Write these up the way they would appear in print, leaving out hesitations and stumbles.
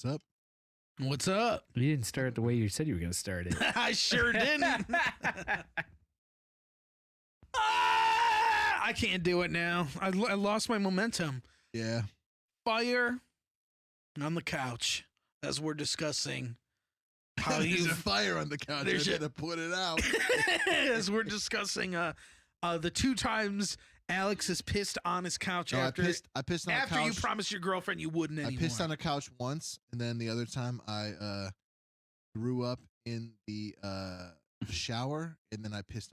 What's up? What's up? You didn't start the way you said you were going to start it. I sure didn't. I can't do it now. I lost my momentum. Yeah. Fire on the couch as we're discussing how There's you a fire on the couch. I had to put it out. as we're discussing the 2 times Alex is pissed on his couch after I pissed on after the couch. you promised your girlfriend you wouldn't anymore. I pissed on the couch once, and then the other time I threw up in the shower, and then I pissed.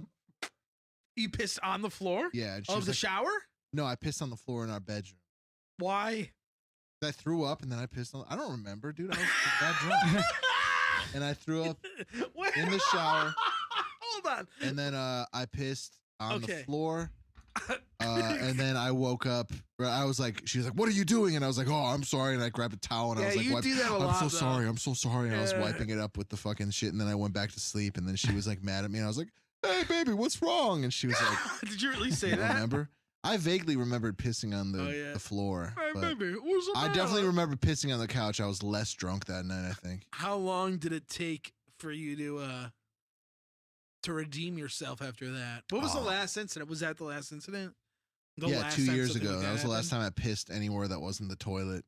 You pissed on the floor? Yeah. Of the shower? No, I pissed on the floor in our bedroom. Why? I threw up, and then I pissed on. I don't remember, dude. I was that drunk, and I threw up in the shower. Hold on. And then I pissed on the floor. And then I woke up. I was like, she was like, "What are you doing?" And I was like, "Oh, I'm sorry." And I grabbed a towel and I was like, you do that a lot, I'm so sorry. And I was wiping it up with the fucking shit. And then I went back to sleep. And then she was like mad at me. And I was like, "Hey, baby, what's wrong?" And she was like, "Did you really say that?" Remember? I vaguely remembered pissing on the floor. Hey, baby, what's the I matter? definitely remember pissing on the couch. I was less drunk that night, I think. How long did it take for you to redeem yourself after that? What was the last incident? Was that the last incident? Yeah, 2 years ago. That was the last time I pissed anywhere that wasn't the toilet.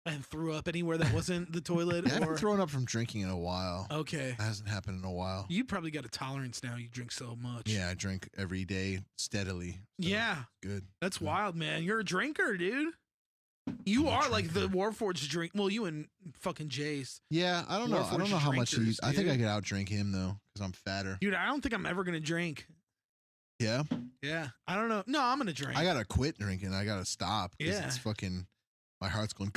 And threw up anywhere that wasn't the toilet? I haven't thrown up from drinking in a while. Okay. That hasn't happened in a while. You probably got a tolerance now. You drink so much. Yeah, I drink every day steadily. So yeah. Good. That's wild, man. You're a drinker, dude. You are like the Warforged drink. Well, you and fucking Jace. Yeah, I don't know. I don't know how much he. I think I could outdrink him though, because I'm fatter. Dude, I don't think I'm ever gonna drink. Yeah. Yeah. I don't know. No, I'm gonna drink. I gotta quit drinking. I gotta stop. Yeah. It's fucking. My heart's going.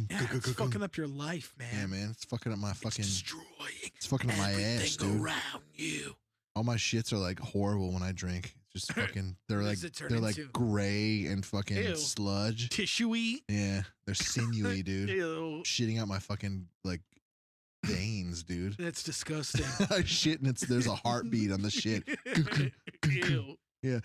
It's fucking up your life, man. Yeah, man. It's fucking up my fucking. It's destroying. It's fucking up my ass, dude. Around you. All my shits are like horrible when I drink. It's just fucking. They're like gray and fucking sludge. Tissuey. Yeah, they're sinewy, dude. Ew. Shitting out my fucking like veins, dude. That's disgusting. I shit and there's a heartbeat on the shit. Ew. Yeah.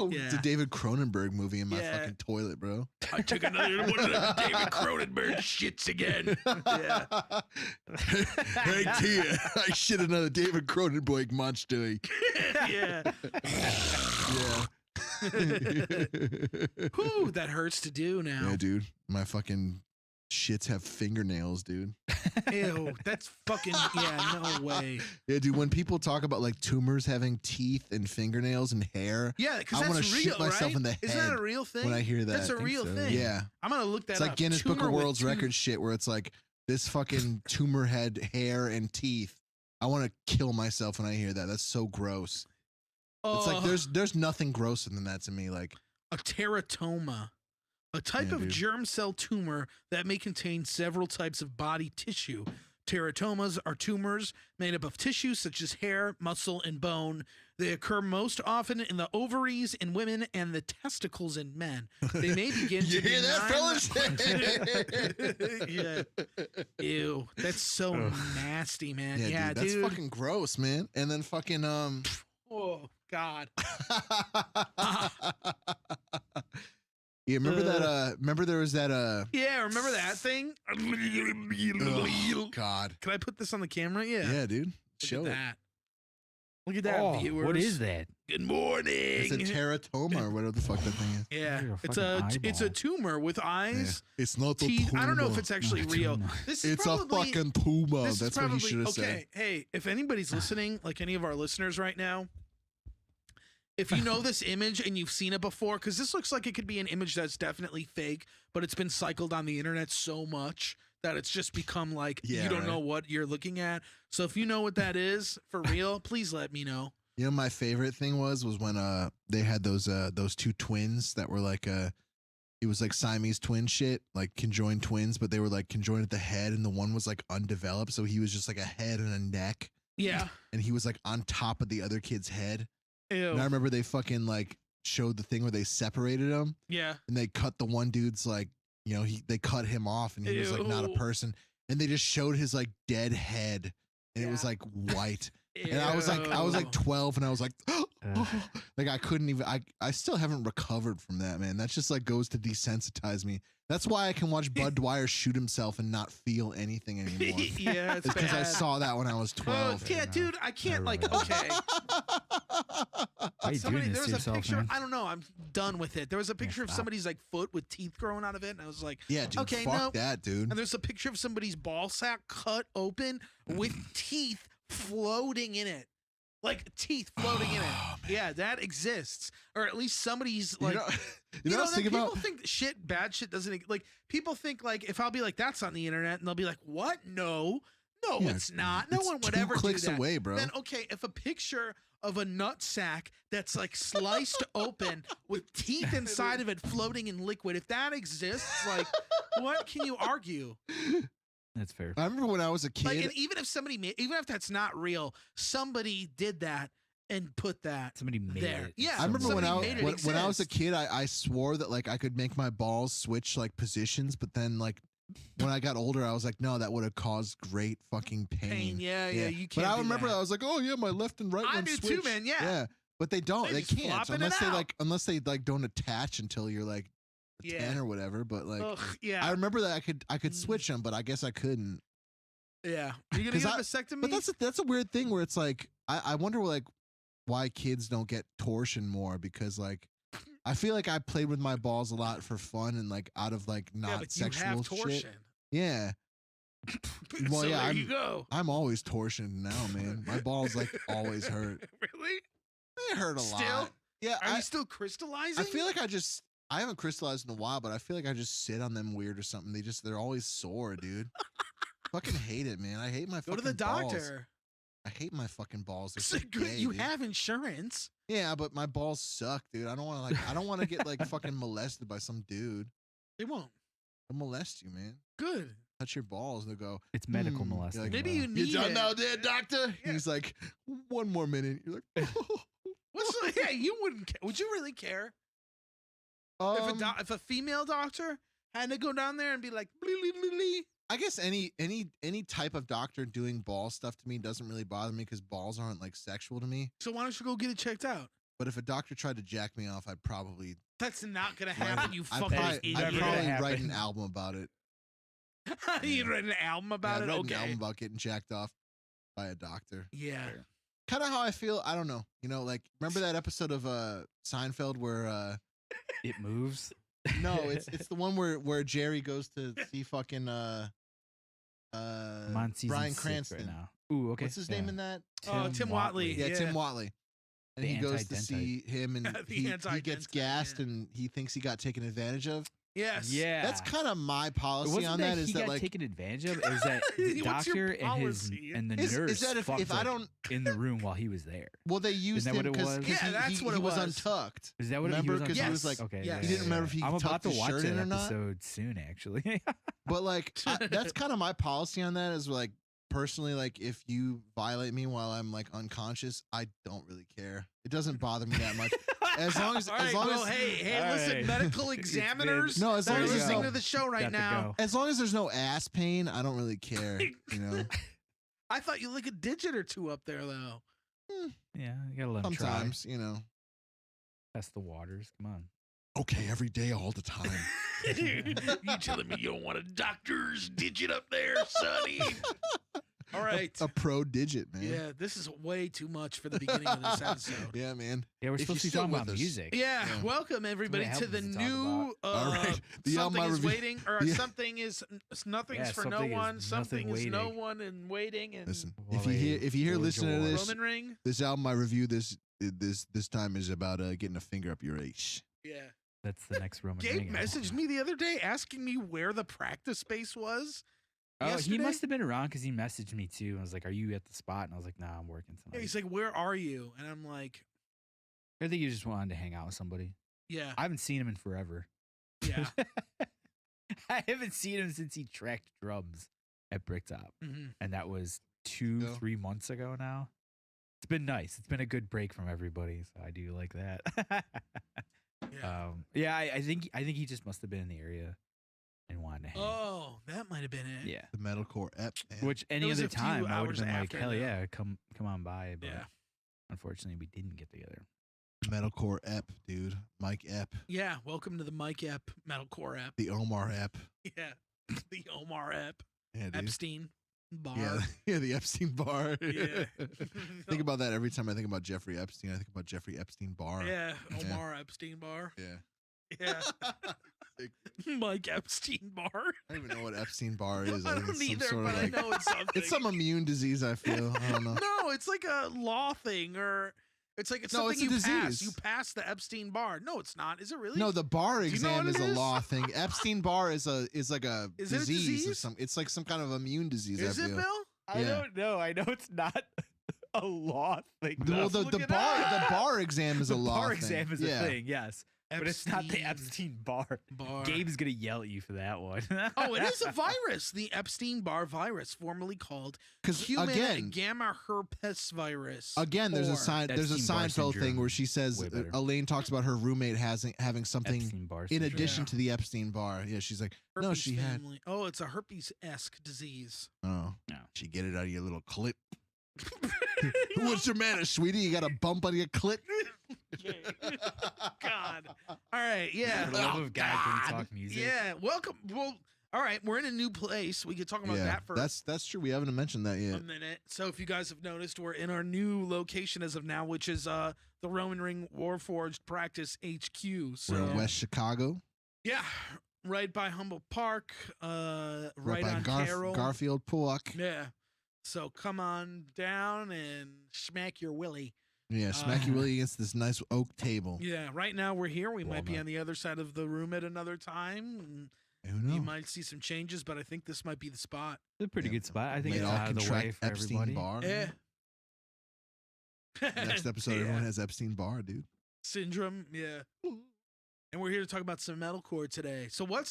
Yeah. It's a David Cronenberg movie in my fucking toilet, bro. I took another one of the David Cronenberg shits again. Yeah. Hey, Tia, I shit another David Cronenberg monster. Yeah. Yeah. Whew, that hurts to do now. Yeah, dude. My fucking shits have fingernails, dude. Ew, that's fucking, no way. Yeah, dude, when people talk about like tumors having teeth and fingernails and hair, yeah, because I that's want to real, shit myself right? in the head. Is that a real thing? When I hear that. That's a real thing. Yeah. I'm going to look that up. It's like Guinness Book of World's Records shit where it's like this fucking tumor head, hair, and teeth. I want to kill myself when I hear that. That's so gross. It's like there's nothing grosser than that to me. Like a teratoma. A type of germ cell tumor that may contain several types of body tissue. Teratomas are tumors made up of tissue such as hair, muscle, and bone. They occur most often in the ovaries in women and the testicles in men. They may begin to hear that, fellas? Yeah. Ew. That's so nasty, man. Yeah, dude. That's fucking gross, man. And then fucking oh God. Yeah, remember that? Remember there was that? Yeah, remember that thing? Oh, God. Can I put this on the camera? Yeah. Yeah, dude. Show Look it. at that. Look at that, viewers. What is that? Good morning. It's a teratoma or whatever the fuck that thing is. Yeah, it's a tumor with eyes. Yeah. It's not teeth. a tumor. I don't know if it's actually real. This is it's probably, a fucking tumor. That's probably, what he should have said. Okay, hey, if anybody's listening, like any of our listeners right now, if you know this image and you've seen it before, because this looks like it could be an image that's definitely fake, but it's been cycled on the internet so much that it's just become like you don't know what you're looking at. So if you know what that is for real, please let me know. You know, my favorite thing was when they had those two twins that were like it was like Siamese twin shit, like conjoined twins, but they were like conjoined at the head, and the one was like undeveloped, so he was just like a head and a neck. Yeah, and he was like on top of the other kid's head. Ew. And I remember they fucking like showed the thing where they separated them. Yeah. And they cut the one dude's like, you know, they cut him off and he was like not a person. And they just showed his like dead head and it was like white. And I was like 12 and I was like, like I couldn't even. I still haven't recovered from that, man. That just like goes to desensitize me. That's why I can watch Bud Dwyer shoot himself and not feel anything anymore. Yeah, it's because I bad. saw that when I was 12. Yeah, dude, I can't like. Okay, Why are you doing there this was to a yourself, picture. man? I don't know. I'm done with it. There was a picture of stop. somebody's like foot with teeth growing out of it, and I was like, Yeah, dude. okay, fuck no. that, dude. And there's a picture of somebody's ball sack cut open with teeth floating in it. Like teeth floating in it. Oh, man. Yeah, that exists. Or at least somebody's like You know what I was thinking people about? think bad shit doesn't like people think like if I'll be like that's on the internet and they'll be like, "What? No. No, Yeah, it's not. No it's one would 2 ever clicks do that." away, bro. Then okay, if a picture of a nut sack that's like sliced open with teeth inside of it floating in liquid, if that exists, like what can you argue? That's fair. I remember when I was a kid. Like, and even if somebody even if that's not real, somebody did that and put that Somebody made there. it. Yeah, I remember when somebody made it when I was a exist. kid, I swore that like I could make my balls switch like positions, but then like when I got older, I was like, no, that would have caused great fucking pain. Yeah, you can't. But I do remember that. I was like, oh yeah, my left and right. I one do switch. too, man. Yeah. Yeah, but they don't. They They just can't flopping it unless they like don't attach until you're like 10 or whatever. But like, Ugh, yeah, I remember that I could switch them, but I guess I couldn't. yeah. You're gonna 'Cause get a I- vasectomy. But that's a weird thing where it's like I wonder like why kids don't get torsion more, because like I feel like I played with my balls a lot for fun and like out of like yeah, not but you sexual have shit. torsion. Yeah, So yeah, there you go. I'm always torsioned now, man. My balls like always hurt. Really? They hurt a Still? lot. Yeah, Are you still crystallizing? I feel like I haven't crystallized in a while, but I feel like I just sit on them weird or something. They're always sore, dude. Fucking hate it, man. I hate my Go fucking to the balls. doctor. I hate my fucking balls. They're So so good. gay, You dude. have insurance. Yeah, but my balls suck, dude. I don't want to get like fucking molested by some dude. They won't. They'll molest you, man. Good. Touch your balls. They'll go, It's medical You're molesting. like, Maybe though. you need you done it. now, there, doctor? Yeah. He's like, one more minute. You're like, Yeah, you wouldn't. Would you really care if a female doctor had to go down there and be like, "Blee, blee, blee, blee"? I guess any type of doctor doing ball stuff to me doesn't really bother me because balls aren't like sexual to me. So why don't you go get it checked out? But if a doctor tried to jack me off, I'd probably That's not gonna happen. You I'd fucking probably, idiot. I'd Never probably gonna write happen. an album about it. You'd write an album about Yeah, I'd it. write Okay. an album about getting jacked off by a doctor. Yeah. Kind of how I feel. I don't know. You know, like remember that episode of Seinfeld where It moves. no, it's the one where Jerry goes to see fucking I'm on season Bryan 6 Cranston. right now. Ooh, okay. What's his name in that? Oh, Tim Watley. Yeah, Yeah. Tim Watley. And The he goes to anti-dentite. see him, and The he anti-dentite, gets gassed, yeah. and he thinks he got taken advantage of. Yes. Yeah. That's kind of my policy Wasn't on that that. Is he that got like taken advantage of? It was that the What's your doctor and his policy? and the is nurse that if fucked, I like, don't? in the room while he was there. Well, they used that him what it because was? Yeah, that's what he it was was. untucked. Is that what Remember? he was on? 'Cause he top? was like- okay, Yes. He didn't remember if he I'm tucked about to his watch shirt that in or not. episode soon, actually. But like that's kind of my policy on that. Is like personally, like if you violate me while I'm like unconscious, I don't really care. It doesn't bother me that much. As long as All right, well, hey, All listen, right. medical It's examiners No, as that long are as you listening go. to the show right Got to now. go. as long as there's no ass pain, I don't really care. You know, I thought you like a digit or two up there, though. Yeah, you gotta let him try. sometimes you know. Test the waters. Come on. Okay, every day, all the time. You telling me you don't want a doctor's digit up there, Sonny? All right. A pro digit, man. Yeah, this is way too much for the beginning of this episode. Yeah, man. Yeah, we're If supposed to you're be talking still about with us. music. Yeah, Yeah. welcome everybody That's to what the it helps to talk new All right, the album something I is review- waiting, or Yeah. something is nothing's Yeah, for no something is one, nothing something is no waiting. one and waiting, and Listen, While if you hear George listening to Orwell. this, Roman ring. this album I review this time is about getting a finger up your ace. Yeah, That's the next Roman Gabe ring album. messaged me the other day asking me where the practice space was. Oh, he yesterday. must have been around because he messaged me too. I was like, "Are you at the spot?" And I was like, "Nah, I'm working Yeah, tonight." he's like, "Where are you?" And I'm like, I think you just wanted to hang out with somebody. "Yeah, I haven't seen him in forever. yeah." I haven't seen him since he tracked drums at Bricktop, hmm and that was Yeah. 3 months ago now. It's been nice. It's been a good break from everybody, so I do like that. Yeah. I think he just must have been in the area and wanted to hang. Oh, that might have been it. Yeah. The metalcore ep. Man. Which any was other a few time I would hours have been like, after, hell though. yeah, come on by. But Yeah. unfortunately, we didn't get together. Metalcore ep, dude. Mike ep. Yeah, welcome to the Mike Ep Metalcore app. The Omar ep. Yeah, the Omar Ep. Yeah, dude. Epstein bar. Yeah, the Epstein bar. Yeah. Think about that every time I think about Jeffrey Epstein. I think about Jeffrey Epstein bar. Yeah, Omar Epstein bar. Yeah. Yeah. Mike Epstein bar. I don't even know what Epstein bar is. I think don't it's some either, sort but of I know it's something. it's some immune disease, I feel. I don't know. No, it's like a law thing, or it's like it's No, something it's a you pass. disease. You pass the Epstein bar. No, it's not. Is it really? No, the bar you know exam what is it a is? law thing. Epstein bar is like a Is it a disease of disease? some. It's like some kind of immune disease. Is I it, feel. Bill? I Yeah. don't know. I know it's not a law thing. Well, though. the Look it bar up. the bar exam is The a law bar thing. exam is Yeah. a thing, yes. But it's not the Epstein bar. bar. Gabe's gonna yell at you for that one. Oh, it is a virus. The Epstein Barr virus, formerly called Because human again, gamma herpes virus. there's a or sign. There's a Epstein-Barr Seinfeld thing syndrome. where she says Way better. Elaine talks about her roommate having something Epstein bar in syndrome. addition Yeah. to the Epstein bar. Yeah, she's like, no, herpes she had. family. Oh, it's a herpes-esque disease. Oh, No. she get it out of your little clit. What's your manners, sweetie? You got a bump on your clit? God. All right. Yeah. For the love of God, can we God. talk music? Yeah. Welcome. Well, all right. We're in a new place. We could talk about that for that's true. We haven't mentioned that a yet. minute. So if you guys have noticed, we're in our new location as of now, which is the Roman Ring Warforged Practice HQ. So We're in West Chicago, yeah, right by Humboldt Park, right right by on Carroll. Garfield Park. Yeah. So come on down and smack your willy. Yeah, smack you really against this nice oak table. Yeah, right now we're here. We might be Walnut. on the other side of the room at another time. Who You knows? might see some changes, but I think this might be the spot. It's a pretty Yeah. good spot. I think May it's all out of the way contract for Epstein everybody. Bar. Yeah. Next episode, Yeah. everyone has Epstein Bar, dude. Syndrome. Yeah. And we're here to talk about some metalcore today. So we're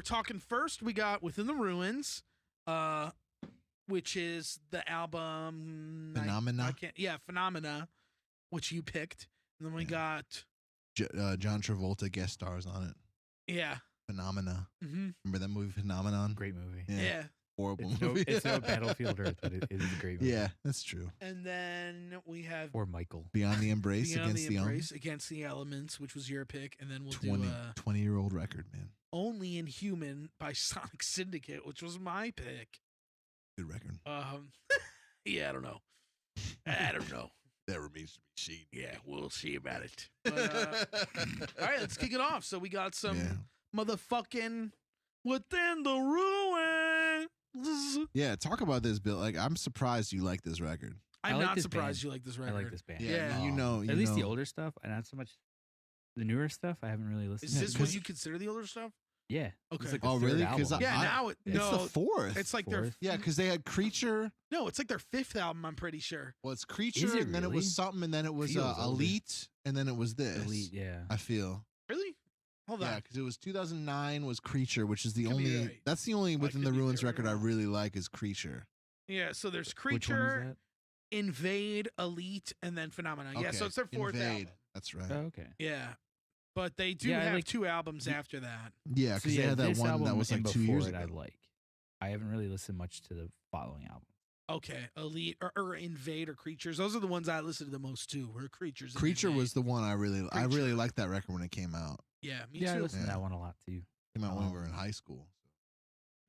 talking first, we got Within the Ruins, which is the album Phenomena? Phenomena, which you picked. And then we Yeah. got John Travolta guest stars on it. yeah. Phenomena. Mm-hmm. Remember that movie, Phenomenon? Great movie. Yeah. Horrible It's no, movie. it's no Battlefield Earth, but it is a great movie. Yeah, that's true. And then we have Or Michael. Beyond the Embrace Beyond against the the Embrace Against the Elements, which was your pick, and then we'll 20, do 20-year-old record, man. Only Inhuman by Sonic Syndicate, which was my pick. Good record. Yeah, I don't know. I don't know. That remains to be seen. Yeah, we'll see about it. But, all right, let's kick it off. So we got some Yeah. motherfucking Within the Ruins. Yeah, talk about this, Bill. Like, I'm surprised you like this record. I I'm like not this surprised band. you like this I record. like this band. Yeah, I mean, you At least the know. older stuff, and not so much the newer stuff. I haven't really listened Is to. this what you consider the older stuff? Yeah. Okay. It's like the Oh, third really? album. 'Cause Yeah, now it's no, the fourth. it's like their Fourth. yeah, because they had Creature. no, it's like their fifth album. I'm pretty sure. Well, it's Creature, it and then it really? was something, and then it was Feels older. Elite, and then it was this. Elite, yeah. I feel. Really? Hold Yeah, on. because it was 2009 was Creature, which is the Could be only. right. That's the only Within could the be Ruins very record I wrong. really like is Creature. Yeah, so there's Which one is Creature, that? Invade, Elite, and then Phenomena. Yeah, so Okay, it's their fourth Invade. album. That's right. Oh, okay. Yeah. But they do Yeah, I have like- two albums after that. Yeah, because they had that this one that album was and like 2 years before it ago. I like. I haven't really listened much to the following album. Okay, Elite or Invade or Creatures. Those are the ones I listened to the most too. Were Creatures. and Creature Invade. was the one I really Creature. liked that record when it came out. Yeah, me Yeah, I too. listened to Yeah. that one a lot too. Came out when we were in Um, high school.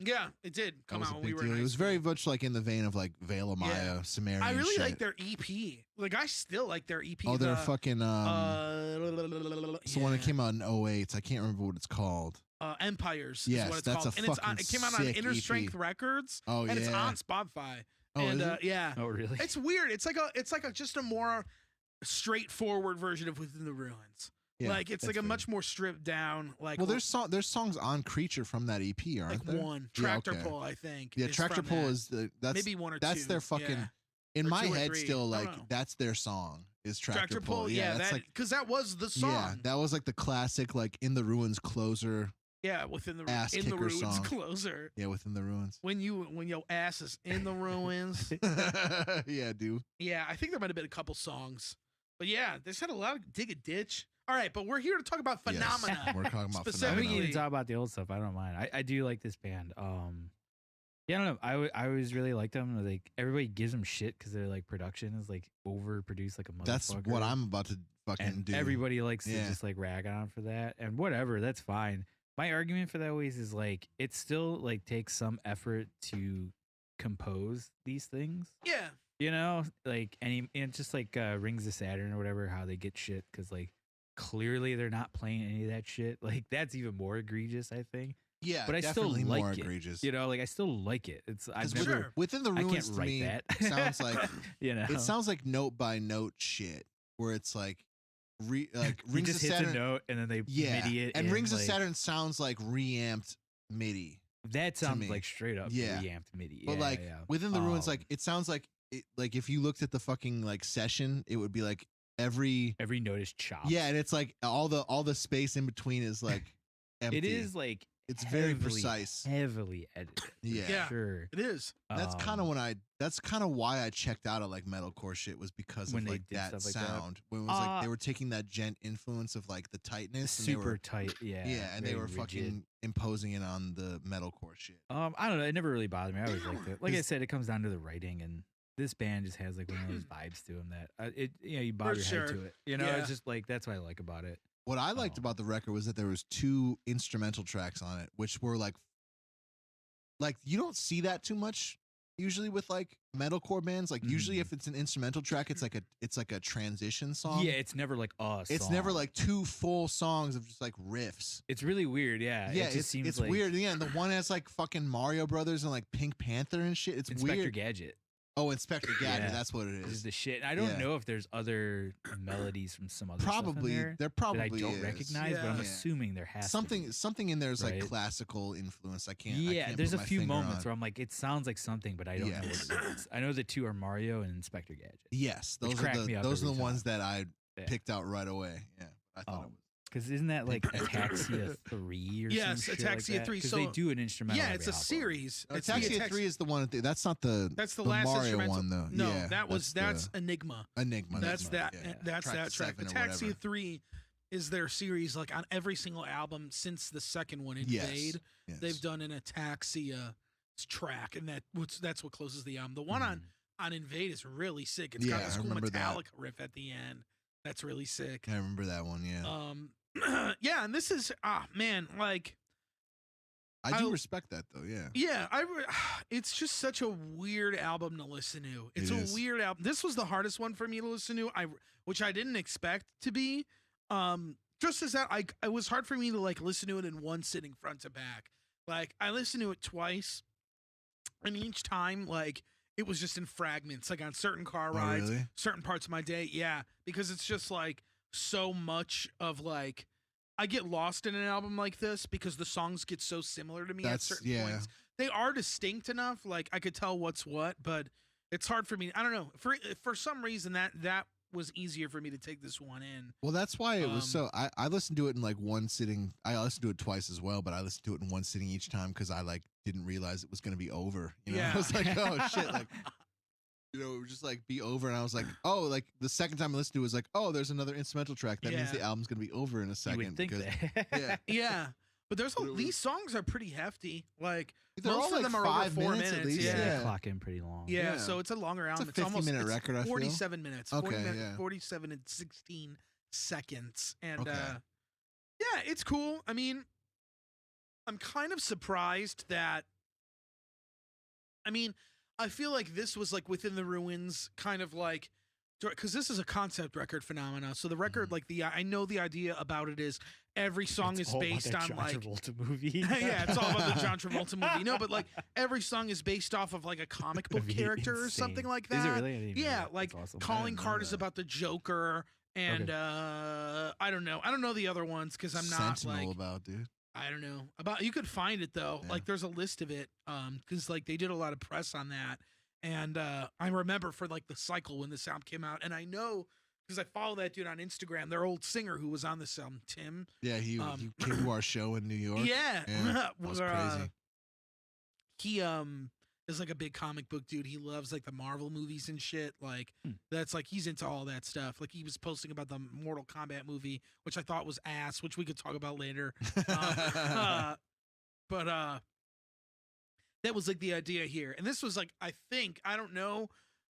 Yeah, it did That come was out a when we big were in deal. high It was school. very much like in the vein of like Veil of Maya, Yeah. Sumerian I really shit. like their EP. Like I still like their EP. Oh, they're the, fucking it's the one that yeah. came out in 08. I can't remember what it's called. Empires. Yes, is what it's that's called. a And it's on, fucking it came out on sick Inner EP. Strength Records, Oh and yeah. it's on Spotify. Oh, and is it? yeah, Oh, really? it's weird. It's like a just a more straightforward version of Within the Ruins. Yeah, like it's like that's a fair. much more stripped down. Like Well, there's songs on Creature from that EP, aren't like there? one Yeah, Tractor okay. Pull, I think. Yeah, is Tractor from Pull that. is that's maybe one or that's two. their fucking yeah. in Or my two or head three. still I don't like know. that's their song is Tractor, Pull. Yeah, that's that like because that was the song. yeah, that was like the classic like In the Ruins closer. Yeah, Within the Ass in the kicker ruins song. closer. Yeah, Within the Ruins. When your ass is in the ruins. Yeah, dude. Yeah, I think there might have been a couple songs. But yeah, they had a lot of Dig a Ditch. All right, but we're here to talk about Yes, Phenomena. we're talking about Specifically- I think you Phenomena. can talk about the old stuff. I don't mind. I do like this band. Yeah, I don't know. I always really liked them. Like everybody gives them shit because their like production is like overproduced like a motherfucker. That's what I'm about to fucking and do. everybody likes to Yeah. just like rag on for that, and whatever. That's fine. My argument for that always is like it still like takes some effort to compose these things. Yeah. You know, like and just like Rings of Saturn or whatever, how they get shit because like clearly they're not playing any of that shit. Like that's even more egregious, I think. Yeah, But I still definitely like more it. egregious. You know, like I still like it. It's I've 'Cause never. Sure. Within the I Ruins can't to write me that. sounds like you know, it sounds like note by note shit, where it's like he Rings just of hits Saturn. a note and then they Yeah, MIDI it. and in, Rings of like, Saturn sounds like reamped MIDI. That sounds me. like straight up Yeah. reamped MIDI. But yeah, like yeah. within the Ruins, like Um, it sounds like like if you looked at the fucking like session, it would be like every every note is chopped. yeah, and it's like all the space in between is like empty. it is like It's very heavily- precise. heavily edited. for Yeah. sure. It is. That's kind of Um, when that's kind of why I checked out of like metalcore shit was because When of they like did that stuff like that. sound. When it was like they Uh, were taking that gent influence of like the tightness and super they were tight. Yeah, yeah, and they very were rigid. fucking imposing it on the metalcore shit. I don't know. It never really bothered me. I always liked it. Like I Is- said, it comes down to the writing, and this band just has like one of those vibes to them that you bob For your sure. head to it. You know, Yeah. it's just like that's what I like about it. What I liked Oh. about the record was that there was 2 instrumental tracks on it, which were like you don't see that too much usually with like metalcore bands. Like usually Mhm. if it's an instrumental track, it's like a transition song. Yeah, it's never like us. It's never like 2 full songs of just like riffs. It's really weird. Yeah, Yeah, it just seems it's like weird. Yeah, and the one has like fucking Mario Brothers and like Pink Panther and shit. It's Inspector weird. Gadget. Oh, Inspector Gadget. Yeah. That's what it Is is. the shit. I don't Yeah. know if there's other melodies from some other stuff in Probably there there that probably I don't is. recognize, but I'm Yeah. assuming there has to be. Something in there is like Right. classical influence. I can't. I Yeah, can't there's put a my few finger moments on. where I'm like, it sounds like something, but I don't know Yes. what it is. I know the 2 are Mario and Inspector Gadget. Yes, Which those are cracked me up those are the every ones time. that I Yeah. picked out right away. Yeah, I thought it was. Because isn't that like Ataxia 3 or Yes, some shit like Ataxia that? 3, 'Cause so- they do an instrumental. Yeah, every it's a album. series. It's the Ataxia 3 is the one. That's not the. That's the last Mario instrumental one though. No, Yeah, that's the Enigma. Enigma. That's that. Yeah. That's that track. 7 or Ataxia whatever. 3 is their series. Like on every single album since the second one, Invade, Yes. they've done an Ataxia track, and that's what closes the album. The one on Invade is really sick. It's got Yeah, this I cool remember that. Metallica riff at the end. That's really sick. I remember that one. Yeah, Yeah, and this is man, like I do I- respect that though. Yeah. yeah, it's just such a weird album to listen to. It's It a is. weird album. This was the hardest one for me to listen to. Which I didn't expect to be. Just as that, it was hard for me to like listen to it in one sitting front to back. Like I listened to it twice, and each time like it was just in fragments, like on certain car Oh, rides, really? certain parts of my day. Yeah, because it's just like so much of like I get lost in an album like this because the songs get so similar to me at That's certain yeah. points. They are distinct enough, like I could tell what's what, but it's hard for me. I don't know. For some reason that was easier for me to take this one in. Well, that's why it was Um, so. I listened to it in like one sitting. I listened to it twice as well, but I listened to it in one sitting each time because I like didn't realize it was going to be over. You know, Yeah. I was like, oh shit, like it would just like be over, and I was like, oh, like the second time I listened to it was like, oh, there's another instrumental track. That means Yeah. the album's going to be over in a You second. would think because, that. yeah, Yeah, but But it was- these songs are pretty hefty. Like they're most all of like them are over 5 4 minutes at least. Yeah. They Yeah. clock in pretty long. Yeah, Yeah. so it's a longer It's album. a 50-minute it's record, I feel. 47 minutes. 40 Okay, minutes, yeah. 47 and 16 seconds. And Okay. yeah, it's cool. I mean, I'm kind of surprised that I feel like this was like Within the Ruins kind of like because this is a concept record phenomena. So the record, like I know the idea about it is every song It's is all about based that on John like Travolta movie. yeah, it's all about the John Travolta movie. No, but like every song is based off of like a comic book That'd be character or insane. something like that. Is it really? I didn't even know Yeah, that. like That's awesome. Calling know Card is that. about the Joker, and I don't know the other ones because I'm not Sentinel like about dude. I don't know about. You could find it though. Yeah. Like there's a list of it. Because like they did a lot of press on that, and I remember for like the cycle when this album came out, and I know because I follow that dude on Instagram, their old singer who was on this album, Tim. Yeah, he came to our show in New York. Yeah, Yeah, that was where, crazy. He is like a big comic book dude. He loves like the Marvel movies and shit. Like that's like he's into all that stuff. Like he was posting about the Mortal Kombat movie, which I thought was ass, which we could talk about later. But That was like the idea here. And this was like, I think, I don't know,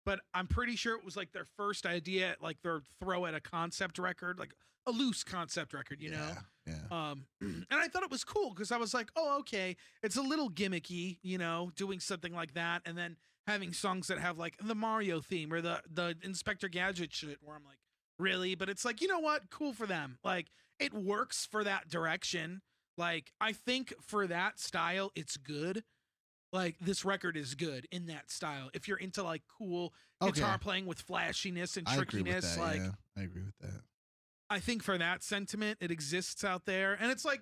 but I'm pretty sure it was like their first idea, like their throw at a concept record, like a loose concept record, you know? Yeah. And I thought it was cool because I was like, oh, okay, it's a little gimmicky, you know, doing something like that. And then having songs that have like the Mario theme or the Inspector Gadget shit where I'm like, really? But it's like, you know what? Cool for them. Like, it works for that direction. Like, I think for that style, it's good. Like, this record is good in that style. If you're into like cool guitar playing with flashiness and I agree with trickiness, that, like yeah. I agree with that. I think for that sentiment, it exists out there. And it's like,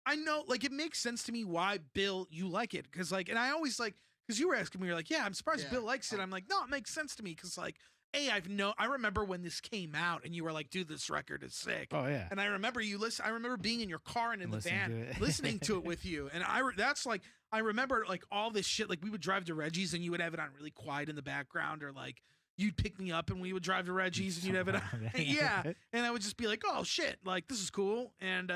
I know, like, it makes sense to me why, Bill, you like it. Because, like, and I always like, because you were asking me, you're like, yeah, I'm surprised Bill likes it. I'm like, no, it makes sense to me. Because, like, I remember when this came out and you were like, dude, this record is sick. Oh, yeah. And I remember I remember being in your car and in the van listening to it with you. And that's like, I remember like all this shit. Like, we would drive to Reggie's and you would have it on really quiet in the background, or like, you'd pick me up and we would drive to Reggie's and you'd have it on. Yeah. And I would just be like, oh shit, like, this is cool. And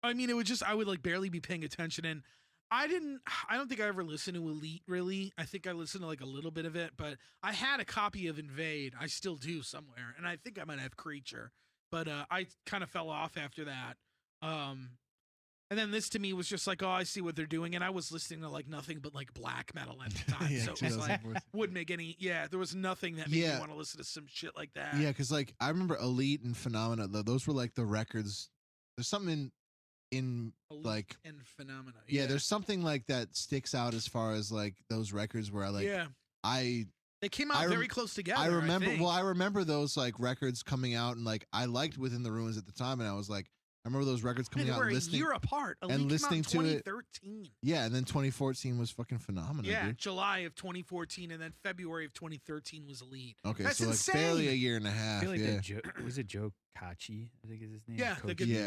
I mean, I would like barely be paying attention. And I don't think I ever listened to Elite really. I think I listened to like a little bit of it, but I had a copy of Invade. I still do somewhere. And I think I might have Creature, but I kind of fell off after that. And then this to me was just like, oh, I see what they're doing. And I was listening to like nothing but like black metal at the time. So it was like, there was nothing that made me want to listen to some shit like that. Yeah, because like I remember Elite and Phenomena, those were like the records. There's something in Elite like and Phenomena. Yeah, there's something like that sticks out as far as like those records where I like they came out very close together. I remember those like records coming out, and like I liked Within the Ruins at the time, and I was like, I remember those records coming out, listening, a year apart, and listening to it. 2013. Yeah, and then 2014 was fucking phenomenal. Yeah, dude. July of 2014, and then February of 2013 was Elite. Okay, that's so insane. Like barely a year and a half. I feel like was it Joe Kachi? I think is his name. Yeah,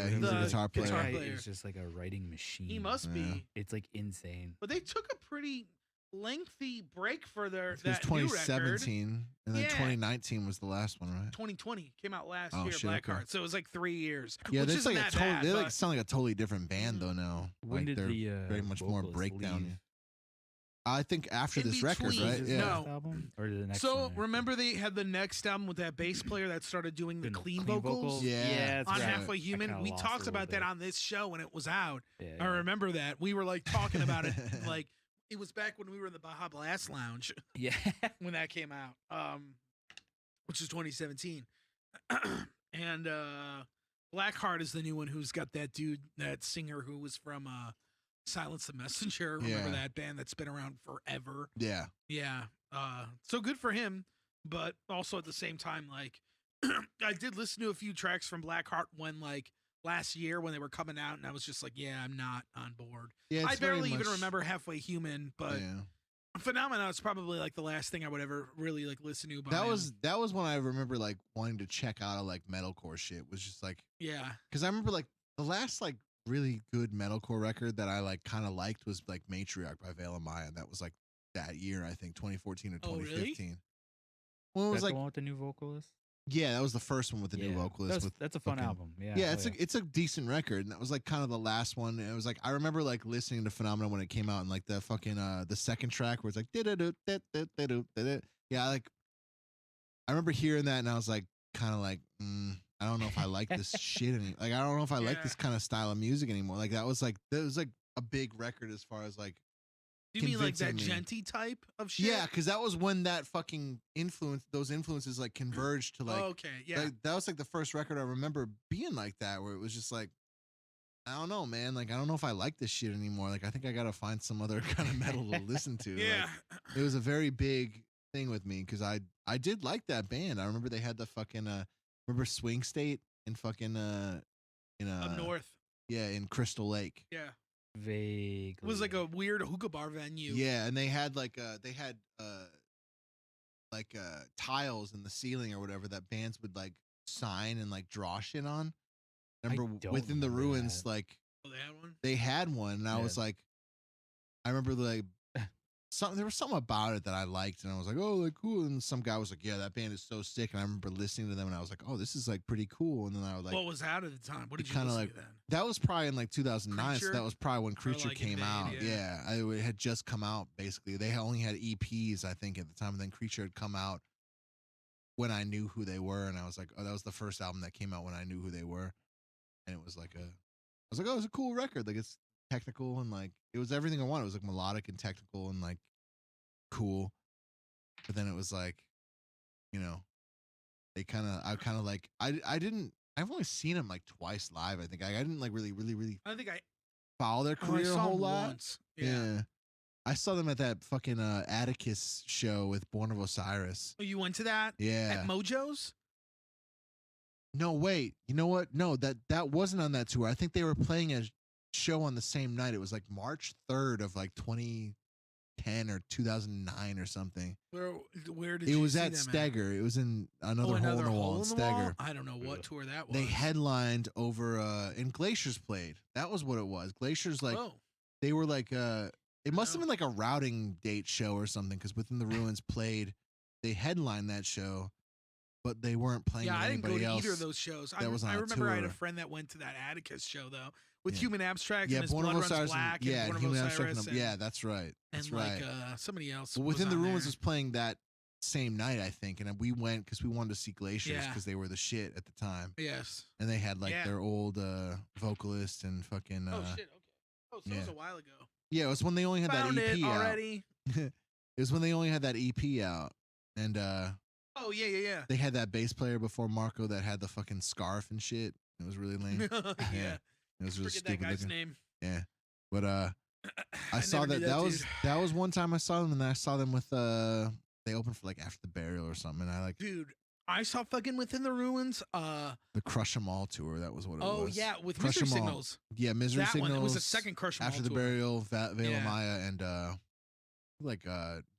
he was a guitar player. He's just like a writing machine. He must be. It's like insane. But they took a pretty lengthy break for It was 2017, and then 2019 was the last one, right? 2020 came out last year, shit, Blackheart. So it was like 3 years. Yeah, which isn't that bad, they like sound like a totally different band though now. When like did the very much more breakdown. leave? I think after this record, right? Yeah. No. Album or the next So one remember they had the next album with that bass player that started doing the clean vocals? Yeah, on Halfway Human. We talked about that on this show when it was out. Yeah, I remember that. We were like talking about it. Like, it was back when we were in the Baja Blast Lounge. Yeah. When that came out. Which is 2017. And Blackheart is the new one who's got that dude, that singer who was from Silence the Messenger. Remember that band that's been around forever? Yeah. Yeah. So good for him, but also at the same time, like, I did listen to a few tracks from Blackheart when like last year when they were coming out, and I was just like, yeah, I'm not on board. Yeah, I barely even remember Halfway Human, but Phenomena is probably like the last thing I would ever really like listen to. That was when I remember like wanting to check out like metalcore shit. Was just like, because I remember like the last like really good metalcore record that I like kind of liked was like Matriarch by Veil of Maya. That was like that year, I think 2014 or 2015. Really? Well, it was like the one with the new vocalist. Yeah, that was the first one with the new vocalist. That's a fun album. Yeah, it's a decent record, and that was like kind of the last one. And it was like I remember like listening to Phenomena when it came out, and like the fucking the second track where it's like like I remember hearing that, and I was like kind of like I don't know if I like this shit anymore. Like I don't know if I like this kind of style of music anymore. Like that was like a big record as far as like. Do you mean like that genty type of shit? Yeah, because that was when that fucking those influences like converged to like. Okay, yeah. Like, that was like the first record I remember being like that, where it was just like, I don't know, man. Like I don't know if I like this shit anymore. Like I think I gotta find some other kind of metal to listen to. Yeah, like, it was a very big thing with me because I did like that band. I remember they had the fucking remember Swing State in fucking up north. Yeah, in Crystal Lake. Yeah. Vaguely. It was like a weird hookah bar venue. Yeah, and they had tiles in the ceiling or whatever that bands would like sign and like draw shit on. Remember Within the Ruins, like they had one. They had one, and I was like, I remember like there was something about it that I liked, and I was like, oh, like cool. And some guy was like, yeah, that band is so sick. And I remember listening to them, and I was like, oh, this is like pretty cool. And then I was like, what was out at the time? What did you kind of listen like to then? that was probably in like 2009. Creature? So that was probably when Creature like came Invade, out. yeah. It had just come out basically. They only had EPs, I think, at the time, and then Creature had come out when I knew who they were, and I was like, oh, that was the first album that came out when I knew who they were, and it was like I was like, oh, it's a cool record. Like it's technical and like it was everything I wanted. It was like melodic and technical and like cool. But then it was like, I kind of like I've only seen them like twice live. I think I didn't like really I think I follow their I career a saw whole them lot. once. Yeah. I saw them at that fucking Atticus show with Born of Osiris. Oh, you went to that? Yeah. At Mojo's? No, wait. You know what? No, that wasn't on that tour. I think they were playing a show on the same night. It was like March 3rd of like 2010 or 2009 or something. Where did it you was see at them Stagger. It was in another hole in the wall in Stagger. I don't know what tour that was. They headlined over and Glaciers played. That was what it was. Glaciers like they were like it must have been like a routing date show or something because Within the Ruins played. They headlined that show, but they weren't playing. Yeah, with I didn't go anybody to else either of those shows. that was on I a remember I had a tour. friend that went to that Atticus show though with Human Abstract and his Born Blood of Runs Osiris Black and and Born Human of Abstract Osiris. yeah, that's right. That's and right. like somebody else. But Within was the on Ruins there. was playing that same night, I think, and we went because we wanted to see Glaciers because they were the shit at the time. Yes. And they had like their old vocalist and fucking. Oh shit! Okay. Oh, so it was a while ago. Yeah, it was when they only had Found that EP it out. already. It was when they only had that EP out, and oh yeah. they had that bass player before Marco that had the fucking scarf and shit. It was really lame. yeah. It was really Forget stupid that guy's looking. name. Yeah, but I saw never that knew that was one time I saw them, and I saw them with they opened for like After the Burial or something, and I like dude. I saw fucking Within the Ruins. The Crush 'Em All tour. That was what it was. Oh yeah, with Crush Misery 'Em All. Signals. Yeah, Misery that Signals. One. It was the second Crush 'Em All After the tour. Burial, Veil of Maya, and like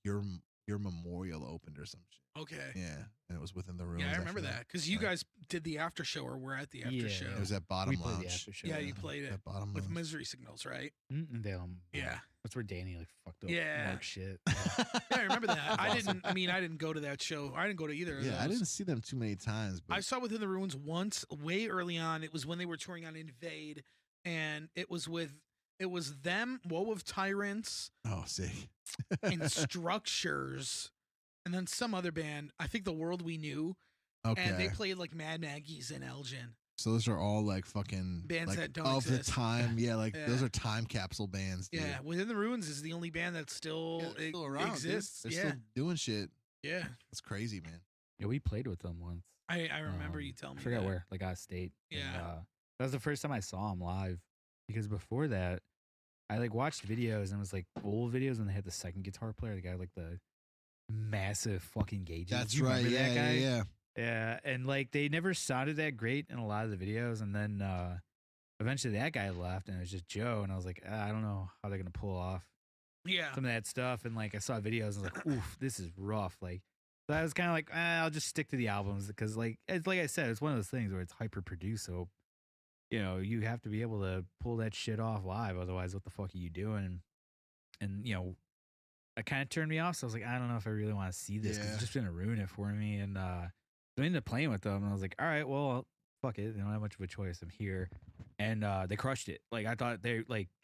your Memorial opened or some shit. Okay. Yeah, and it was Within the Ruins. Yeah, I remember that because you guys did the after show or were at the after show. It was at Bottom We played the Lounge. after show. Yeah, you played it At Bottom with Lounge. Misery Signals, right? Yeah. That's where Danny like fucked up. Yeah. Mark shit. Yeah, I remember that. I didn't go to that show. I didn't go to either of those. I didn't see them too many times. But I saw Within the Ruins once, way early on. It was when they were touring on Invade, and it was them, Woe of Tyrants, oh, sick. and Structures, and then some other band. I think The World We Knew. Okay. And they played like Mad Maggies and Elgin. So those are all like fucking Bands like, that don't of exist. the time. Yeah, like Yeah. those are time capsule bands. Dude. Yeah, Within the Ruins is the only band that still, They're still around, dude. exists. They're Yeah, still doing shit. yeah. That's crazy, man. Yeah, we played with them once. I remember you telling me. I forgot that. where, like out of state. Yeah. And, that was the first time I saw them live because before that, I like watched videos and it was like old videos when they had the second guitar player, the guy with, like the massive fucking gauges. That's Do you right. remember Yeah, that guy? yeah. Yeah, and like they never sounded that great in a lot of the videos, and then eventually that guy left, and it was just Joe, and I was like, I don't know how they're gonna pull off Yeah. some of that stuff, and like I saw videos, and I was like, oof, this is rough. Like, so I was kind of like, I'll just stick to the albums because, like I said, it's one of those things where it's hyper produced, so you have to be able to pull that shit off live, otherwise, what the fuck are you doing? And it kind of turned me off, so I was like, I don't know if I really want to see this because Yeah. it's just gonna ruin it for me, and so I ended up playing with them, and I was like, all right, well, fuck it. They don't have much of a choice. I'm here. And they crushed it. Like, I thought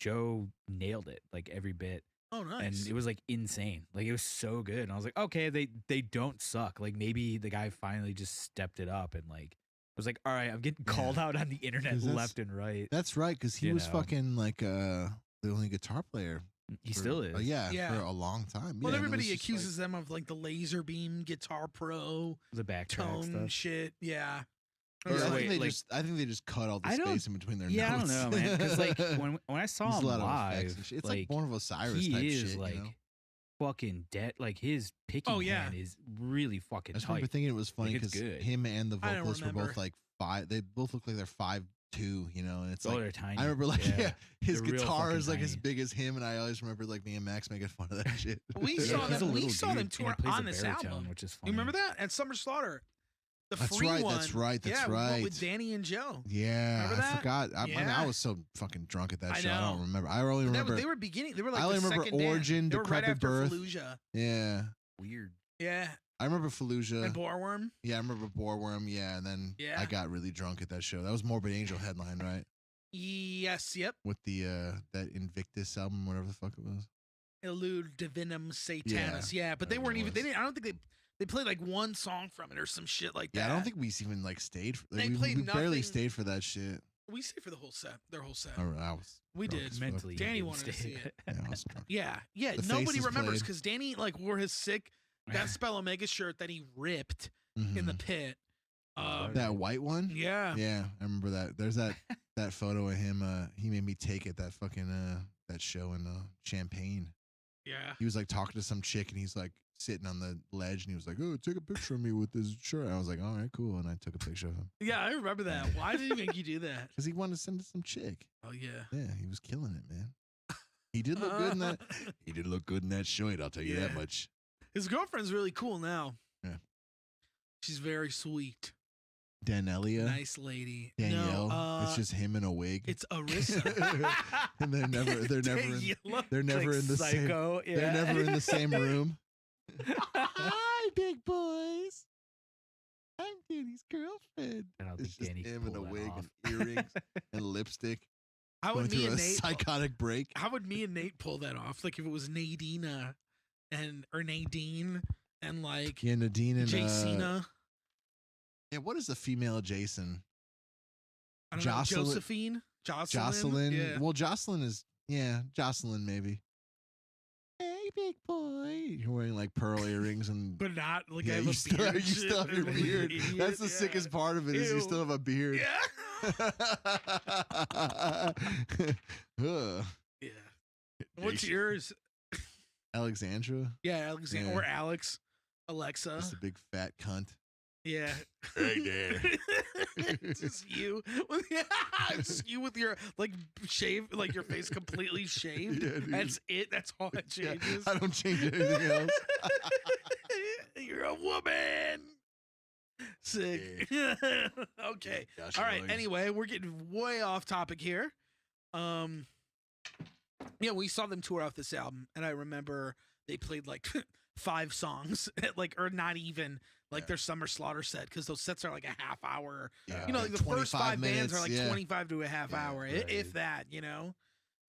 Joe nailed it, like, every bit. Oh, nice. And it was, like, insane. Like, it was so good. And I was like, okay, they don't suck. Like, maybe the guy finally just stepped it up and, like, was like, all right, I'm getting called out on the internet 'Cause that's- left and right. That's right, because he You was know. fucking like the only guitar player. He still is. Yeah, Yeah. for a long time. Well, yeah, and it everybody was just accuses them of like the Laser Beam Guitar Pro The backtrack tone stuff. shit. Yeah. Like, It's I like- think they just cut all the I don't- space in between their Yeah, notes. I don't know, man. Because, like, when I saw There's him a lot of effects live, and shit. It's like Born of Osiris he type is, shit. like, you know? fucking dead. Like, his picking Oh, yeah. hand is really fucking I just remember tight. thinking it was funny Like, it's because good. him and the I don't vocalist were remember. both like 5. They both look like they're 5'2", and it's Oh, like they're tiny. I remember like his They're real guitar fucking is like as tiny. big as him, and I always remember like me and Max making fun of that shit. We Yeah, saw he's a them. We little saw dude, them and he tour plays on the this baritone, album. which is You funny. remember that at Summer Slaughter? The That's free right, one. that's right, that's yeah, we went right. with Danny and Joe. Yeah, Remember I that? forgot. I mean, Yeah. I was so fucking drunk at that I show. I know. don't remember. I only They remember. were beginning. They were like I only the remember second band. Origin, They were right Decrepit after Birth. Fallujah. Yeah, Weird. Yeah, I remember Fallujah. and Boreworm. Yeah, I remember Boreworm. Yeah, and then Yeah. I got really drunk at that show. That was Morbid Angel headline, right? Yes, yep. With the that Invictus album, whatever the fuck it was. Elude Divinum Satanus. Yeah, but they whatever weren't it even. They was. didn't. I don't think they played like one song from it or some shit like that. Yeah, I don't think we even like stayed. They we played barely nothing. stayed for that shit. we stayed for the whole set. Their whole set. I was We drunk did. as fuck. Mentally, you Danny didn't wanted to stay. see it. Yeah, I was drunk. Yeah. The Nobody Faces remembers played. because Danny like wore his sick That Spell Omega shirt that he ripped in the Mhm. pit. That white one. Yeah. Yeah, I remember that. There's that that photo of him. He made me take it that fucking that show in Champaign. Yeah. He was like talking to some chick, and he's like sitting on the ledge, and he was like, "Oh, take a picture of me with this shirt." And I was like, "All right, cool." And I took a picture of him Yeah, I remember that. Why did he make you do that? because he wanted to send it to some chick. Oh yeah. Yeah, he was killing it, man. He did look good in that. He did look good in that shirt. I'll tell you that Yeah. much. His girlfriend's really cool now. Yeah. She's very sweet. Danelia, Nice lady. Danielle. No, it's just him in a wig. it's Arissa. And they're never in, Daniela. they're never Like in the same. Psycho, They're yeah. never in the same room. Hi, big boys. I'm Danny's girlfriend. I don't It's think just Danny could him in a pull that wig off. and earrings and lipstick. How Going would me through a and Nate? psychotic break. How would me and Nate pull that off? Like if it was Nadina or Nadine and like Yeah, Nadine and Jacina. yeah, what is the female Jason? I don't know, Jocelyn- Josephine. Jocelyn. Yeah. Well, Jocelyn is Jocelyn maybe. Hey, big boy. You're wearing like pearl earrings and But not like I yeah, have you a still, beard. you and still have shit, your and like an beard. idiot, That's the yeah. sickest part of it is you Ew. still have a beard. Yeah. Ugh. Yeah. What's Jason. yours? Alexandra? Yeah, Alexander Yeah. or Alex. Alexa. Just a big fat cunt. Yeah. Hey there. Just you. It's you with your like shave, like your face completely shaved. Yeah, dude. That's it. That's all it Yeah, changes. I don't change anything else. You're a woman. Sick. Okay. Gosh, All right. boys. Anyway, we're getting way off topic here. Yeah, we saw them tour off this album, and I remember they played like 5 songs, like or not even like their Summer Slaughter set because those sets are like a half hour. Yeah, You know, like the first 5 bands are like yeah. 25 to a half Yeah, hour, right. if that. You know,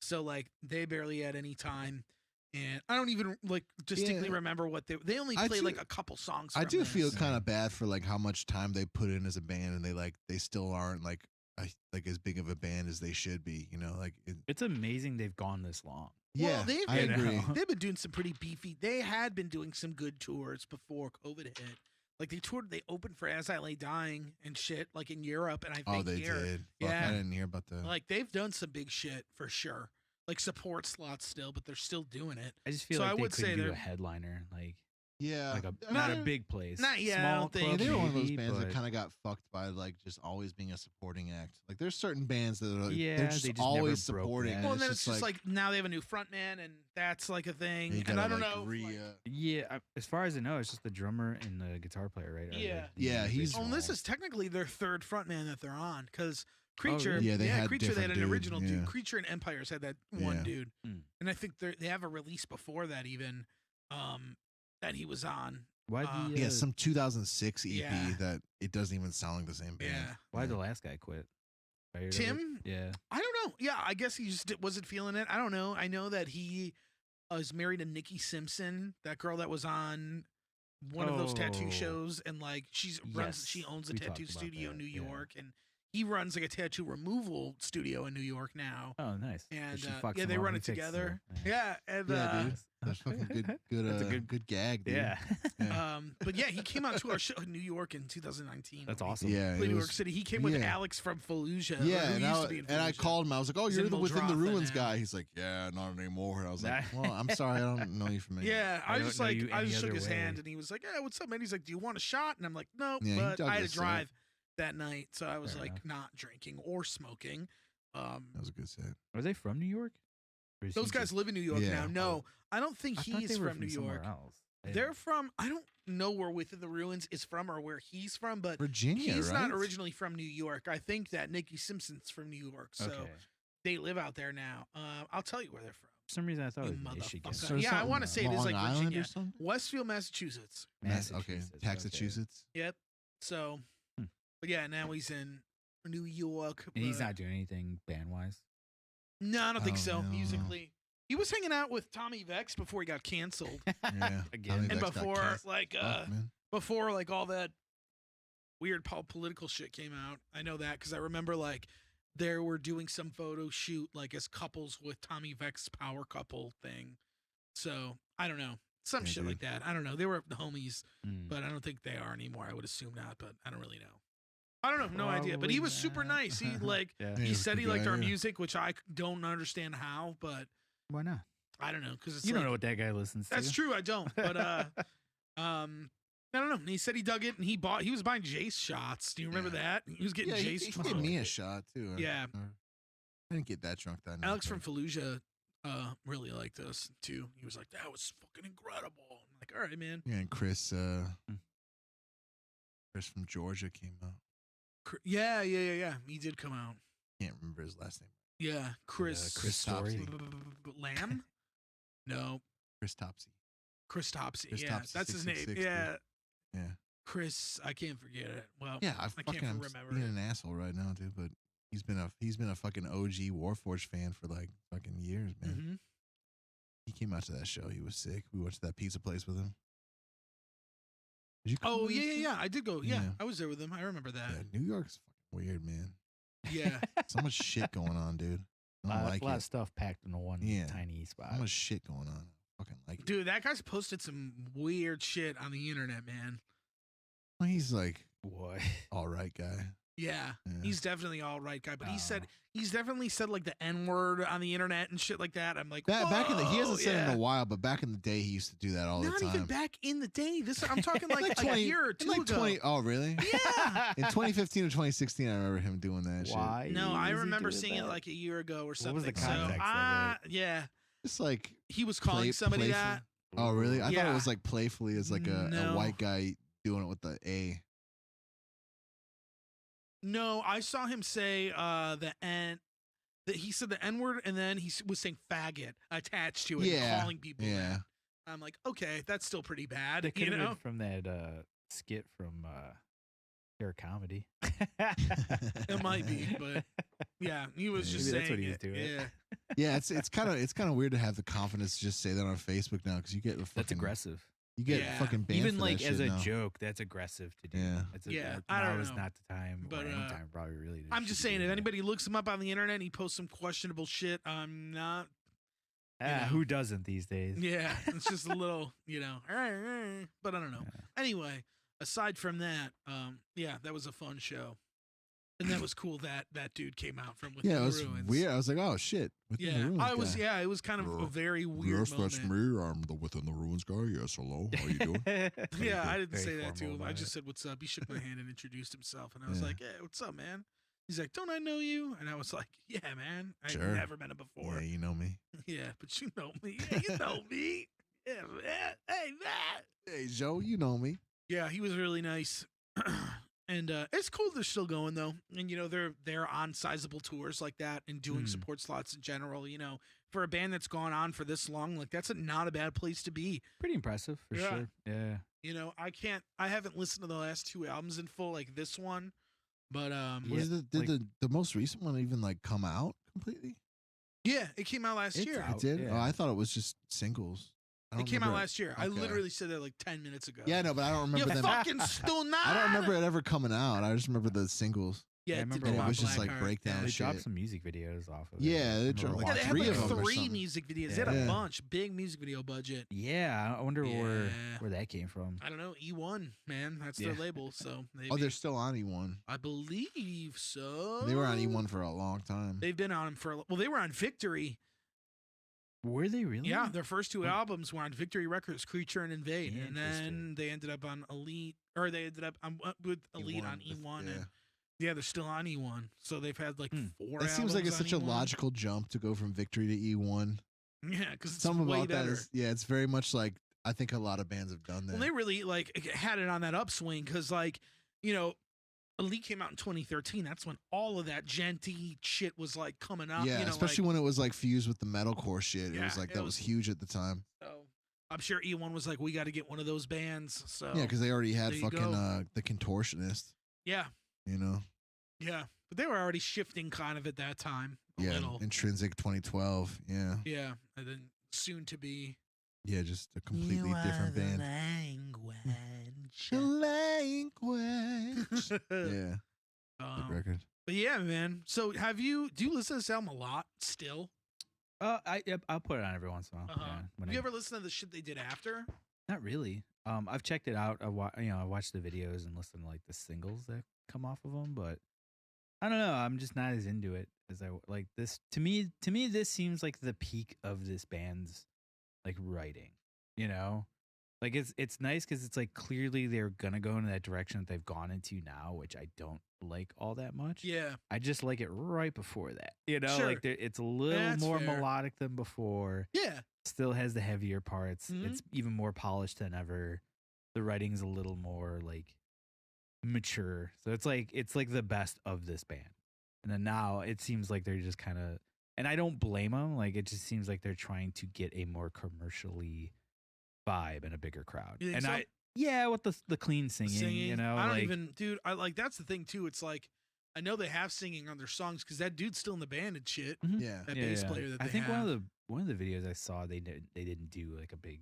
so like they barely had any time. And I don't even like distinctly Yeah. remember what they only I played do- like a couple songs. I from do this. feel kind of bad for like how much time they put in as a band, and they still aren't like as big of a band as they should be. You know, like It's amazing they've gone this long. Well, yeah, they've I been- agree. They've been doing some pretty beefy. They had been doing some good tours before COVID hit. Like they toured, they opened for As I Lay Dying and shit, like in Europe, and I think Oh, they here, did. Fuck, Yeah. I didn't hear about that. like they've done some big shit for sure. Like support slots still, but they're still doing it. I just feel So like I they would could say do they're- a headliner, yeah, like I not a mean, big place. not- yeah, I Small don't think- club, They were one of those maybe, bands that but- kind of got fucked by like just always being a supporting act. Like there's certain bands that are like, Yeah, they're just they just always never broke supporting. that. Well, and then it's it's just like now they have a new frontman, and that's like a thing. you And gotta, I don't like, know. Yeah, as far as I know, it's just the drummer and the guitar player, right? Are Yeah. the Yeah, big he's- Oh, and this small. is technically their 3rd frontman that they're on because really? Creature, Yeah, they had Creature. They had an different original dude, dude. yeah. Creature and Empires had that one Yeah. dude, Hmm. and I think they have a release before that even, that he was on. Why the Yeah, some 2006 EP Yeah. that it doesn't even sound like the same band. Yeah, why the last guy quit? Fired of it? Tim. Yeah. I don't know. Yeah, I guess he just wasn't feeling it. I don't know. I know that he is married to Nikki Simpson, that girl that was on one of those tattoo Oh. shows, and like she Yes, owns a we talked tattoo about studio in that, New yeah. York, and he runs like a tattoo removal studio in New York now. Oh, nice. And She yeah, fucks him they up run and it fixes together. him. Yeah, and Yeah, dude. That's fucking good. That's a Good gag, dude. Yeah. Yeah. but yeah, he came out to our show in New York in 2019. That's when he awesome. Yeah, played it New was- York City. He came with yeah. Alex from Fallujah. Yeah, who and used I, to be in and I Fallujah. called him. I was like, "Oh, He's you're in the Within the Moldrotha Ruins now. guy." He's like, "Yeah, not anymore." And I was like, Nah. "Well, I'm sorry, I don't know you from anywhere." Yeah, I I don't just know like you I any just shook other his way. hand and he was like, "Yeah, what's up, man?" He's like, "Do you want a shot?" And I'm like, "No," Yeah, he but dug I had to his set. drive that night, so I was Fair like enough. not drinking or smoking. That was a good set. Are they from New York? Or is Those he guys just- live in New York Yeah. now. No, I don't think I thought he's they were from New somewhere York. else. They're from, I don't know where Within the Ruins is from or where he's from, but Virginia, he's right? not originally from New York. I think that Nikki Simpson's from New York, so they live out there now. I'll tell you where they're from. For some reason, I thought You it was Michigan. motherfucker. Yeah, I want to say it is like Long Island Virginia. or something? Westfield, Massachusetts. Okay, Massachusetts. Yep. So, but yeah, now he's in New York. And he's not doing anything band-wise? No, I don't think so, no. musically. He was hanging out with Tommy Vex before he got canceled. Yeah. Again. And Vex got before, canceled. like, Man. before, like, all that weird political shit came out. I know that because I remember, like, they were doing some photo shoot, like, as couples with Tommy Vex power couple thing. So, I don't know. Some shit like that. I don't know. They were the homies, but I don't think they are anymore. I would assume not, but I don't really know. I don't know. No idea. But he was super nice. He, like, he said he liked our music, which I don't understand how, but why not? I don't know. Because it's you don't know what that guy listens to. That's true. I don't. But, I don't know. He said he dug it and he was buying Jace shots. Do you remember that? He was getting Jace. He gave me a shot too. Yeah. I didn't get that drunk that night. Alex from Fallujah really liked us too. He was like, "That was fucking incredible." I'm like, "All right, man." Yeah, and Chris from Georgia came out. Yeah. He did come out. Can't remember his last name. Yeah, Chris Topsy. Lamb? No, Chris Topsy. Chris Topsy. Chris Yeah, Topsy, that's his name. 666, Yeah, Yeah. Chris. I can't forget it. Well, Yeah, I fucking can't I'm remember. being it. an asshole right now, dude. But he's been a fucking OG Warforged fan for like fucking years, man. Mm-hmm. He came out to that show. He was sick. We went to that pizza place with him. Did you come Oh to that show? yeah. I did go. Yeah, Yeah. I was there with him. I remember that. Yeah, New York's fucking weird, man. Yeah. So much shit going on, dude. I don't like a lot it. of stuff packed in one Yeah. tiny spot. So much shit going on. I fucking like it. Dude, that guy's posted some weird shit on the internet, man. Well, he's like What? all right guy. Yeah, Yeah. he's definitely all right guy, but Oh. he's definitely said like the N-word on the internet and shit like that. I'm like, Back in the he hasn't "Whoa, said it in yeah." a while, but back in the day he used to do that all Not the time. even back in the day. This I'm talking like, a 20 year or two like ago. 20 Oh, really? Yeah. In 2015 or 2016, I remember him doing that shit. Why? No, I was he remember doing seeing it that? like a year ago or something. was the so, context of yeah, Just like he was calling somebody playful. that. Oh, really? I thought Yeah. it was like playfully as like a No. white guy doing it with the A. No, I saw him say the N. That he said the N-word and then he was saying faggot attached to it, and calling people. Yeah. that. I'm like, okay, that's still pretty bad. That You could have know. been from that skit from Pure Comedy. It might be, but yeah, he was just Maybe saying that's what he was it. doing. Yeah, Yeah, it's kind of weird to have the confidence to just say that on Facebook now because you get That's fucking aggressive. you get Yeah. fucking banned Even for like that as shit a now. joke, that's aggressive to do. Yeah. Yeah, I don't now is know. not the time, But, or any time probably really. I'm just saying, if that. anybody looks him up on the internet and he posts some questionable shit, I'm not. you know. Who doesn't these days? Yeah, it's just a little, but I don't know. Yeah. Anyway, aside from that, yeah, that was a fun show, and that was cool that that dude came out from Within Yeah, it the was Ruins. weird. I was like, oh shit. Within the Yeah, Ruins I was. guy. Yeah, it was kind of a very weird Yes, moment. that's me. I'm the Within the Ruins guy. Yes, hello. How you doing? Yeah, I didn't Very say that to formal him. I about just it. said, "What's up?" He shook my hand and introduced himself, and I was Yeah. like, "Hey, what's up, man?" He's like, "Don't I know you?" And I was like, "Yeah, man. I've Sure. never met him before. Yeah, you know me. Yeah, but you know me. Yeah, you know me. Yeah, man. Hey, man." Hey, Joe, you know me. Yeah, he was really nice. And it's cool they're still going though. And they're on sizable tours like that and doing support slots in general, For a band that's gone on for this long, like that's not a bad place to be. Pretty impressive for Yeah. sure. Yeah. I haven't listened to the last 2 albums in full like this one, but Did the most recent one even like come out completely? yeah, it came out last year. out. It did? yeah. Oh, I thought it was just singles. I It don't came out remember- last year. I Okay. literally said that like 10 minutes ago. Yeah, no, but I don't You remember them. fucking stunner. I don't remember it ever coming out. I just remember the singles. Yeah, I it remember did a come lot out was just like Blackheart. breakdown They shit. dropped some music videos off of it. Yeah, they I dropped, remember like, Yeah, they watching had three like of them or 3 something. music videos. They had Yeah. a bunch, big music video budget. Yeah, I wonder Yeah. where that came from. I don't know, E1, man, that's their Yeah. label. So Oh, they're still on E1. I believe so. They were on E1 for a long time. They've been on them they were on Victory. Were they really? Yeah, their first 2 Oh. albums were on Victory Records, Creature and Invade, and then Interesting. they ended up on Elite, or they ended up with Elite on E1, and yeah, they're still on E1. So they've had like 4. That seems like it's albums such a on E1. logical jump to go from Victory to E1. Yeah, because it's Something way about that better. is, yeah, it's very much like I think a lot of bands have done that. Well, they really like had it on that upswing because, like, you know, Elite came out in 2013. That's when all of that genty shit was like coming up. Yeah, you know, especially like, when it was like fused with the metalcore shit. It Yeah, was like it that was- was huge at the time. so I'm sure E1 was like, we got to get one of those bands. So Yeah, because they already had there you fucking go. the Contortionist. yeah, You know. yeah. But they were already shifting kind of at that time. A Yeah, little. Intrinsic 2012. Yeah, Yeah, and then soon to be yeah, just a completely different band. Language. Yeah, good record. But yeah, man. So do you listen to this album a lot still? I'll put it on every once in a while. Uh-huh. Yeah, when Have you I- ever listened to the shit they did after? Not really. I've checked it out. I watched the videos and listened to like the singles that come off of them, but I don't know. I'm just not as into it as I like this. To me, this seems like the peak of this band's like writing. You know, like it's nice because it's like clearly they're gonna go in that direction that they've gone into now, which I don't like all that much. Yeah. I just like it right before that. You know, Sure. like it's a little That's more fair. melodic than before. Yeah. Still has the heavier parts. Mhm. It's even more polished than ever. The writing's a little more like mature. So it's like the best of this band. And then now it seems like they're just kind of, and I don't blame them. Like it just seems like they're trying to get a more commercially vibe and a bigger crowd. You think And so? yeah, with the clean singing, you know, I don't like, even, dude. I like that's the thing too. It's like I know they have singing on their songs because that dude's still in the band and shit. Mhm. Yeah, That bass player that I they think have. one of the videos I saw they didn't do like a big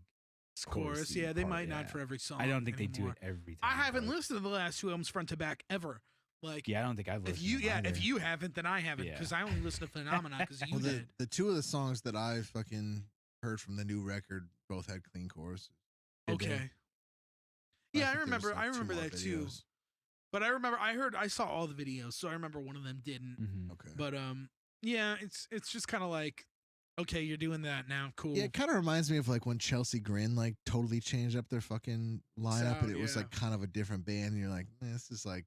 Chorus. chorusy Yeah, they part, might not yeah. for every song. I don't think they do anymore. it every time. I haven't but- listened to the last two albums front to back ever. Like, Yeah, I don't think I've listened. if to them either. you haven't, then I haven't Yeah. because I only listen to Phenomena because you well, did. the two of the songs that I fucking heard from the new record both had clean choruses. Did they? Okay. Yeah, I think there was, remember. like, I two remember more that too. videos. But I remember I saw all the videos, so I remember one of them didn't. Mhm. Okay. But yeah, it's just kind of like, okay, you're doing that now, cool. Yeah, it kind of reminds me of like when Chelsea Grin like totally changed up their fucking lineup, and Sound, it was yeah. like kind of a different band. And you're like, this is like,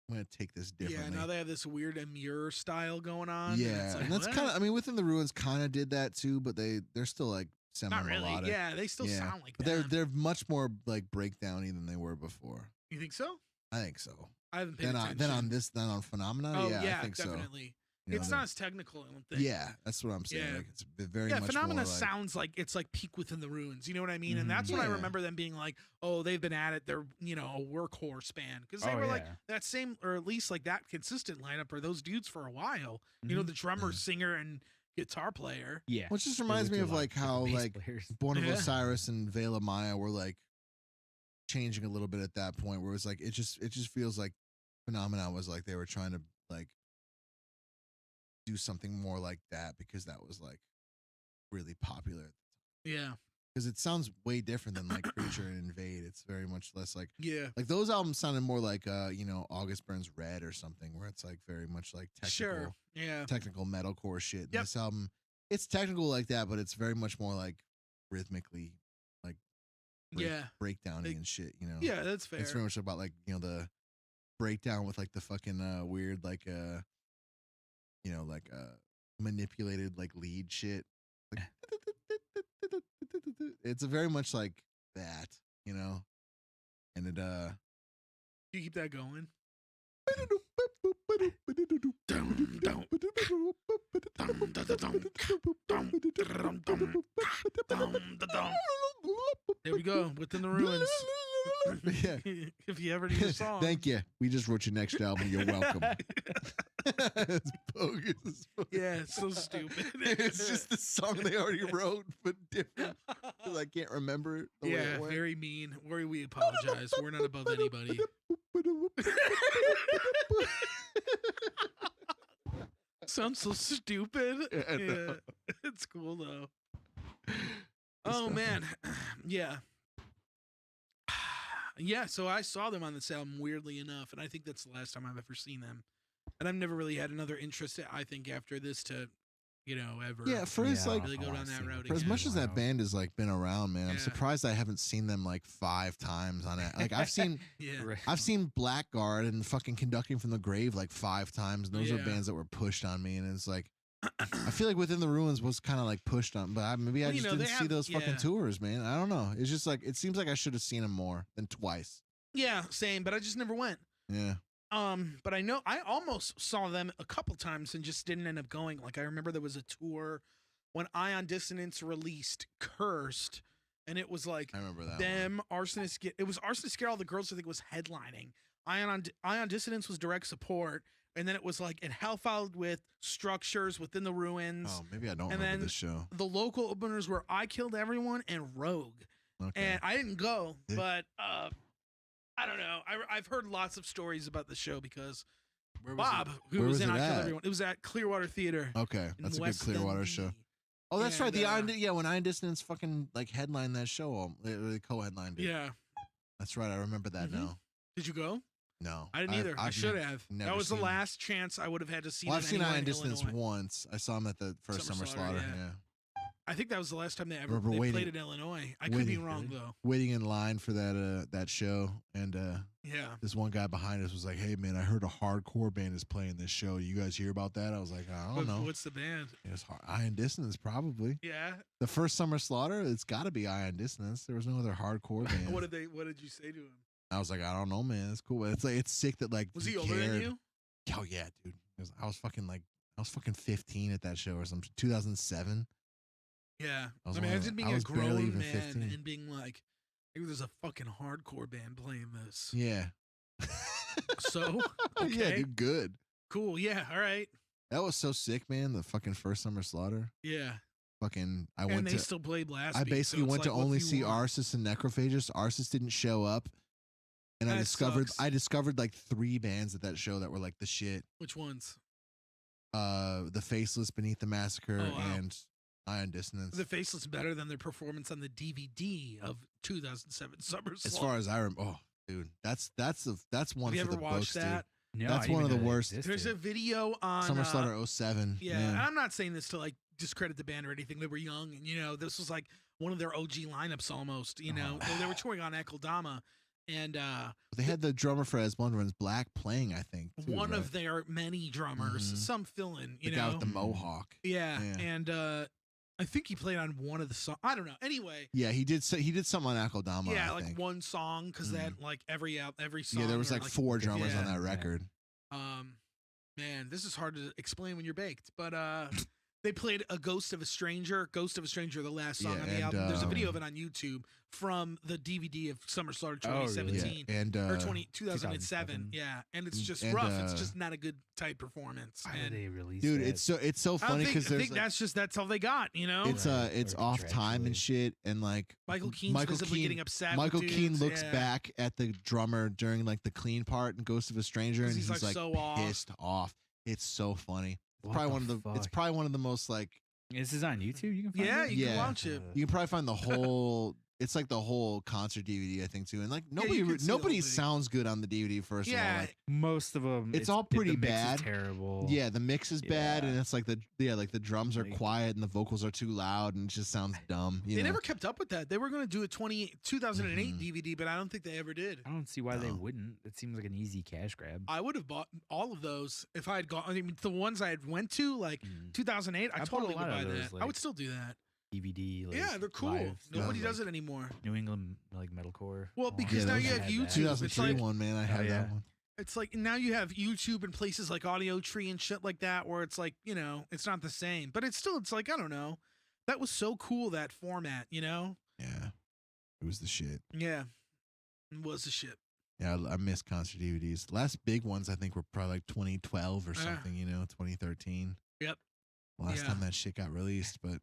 I'm gonna take this Yeah, differently. now they have this weird Amur style going on. and Yeah, it's like, and that's what? kind of. I mean, Within the Ruins kind of did that too, but they're still like semi not really. melodic. Yeah, they still Yeah, sound like but that. they're much more like breakdowny than they were before. You think so? I think so. I haven't paid Then attention. on Phenomena. Oh yeah, I think definitely. so. You know, It's not as technical, I don't think. Yeah, that's what I'm saying. Yeah. Like, it's very Yeah, much Phenomena more like, sounds like it's like Peak Within the Ruins. You know what I mean? And that's when I Yeah. remember them being like, "Oh, they've been at it. They're a workhorse band because they Oh, were like yeah. that same, or at least like that consistent lineup, or those dudes for a while. You know, Mhm. the drummer, Yeah. singer, and guitar player. Yeah. Which just They reminds would me do a of lot like different how bass like players. Born of Yeah. Osiris and Veil of Maya were like changing a little bit at that point, where it's like it just feels like Phenomena was like they were trying to like do something more like that because that was like really popular. Yeah, Because it sounds way different than like Creature and Invade. It's very much less like yeah, those albums sounded more like August Burns Red or something, where it's like very much like sure, yeah, technical metalcore shit. And Yep. This album, it's technical like that, but it's very much more like rhythmically like yeah, breakdowny Like- and shit. You know, yeah. That's fair. it's very much about like the breakdown with like the fucking weird like manipulated like lead shit. Like, it's a very much like that, and it You keep that going. There we go. Within the Ruins. Yeah. If you ever need a song. Thank you. We just wrote your next album. You're welcome. It's bogus as fuck. Yeah, it's so stupid. It's just the song they already wrote, but different. 'Cause I can't remember it the way Yeah, it went. very mean. We apologize. We're not above anybody. Sounds so stupid. Yeah, I Yeah, know. it's cool though. Oh man, yeah, yeah. So I saw them on this album, weirdly enough, and I think that's the last time I've ever seen them. And I've never really had another interest. I think after this to, ever. Yeah, for as like Really go down that road for as again. much as that band has like been around, man, I'm Yeah. surprised I haven't seen them like 5 times on it. Like I've seen Yeah, Right. I've seen Blackguard and fucking Conducting from the Grave like 5 times, and those are Yeah. bands that were pushed on me, and it's like I feel like Within the Ruins was kind of like pushed on, but maybe I Well, just didn't see those fucking yeah. tours, man. I don't know. It's just like it seems like I should have seen them more than twice. Yeah, same, but I just never went. Yeah. But I know I almost saw them a couple times and just didn't end up going. Like I remember there was a tour when Ion Dissonance released Cursed, and it was like I remember that. them, Arsonist. It was Arsonist Scare, all the girls I think was headlining. Ion Dissonance was direct support, and then it was like it hellfouled with Structures, Within the Ruins. Oh, maybe I don't and remember then this show. The local openers were I Killed Everyone and Rogue. Okay. And I didn't go, Yeah. but I don't know. I've heard lots of stories about the show because Where was Bob, it? who Where was was in it I Killed at? Everyone, it was at Clearwater Theater. Okay, in that's a good West Clearwater Dundee. show. Oh, that's right. And, When Iron Dissonance fucking like headlined that show, they co-headlined it. Yeah. That's right. I remember that Mhm. now. Did you go? No, I didn't either. I I've should have. never That was the seen- last chance I would have had to see. Well, I've seen Iron in Dissonance Illinois. once. I saw him at the first Summer Slaughter. Yeah. I think that was the last time they ever Remember they waiting- played in Illinois. I could be waiting- wrong though. Waiting in line for that show, and Yeah. this one guy behind us was like, "Hey man, I heard a hardcore band is playing this show. You guys hear about that?" I was like, "I don't know." What's the band? It was Iron Dissonance, probably. Yeah. The first Summer Slaughter, it's got to be Iron Dissonance. There was no other hardcore band. What did you say to him? I was like, I don't know, man. It's cool. It's like it's sick that like Was he older than cared. you? Oh yeah, dude. I was fucking 15 at that show or something. 2007. Yeah. I was Imagine being I a was barely grown even man 15. and being like, "Hey, there's a fucking hardcore band playing this." Yeah. So Yeah, okay. dude, good. Cool. Yeah. All right. That was so sick, man. The fucking first Summer Slaughter. Yeah. Fucking, I And went they to. still play Blast I Beat, basically so it's went to like, what only do you see want? Arsis and Necrophagus. Arsis didn't show up, and I That discovered sucks. like 3 bands at that show that were like the shit. Which ones? The Faceless, Beneath the Massacre, Oh, wow. and Iron Dissonance. The Faceless better than their performance on the DVD of 2007 Summer As Slaughter. far as I remember, oh, dude, that's one Have you for ever the watched books, that? No, That's I didn't one of even the know that worst. existed. There's a video on dude. Summer Slaughter 07. Yeah, and I'm not saying this to like discredit the band or anything. They were young, and this was like one of their OG lineups almost. They were touring on Ekeldama, and They had the drummer for As Blood Runs Black playing, I think. Too, one right? of their many drummers, Mhm. some fill-in, the guy with the mohawk. yeah, Yeah. and I think he played on one of the songs. I don't know. Anyway, Yeah, he did something on Akeldama. yeah, I like think. one song because that like every song. Yeah, there was or, like 4 drummers on yeah. that record. Man, this is hard to explain when you're baked, but they played a Ghost of a Stranger, the last song Yeah, on the and, album. There's a video of it on YouTube from the DVD of Summer Slaughter Oh, really? 2017 Yeah, and or 2007. 2007. Yeah, and it's just And, rough. It's just not a good type performance. Why would And they release dude, that? it's so I funny think, because I there's think that's all they got. it's Right, it's or off time and contractually. shit, and like Michael Keane's visibly getting upset. Michael with Keane dudes, looks yeah. back at the drummer during like the clean part in Ghost of a Stranger, 'Cause and he's, he's like, like so off. pissed off. It's so funny. What Probably the one of the. It's fuck? probably one of the most like This is on YouTube. You can find Yeah, it? you can Yeah. watch it. you can probably find the whole. It's like the whole concert DVD, I think, too. And like you can see the whole nobody thing. sounds good on the DVD. First of all, Yeah, like Most of them. It's all pretty the mix bad. Is terrible. yeah, the mix is bad, Yeah. and it's like the drums are Like- quiet and the vocals are too loud, and it just sounds dumb. You They know? never kept up with that. They were going to do a 2008 Mhm. DVD, but I don't think they ever did. I don't see why they No. wouldn't. It seems like an easy cash grab. I would have bought all of those if I had gone. I mean, the ones I had went to, like Mm. 2008, I I bought a totally would lot buy of those, that. I like, would still do that. DVD. Like, Yeah, they're cool. live Nobody stuff, does like it anymore. New England like metalcore. Well, Oh, because Yeah, now those you I have had that. YouTube. It's 2003 like one, man. I had yeah. that one. it's like now you have YouTube and places like Audio Tree and shit like that, where it's like it's not the same, but it's like I don't know. That was so cool, that format. Yeah, it was the shit. Yeah, it was the shit. Yeah, I miss concert DVDs. Last big ones I think were probably like 2012 or Yeah. something. 2013. Yep. Last Yeah. time that shit got released, but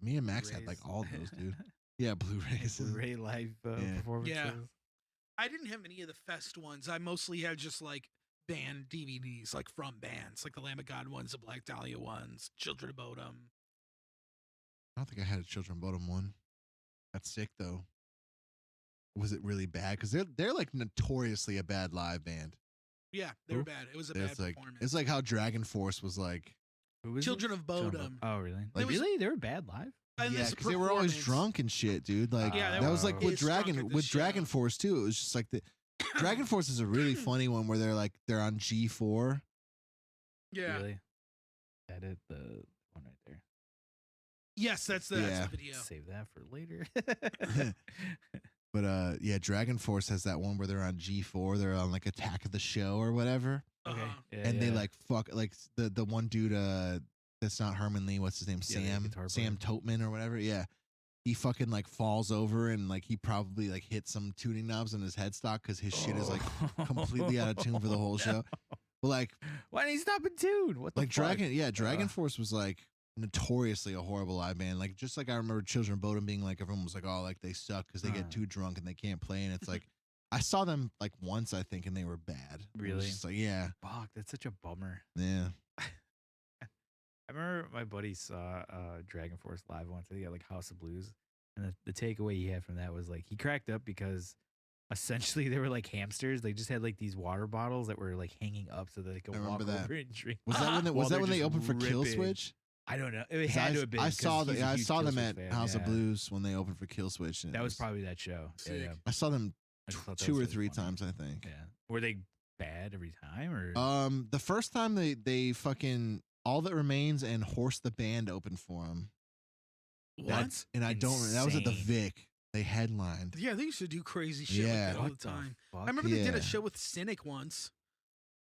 me and Max had like all those, dude. Yeah, Blu-rays. Blu-ray live Yeah. performances. Yeah. I didn't have any of the fest ones. I mostly had just like band DVDs, like from bands, like the Lamb of God ones, the Black Dahlia ones, Children of Bodom. I don't think I had a Children Bottom one. That's sick though. Was it really bad? Because they're like notoriously a bad live band. Yeah, they were Who? bad. It was a It's bad like performance. it's like how Dragon Force was like. Who was Children it? of Children Bodom. Oh, really? Like- Really? They were bad live? And Yeah, this because they were always performance- drunk and shit, dude. Like Yeah, they that were was like with pissed drunk Dragon at with this Dragon show. Force too. It was just like the Dragon Force is a really funny one where they're on G4. Yeah. Really? Edit the one right there. Yes, that's the video. Save that for later. But yeah, Dragon Force has that one where they're on G4. They're on like Attack of the Show or whatever. Okay. And they like fuck like the one dude that's not Herman Lee. What's his name? Sam Toteman or whatever. Yeah. He fucking like falls over and like he probably like hit some tuning knobs in his headstock because his shit is like completely out of tune for the whole show. But like, why didn't he stop in tune? What the like fuck? Dragon Force was like notoriously a horrible live band. Like just like I remember Children of Bodom being like everyone was like, oh, like they suck because they get too drunk and they can't play. And it's like I saw them like once I think and they were bad. Really? Just like yeah. Fuck, that's such a bummer. Yeah. I remember my buddy saw Dragon Force live once. I think at like House of Blues, and the takeaway he had from that was like he cracked up because essentially they were like hamsters. They just had like these water bottles that were like hanging up so that they could walk over and drink. Was that when they opened for Kill Switch? I don't know. It had to have been. I saw them at House of Blues when they opened for Kill Switch. That was probably that show. Yeah. I saw them 2 or 3 times, I think. Yeah. Were they bad every time or? The first time they fucking All That Remains and Horse the Band opened for them. What? That was at the Vic. They headlined. Yeah, they used to do crazy shit like that all the time. I remember they did a show with Cynic once.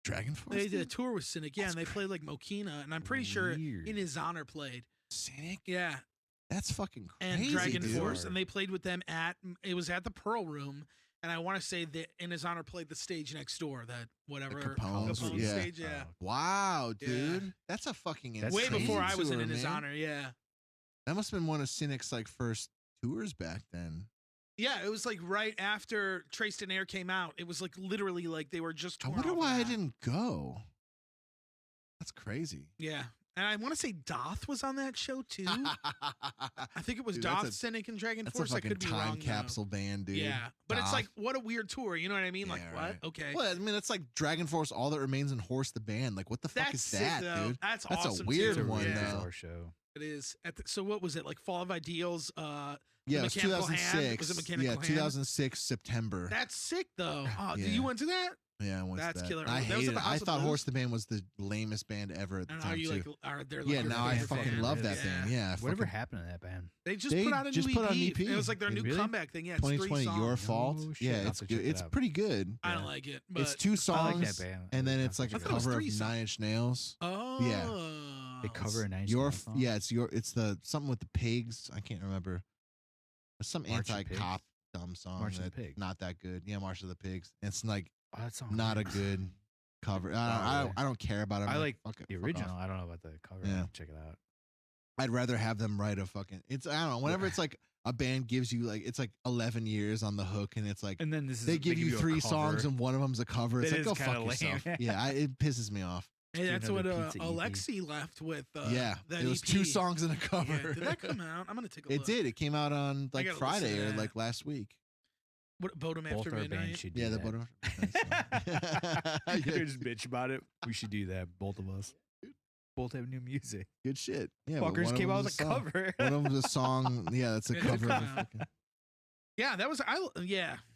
Dragon Force? They did a tour with Cynic, and they played like Mokina, and I'm pretty sure In His Honor played. Cynic? Yeah. That's fucking crazy. And Dragon Force, and they played with them it was at the Pearl Room, and I want to say that In His Honor played the stage next door, that whatever Capone stage, yeah. Wow, dude. That's a fucking way before I was in His Honor, yeah. That must have been one of Cynic's like first tours back then. Yeah, it was like right after Traced in Air came out. It was like literally like they were just touring. I wonder why I didn't go. That's crazy. Yeah. And I want to say Doth was on that show too. I think it was Doth, Cynic, and Dragon Force. That's a fucking I could be time wrong, capsule band, dude. Yeah, but Doth. it's like what a weird tour. You know what I mean? Yeah, like what? Okay. Well, I mean, it's like Dragon Force, All That Remains, and Horse the Band. Like, what the fuck is that, sick, dude? That's a awesome. weird too. one, yeah. though. Show. It is. So what was it like? Fall of Ideals. Yeah, it was 2006. Was it Mechanical Hand? 2006 September. That's sick though. Oh, you went to that? Yeah, I went That's to that. killer. I hated it. I thought Blues? Horse the Band was the lamest band ever at the time, too. Yeah, now I fucking love that band. Yeah. Whatever happened to that band? They just put out a new EP. It was like their new comeback thing. Yeah, it's 2020, 3 songs. Your Fault. Yeah, it's good. It's pretty good. I don't like it. But it's 2 songs, I like that band. And then it's like a cover of 9 Inch Nails. Oh. Yeah. They cover a 9 Inch Nails song? Yeah, it's the something with the pigs. I can't remember. It's some anti-cop dumb song. March of the Pigs. Not that good. Yeah, March of the Pigs. It's like that song not a good cover. I don't care about it. I like fuck it, the original. I don't know about the cover. Yeah. Check it out. I'd rather have them write a fucking. It's I don't know. Whenever it's like a band gives you like it's like 11 years on the hook, and it's like and then they give you 3 songs and one of them's a cover. It's like go fuck yourself. Yeah, it pisses me off. Hey, that's what Alexi left with. Yeah, that it was EP. 2 songs and a cover. Yeah, did that come out? I'm gonna take a look. It did. It came out on like Friday or like last week. What Bodom After Midnight? Yeah, the Bodom After Midnight. You just bitch about it. We should do that, both of us. Both have new music. Good shit. Yeah, fuckers came out with a cover. One of them's a song. Yeah, that's a cover. Yeah, that was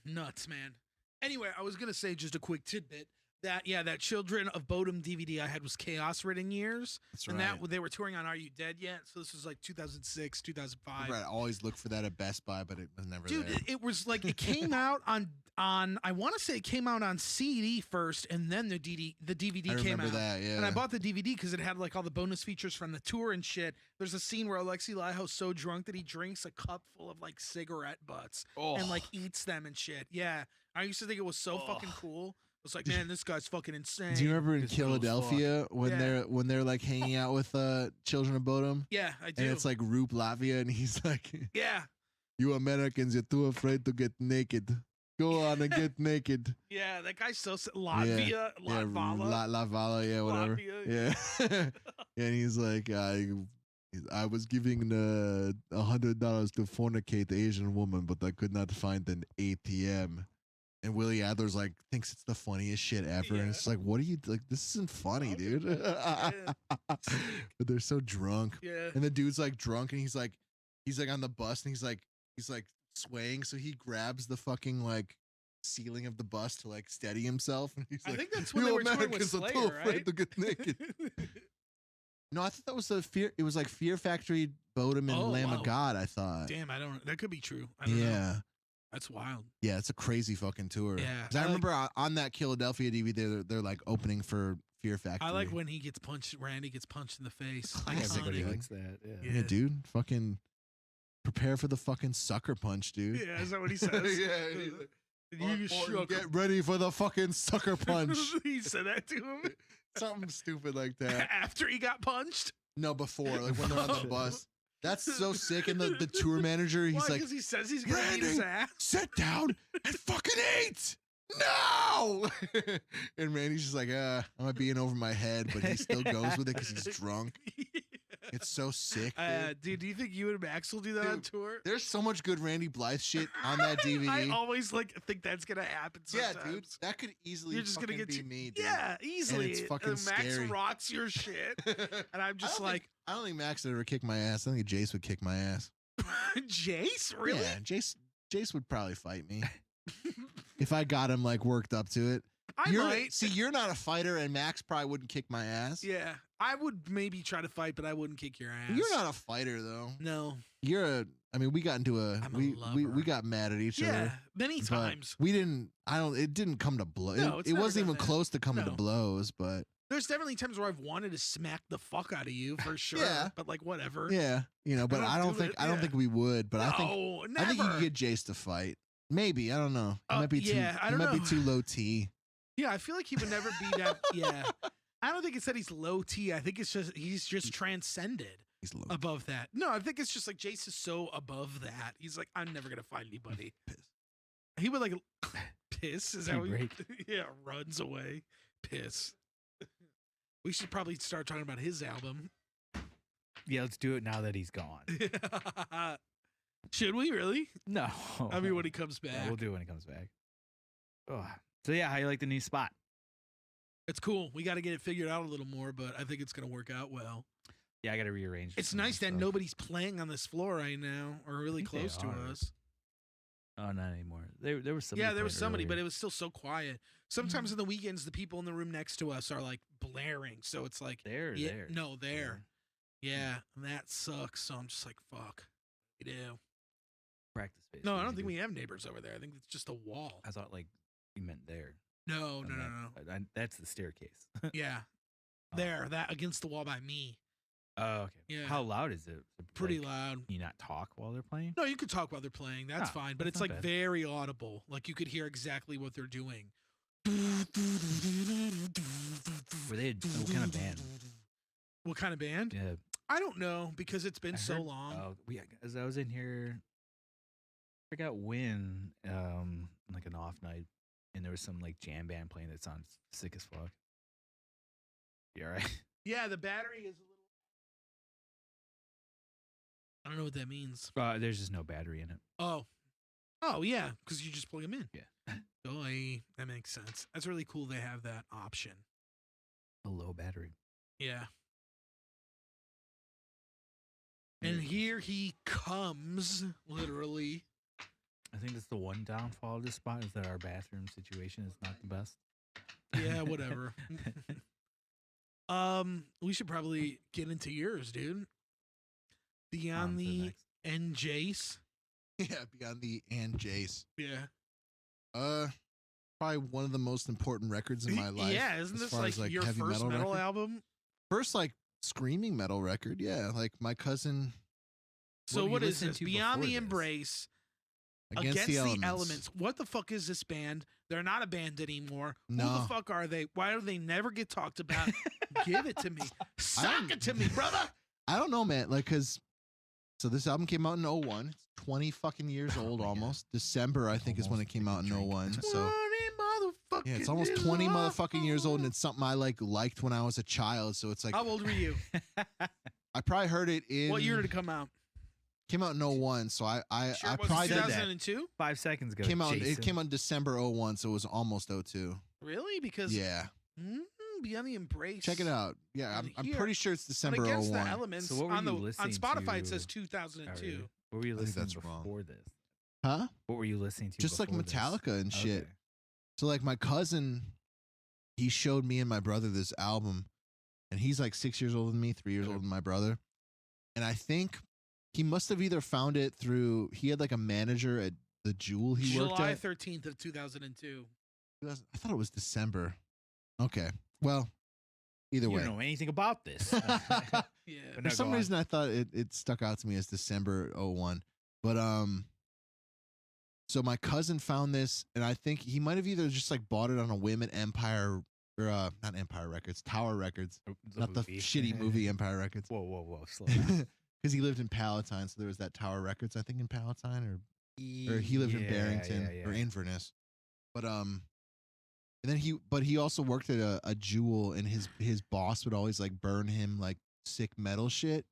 nuts, man. Anyway, I was gonna say just a quick tidbit. That Children of Bodom DVD I had was Chaos Ridden Years. That's and right. they were touring on Are You Dead Yet? So this was like 2006, 2005. Right, I always look for that at Best Buy, but it was never there. Dude, it was like it came out on I want to say it came out on CD first, and then the DVD came out. I remember that, yeah. And I bought the DVD because it had like all the bonus features from the tour and shit. There's a scene where Alexi Laiho's so drunk that he drinks a cup full of like cigarette butts and like eats them and shit. Yeah, I used to think it was so fucking cool. I was like, man, this guy's fucking insane. Do you remember in Philadelphia when they're like hanging out with Children of Bodom? Yeah, I do. And it's like Roop Latvia, and he's like, yeah, you Americans, you're too afraid to get naked. Go on and get naked. Yeah, that guy's so Latvia, Latvala. Latvala, yeah, whatever. Latvia. Yeah. And he's like, I was giving $100 to fornicate the Asian woman, but I could not find an ATM. And Willie Adler's like thinks it's the funniest shit ever, and it's like, what are you like? This isn't funny, dude. But they're so drunk. Yeah. And the dude's like drunk, and he's like on the bus, and he's like swaying, so he grabs the fucking like ceiling of the bus to like steady himself. And he's I like, think that's when they were touring with Slayer, are too afraid right? to get naked. No, I thought that was the Fear. It was like Fear Factory, Bodum, and Lamb wow. of God. I thought. Damn, that could be true. I don't know. That's wild. Yeah, it's a crazy fucking tour. Yeah, 'Cause I remember on that Philadelphia DVD, they're like opening for Fear Factory. I like when he gets punched. Randy gets punched in the face. Everybody Iconic. likes that. Yeah. Yeah, dude, fucking prepare for the fucking sucker punch, dude. Yeah, is that what he says? You shook. Get ready for the fucking sucker punch. He said that to him Something stupid like that. after he got punched. No, before, like when they're on the bus. That's so sick. And the tour manager, he's Why? like, Because he says he's gonna eat his ass. sit down and fucking eat. No. And Randy's just like, I'm being over my head, but he still goes with it because he's drunk. It's so sick. Dude, do you think you and Max will do that on tour? There's so much good Randy Blythe shit on that DVD. I always think that's gonna happen. Sometimes. Yeah, dude, that could easily. You're just gonna get be me, dude. Yeah, easily. And it's fucking Max scary. rocks your shit, and I'm just like, I don't think Max would ever kick my ass. I think Jace would kick my ass. Jace, really? Yeah, Jace would probably fight me if I got him like worked up to it. I might. See, you're not a fighter, and Max probably wouldn't kick my ass. Yeah, I would maybe try to fight, but I wouldn't kick your ass. You're not a fighter, though. No. I mean, we got into we got mad at each other. Yeah, many times. We didn't. It didn't come to blows. No, it's it never wasn't done even that. close to coming to No. blows, but There's definitely times where I've wanted to smack the fuck out of you for sure. Yeah. But like whatever. yeah, but don't I don't do think it, I don't yeah. think we would. But no, I think you never. could get Jace to fight. Maybe, I don't know. It Oh, might be too. yeah, I It don't might be know. too low T. Yeah, I feel like he would never be that. Yeah, I don't think it's that he's low T. I think it's just he's just transcended He's low. above that. No, I think it's just like Jace is so above that. He's like, I'm never gonna fight anybody. Piss. He would like piss. Is that what break. Yeah, runs away. Piss. We should probably start talking about his album. Yeah, let's do it now that he's gone. Should we really? No. I mean, when he comes back. Yeah, we'll do it when he comes back. Oh. So yeah, how you like the new spot? It's cool. We got to get it figured out a little more, but I think it's going to work out well. Yeah, I got to rearrange. It's some of nice the that stuff. nobody's playing on this floor right now or really think they close to are. us. Oh, not anymore. There was somebody. Yeah, there was playing somebody, but earlier. it was still so quiet. Sometimes in the weekends, the people in the room next to us are like blaring. So it's like, There. yeah, There. no, there. Yeah, and that sucks. So I'm just like, fuck. We do. Practice space. No, what I do don't you think do? we have neighbors over there. I think it's just a wall. I thought like you meant there. No, on no, no, that- no. That's the staircase. Yeah. Oh. There, that against the wall by me. Oh, okay. Yeah. How loud is it? Pretty Like, loud. Can you not talk while they're playing? No, you could talk while they're playing. That's Ah, fine. But that's it's not like bad. very audible. Like you could hear exactly what they're doing. Were they? What kind of band? What kind of band? Yeah. I don't know because it's been I so heard- long. Oh, as I was in here, I forgot when, like an off night, and there was some like jam band playing that sounds sick as fuck. You all right? Yeah, the battery is a little. I don't know what that means. There's just no battery in it. Oh. Oh, yeah, because you just plug them in. Yeah. That makes sense. That's really cool they have that option. A low battery. Yeah. And here he comes, literally. I think that's the one downfall of this spot is that our bathroom situation is not the best. Yeah, whatever. We should probably get into yours, dude. Beyond On to the the next. and Jace. Yeah, Beyond the and Jace. Yeah. Probably one of the most important records in my life. Yeah, isn't as this far like as, your heavy first metal record. album? First like screaming metal record. Yeah, like my cousin So were what you is listening this? to Beyond before the this? Embrace. Against the Elements. What the fuck is this band? They're not a band anymore. Who No. the fuck are they? Why do they never get talked about? Give it to me. Sock it to me, brother. I don't know, man. Like, so this album came out in 01. It's 20 fucking years old my God. almost. December, I think, is when it Almost came like out a in drink. 01. So 20 motherfucking yeah, it's almost years 20 old. motherfucking years old, and it's something I liked when I was a child. So it's like How old were you? I probably heard it in What year did it come out? came out in 01. So I Sure, I it wasn't probably said did that. 2002? 5 seconds ago. came out. It Jason. came out in December 01, so it was almost 02. Really? Because Yeah, Beyond the Embrace. check it out. Yeah, And I'm here- pretty sure it's And December Against the 01. Elements So what were on you the on listening Spotify it to? says Oh, 2002. really? What were you I think listening that's to wrong. before this? Huh? What were you listening to? Just like before this? Metallica and shit. Okay. So like my cousin, he showed me and my brother this album, and he's like 6 years older than me, 3 years older than my brother. And I think he must have either found it through, he had like a manager at the Jewel he worked July at. 13th of 2002. I thought it was December. Okay. Well, either You way. don't know anything about this. Yeah. But For no, some go on. reason, I thought it stuck out to me as December 01. But, so my cousin found this, and I think he might have either just like bought it on a whim at Empire, or not Empire Records, Tower Records, not movie. the shitty movie Empire Records. Whoa, slow down. Because he lived in Palatine, so there was that Tower Records, I think, in Palatine, or he lived in Barrington or Inverness. But and then he also worked at a Jewel, and his boss would always like burn him like sick metal shit.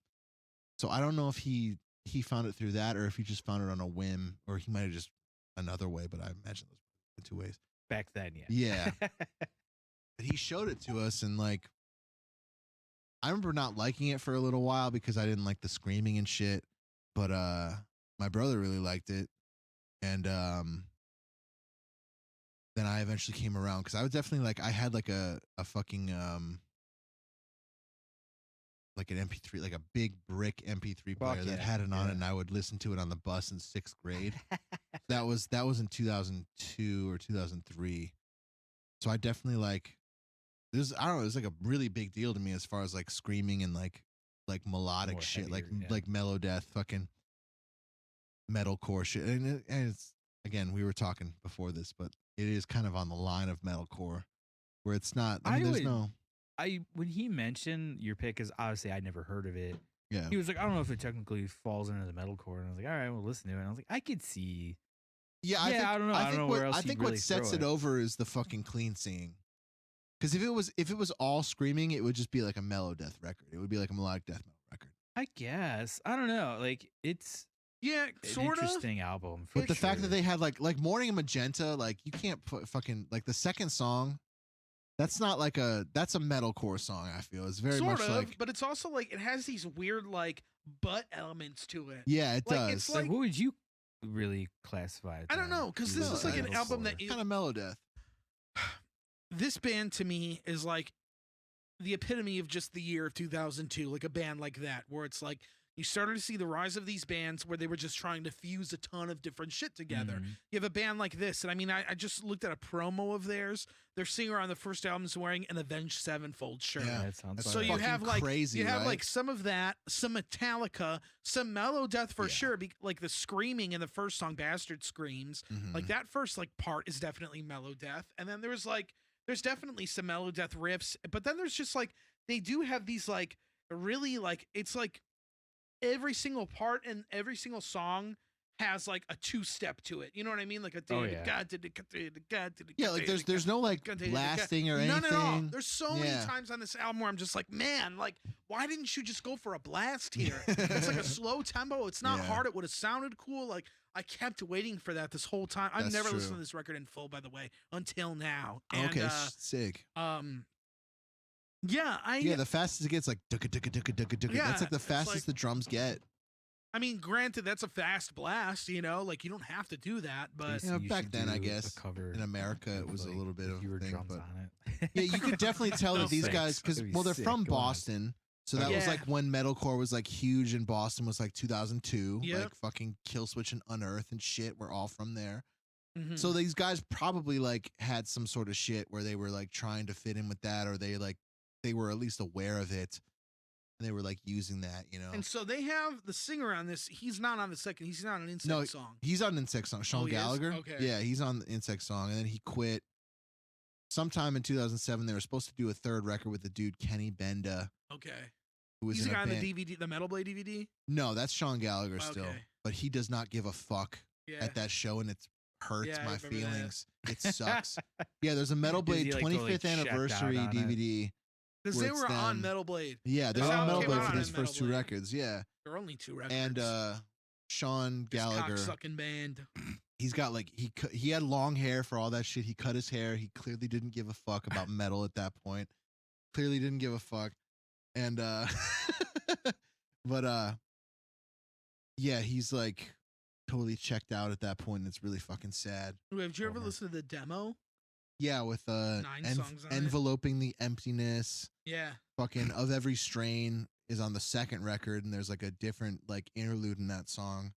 So I don't know if he found it through that or if he just found it on a whim, or he might have just another way, but I imagine those the two ways. Back then, yeah. Yeah. But he showed it to us, and like I remember not liking it for a little while because I didn't like the screaming and shit. But my brother really liked it. And then I eventually came around because I was definitely like, I had like a fucking like an MP3, like a big brick MP3 player that had it on it, and I would listen to it on the bus in 6th grade. that was in 2002 or 2003. So I definitely like, I don't know, it was like a really big deal to me as far as like screaming and like melodic More shit, heavier, like mellow death, fucking metalcore shit. And it's, again, we were talking before this, but it is kind of on the line of metalcore, where it's not. I mean, when he mentioned your pick, is obviously I'd never heard of it. Yeah. He was like, I don't know if it technically falls into the metalcore, and I was like, all right, we'll listen to it. And I was like, I could see. Yeah, I don't know. I don't know where else. I think what sets it over is the fucking clean singing. Because if it was all screaming, it would just be like a mellow death record. It would be like a melodic death metal record. I guess. I don't know. Like, it's Sort of. interesting album. But the fact that they had like Morning and Magenta, like you can't put fucking like the second song. That's not like that's a metalcore song. I feel it's very sort much of, like, but it's also like it has these weird like butt elements to it. yeah, it Like, does. it's like, what would you really classify it? I don't know, because this is like an album that kind of mellow death. This band to me is like the epitome of just the year of 2002, like a band like that, where it's like you started to see the rise of these bands where they were just trying to fuse a ton of different shit together. Mhm. You have a band like this, and I mean, I just looked at a promo of theirs. Their singer on the first album is wearing an Avenged Sevenfold shirt. Yeah. That sounds That's So right. you fucking have like crazy, you have right? like some of that, some Metallica, some mellow death for Yeah. sure. Like the screaming in the first song, "Bastard Screams," Mhm. like that first like part is definitely mellow death, and then there's definitely some mellow death riffs, but then there's just like they do have these like really like it's like every single part and every single song has like a 2-step to it. You know what I mean? Like a Oh, yeah. Yeah, like there's no like blasting or anything. No. There's so many Yeah. times on this album where I'm just like, man, like why didn't you just go for a blast here? It's like a slow tempo. It's not Yeah. hard. It would have sounded cool. Like I kept waiting for that this whole time. I've That's never true. listened to this record in full, by the way, until now. And, Okay, sick. yeah, The fastest it gets, like ducka ducka ducka ducka ducka. Yeah, That's like the it's fastest like- the drums get. I mean, granted, that's a fast blast, you know, like you don't have to do that, but Yeah, You back should then, I do a guess, cover in America, it of, was a like, little bit of a fewer thing, drums but- on it. Yeah, you could definitely tell No that these thanks. guys, because That'd be they're sick. from Go on. Boston, so that was Yeah. like when metalcore was like huge in Boston, was like 2002. Yep. Like fucking Killswitch and Unearth and shit were all from there. Mhm. So these guys probably like had some sort of shit where they were like trying to fit in with that, or they were at least aware of it, and they were like using that, you know. And so they have the singer on this. He's not on the second. He's not on an Insect No, song. He's on Insect song, Sean he is? Gallagher. Okay. Yeah, he's on the Insect song, and then he quit. Sometime in 2007, they were supposed to do a third record with the dude Kenny Benda, Okay. who was He's in the a guy on the band. DVD, the Metal Blade DVD. No, that's Sean Gallagher still, Okay. but he does not give a fuck Yeah. at that show, and it hurts Yeah, I my remember that. feelings. It sucks. Yeah, there's a Metal Does he, Blade like, go, 25th like, checked out anniversary on it? DVD. Because where they it's were on them. Metal Blade. Yeah, they're This on album Metal came Blade out for on these Metal first two Blade. records. Yeah, There are only 2 records. and Sean Gallagher, sucking band. he's got like he had long hair for all that shit. He cut his hair. He clearly didn't give a fuck about metal at that point. Clearly didn't give a fuck. And but yeah, he's like totally checked out at that point, and it's really fucking sad. Did you ever Bummer. listen to the demo? Yeah, with 9 songs on it. Enveloping the Emptiness. Yeah. Fucking Of Every Strain is on the second record, and there's like a different like interlude in that song.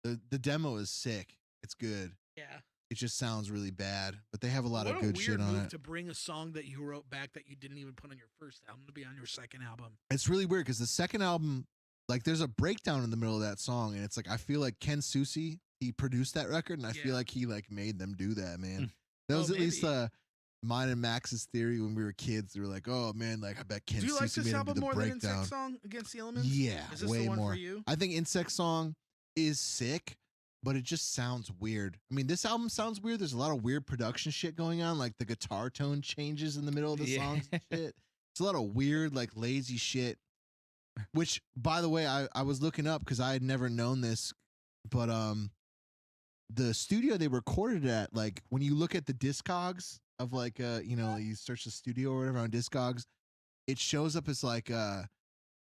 The demo is sick. It's good. Yeah. It just sounds really bad, but they have a lot What of good shit on move it. to bring a song that you wrote back that you didn't even put on your first album to be on your second album. It's really weird because the second album, like, there's a breakdown in the middle of that song, and it's like I feel like Ken Susi, he produced that record, and I feel like he like made them do that, man. That was at least mine and Max's theory when we were kids. They were like, "Oh man, like I bet Ken Do you like Susi this made him do album the more than breakdown." Insect Song Against the Elements? Yeah, Is this way the one more. for you? I think Insect Song is sick, but it just sounds weird. I mean, this album sounds weird. There's a lot of weird production shit going on, like the guitar tone changes in the middle of the songs and shit. It's a lot of weird, like lazy shit. Which, by the way, I was looking up because I had never known this, but the studio they recorded at, like when you look at the Discogs of like you search the studio or whatever on Discogs, it shows up as like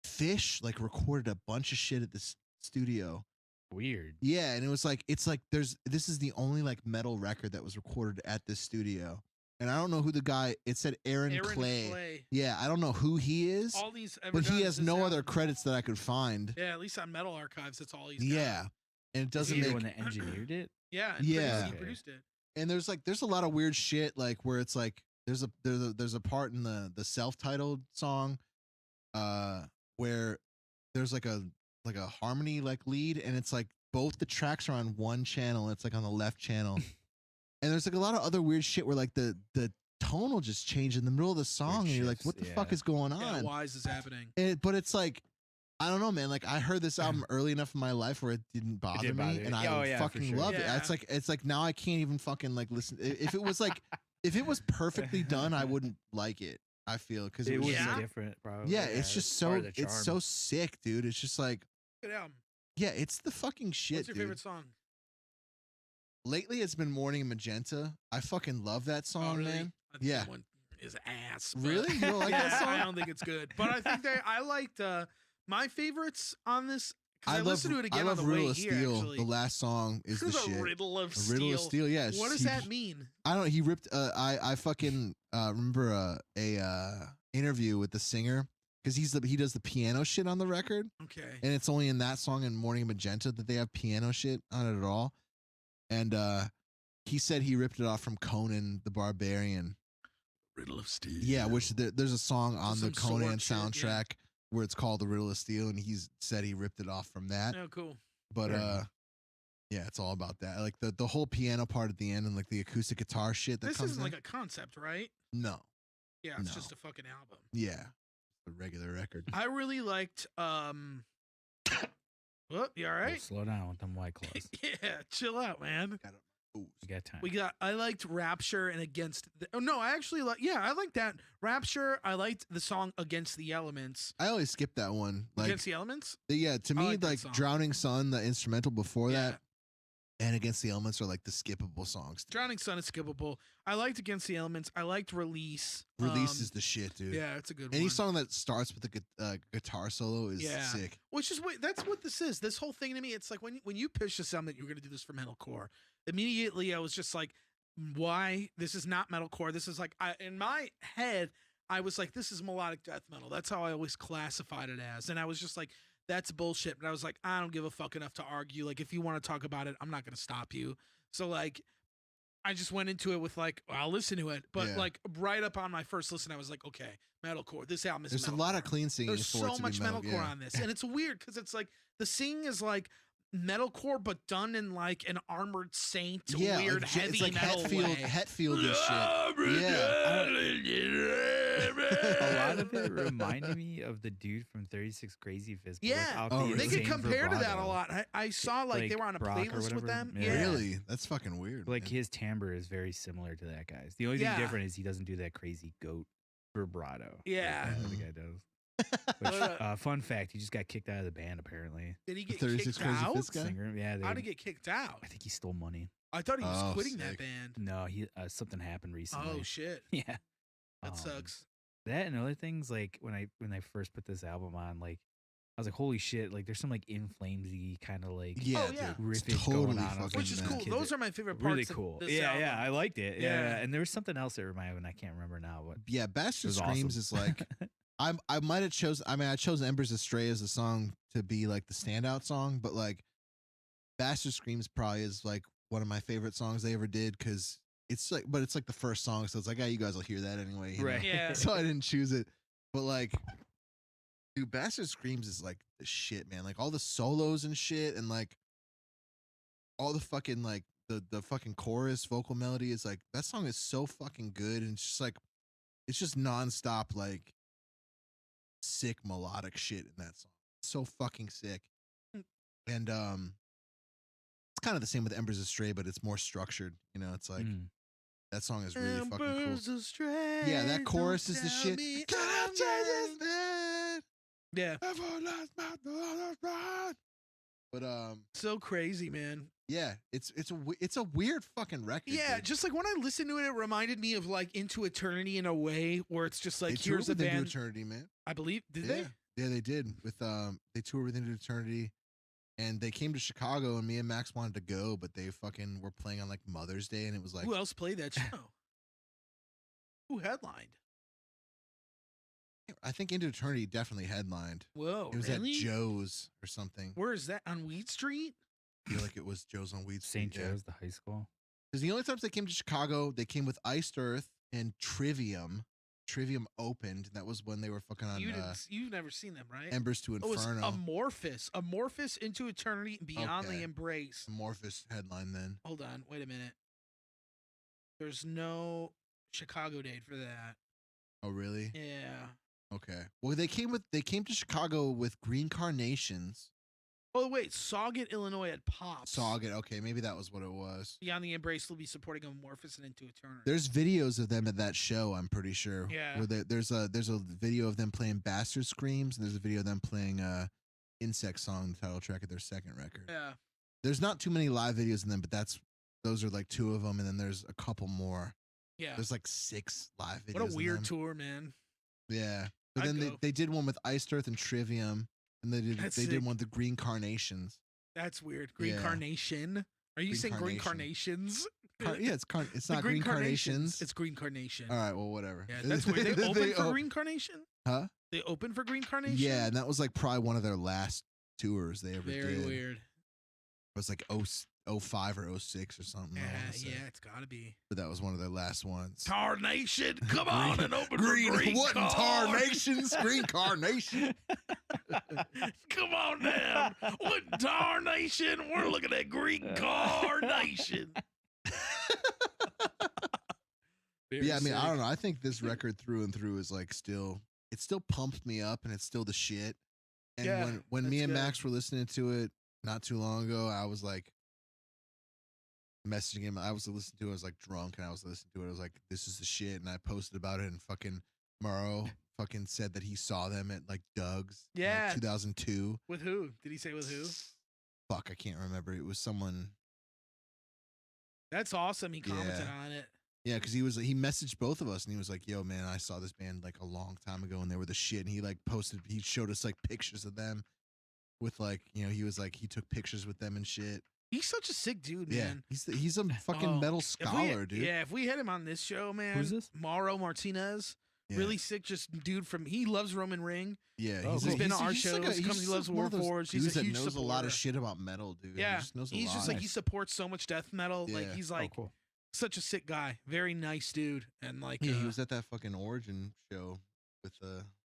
Fish like recorded a bunch of shit at this studio. Weird. Yeah, and it's like this is the only like metal record that was recorded at this studio. And I don't know who the guy, it said Aaron Clay. Yeah, I don't know who he is. All these but he has no other credits that I could find. Yeah, at least on Metal Archives, that's all he's got. And it doesn't make the one that engineered it. Yeah, he produced it. And there's a lot of weird shit like where it's like there's a part in the self-titled song where there's like a harmony like lead, and it's like both the tracks are on one channel, it's like on the left channel. And there's like a lot of other weird shit where like the tone will just change in the middle of the song, and you're like, what the fuck is going on? Yeah, why is this happening? But it's like, I don't know, man. Like I heard this album early enough in my life where it didn't bother me, and I fucking love it. It's like now I can't even fucking like listen. If it was like, if it was perfectly done, I wouldn't like it. I feel because it was like, different, probably. Yeah, it's just so it's so sick, dude. It's just like, good album. Yeah, it's the fucking shit. What's your favorite song? Lately, it's been Morning Magenta. I fucking love that song, man. Yeah. That one is ass. Really? You don't like that song? I don't think it's good. But I think I liked my favorites on this. I listened to it again on the way here, actually. The last song is the shit. Riddle of Steel. Riddle of Steel, yeah. What does that mean? I don't know. He ripped, I fucking remember a interview with the singer because he does the piano shit on the record. Okay. And it's only in that song and Morning Magenta that they have piano shit on it at all. And he said he ripped it off from Conan the Barbarian. Riddle of Steel. Yeah, which there's a song on the Conan soundtrack where it's called The Riddle of Steel, and he's said he ripped it off from that. Oh, cool. But yeah, it's all about that. Like the whole piano part at the end and like the acoustic guitar shit that this comes isn't in. like a concept, right? No. Yeah, it's just a fucking album. Yeah. A regular record. I really liked well, you all right? Slow down with them White Claws. Yeah, chill out, man. You got time. I liked Rapture and Against I liked that. Rapture, I liked the song Against the Elements. I always skip that one. Like, Against the Elements? Yeah, to me, like Drowning Sun, the instrumental before that, and Against the Elements are like the skippable songs. Drowning Sun is skippable. I liked Against the Elements. I liked Release. Release is the shit, dude. Yeah, it's a good one. Any song that starts with a guitar solo is sick. Which is that's what this is. This whole thing to me, it's like when you pitched us on that you were going to do this for metalcore, immediately I was just like, why? This is not metalcore. This is like, in my head, I was like, this is melodic death metal. That's how I always classified it as. And I was just like, that's bullshit. But I was like, I don't give a fuck enough to argue. Like, if you want to talk about it, I'm not going to stop you. So, like, I just went into it with, like, well, I'll listen to it. But, like, right up on my first listen, I was like, okay, metalcore. This album is There's metalcore. a lot of clean singing. There's so much metalcore on this. And it's weird because it's like the singing is like metalcore, but done in, like, an Armored Saint weird like, heavy it's like metal way. Hetfield and shit. Yeah. A lot of it reminded me of the dude from 36 Crazy Fists. Yeah, they could compare to that a lot. I saw like they were on a Brock playlist with them. Yeah. Really? That's fucking weird. Like man. his timbre is very similar to that guy's. The only thing different is he doesn't do that crazy goat vibrato. Yeah, like the guy does. Which, fun fact: he just got kicked out of the band. Apparently, did he get kicked out? Singer, yeah, how did he get kicked out? I think he stole money. I thought he was quitting that band. No, he something happened recently. Oh shit! Yeah, that sucks. That and other things like when I first put this album on, like I was like, holy shit! Like, there's some like In Flamesy kind of like Yeah, Oh, yeah. dude. It's riffage totally going on. I was fucking Which is mad. cool. kids Those are my favorite parts. really cool. Of this Yeah, album. yeah, I liked it. Yeah. Yeah, and there was something else that reminded me, and I can't remember now. But Yeah, it Bastard was Screams awesome. is like I might have chose. I mean, I chose Embers Astray as the song to be like the standout song, but like Bastard Screams probably is like one of my favorite songs they ever did because it's like, but it's like the first song, so it's like, yeah, you guys will hear that anyway, you Right. know? Yeah. So I didn't choose it, but like, dude, Bastard Screams is like the shit, man. Like all the solos and shit, and like all the fucking like the fucking chorus vocal melody is like that song is so fucking good, and it's just like it's just nonstop like sick melodic shit in that song. So fucking sick. And it's kind of the same with Embers Astray, but it's more structured. You know, it's like that song is really fucking cool. Embers astray, Yeah, that chorus don't is the tell shit. me Can I I'm change this dead? man? Yeah, Ever lost my daughter's. But so crazy, man. yeah, it's a weird fucking record. Yeah, dude. just like when I listened to it, it reminded me of like Into Eternity in a way where it's just like they toured here's a with Into band. Eternity, man. I believe did yeah. they? Yeah, they did. With they toured with Into Eternity, and they came to Chicago, and me and Max wanted to go, but they fucking were playing on like Mother's Day, and it was like Who else played that show? Who headlined? I think Into Eternity definitely headlined. Whoa, It was really? at Joe's or something. Where is that? On Weed Street? I feel like it was Joe's on Weed St. Street. Joe's, the high school. Because the only times they came to Chicago, they came with Iced Earth and Trivium. Trivium opened. And that was when they were fucking on You've never seen them, right? Embers to Oh, it's Inferno. Amorphous. Amorphous, Into Eternity, Beyond Okay. the Embrace. Amorphous headline then. Hold on, wait a minute. There's no Chicago date for that. Oh really? Yeah. Okay. Well, they came to Chicago with Green Carnations. Oh wait, Sauget, Illinois at Pops. Sauget. Okay, maybe that was what it was. Beyond the Embrace will be supporting Amorphous and Into Eternity. There's videos of them at that show. I'm pretty sure. Yeah. Where there's a video of them playing Bastard Screams, and there's a video of them playing Insect Song, the title track of their second record. Yeah. There's not too many live videos in them, but those are like two of them, and then there's a couple more. Yeah. There's like 6 live videos. What a weird of them. tour, man. Yeah, but I'd then go. they did one with Iced Earth and Trivium, and they That's did sick. one with the Green Carnations. That's weird. Green Yeah. Carnation. Are you Green saying Green Carnation. Carnations? Yeah, it's The not Green Carnations. It's Green Carnation. All right, well, whatever. Yeah, that's weird. They opened for Green Carnation? Huh? They opened for Green Carnation? Yeah, and that was like probably one of their last tours they ever Very did. weird. It was like 05 or 06 or something. I wanna say. Yeah, it's gotta be. But that was one of their last ones. Tarnation, come on and open Green, for Green what in Car- tarnations? Green Carnation. Come on down. What in Tarnation? We're looking at Green Carnation. Yeah, I mean, I don't know. I think this record through and through is like it still pumps me up, and it's still the shit. And Yeah, when me that's and good. Max were listening to it not too long ago, I was like messaging him. I was listening to it. I was like drunk, and I was listening to it. I was like, "This is the shit," and I posted about it. And fucking Morrow fucking said that he saw them at like Doug's. in, like, Yeah. 2002. With who? Did he say with who? Fuck, I can't remember. It was someone. That's awesome. He commented Yeah. on it. Yeah, because he messaged both of us, and he was like, "Yo, man, I saw this band like a long time ago, and they were the shit." And he like he showed us like pictures of them with like, he was like, he took pictures with them and shit. He's such a sick dude, Yeah, man. he's a fucking Oh, metal If we- scholar, dude. Yeah, if we had him on this show, man. Who's this? Mauro Martinez. Yeah. Really sick, just dude he loves Roman Ring. Yeah, Oh, he's, cool. He's been to our just shows. Like He comes, he just loves one of those Warforged. He's dudes a that huge knows a lot of supporter. shit about metal, dude. Yeah, he just knows a he's lot. just like he supports so much death metal. Like Yeah. he's Oh, like cool. such a sick guy, very nice dude, and like Yeah, he was at that fucking Origin show with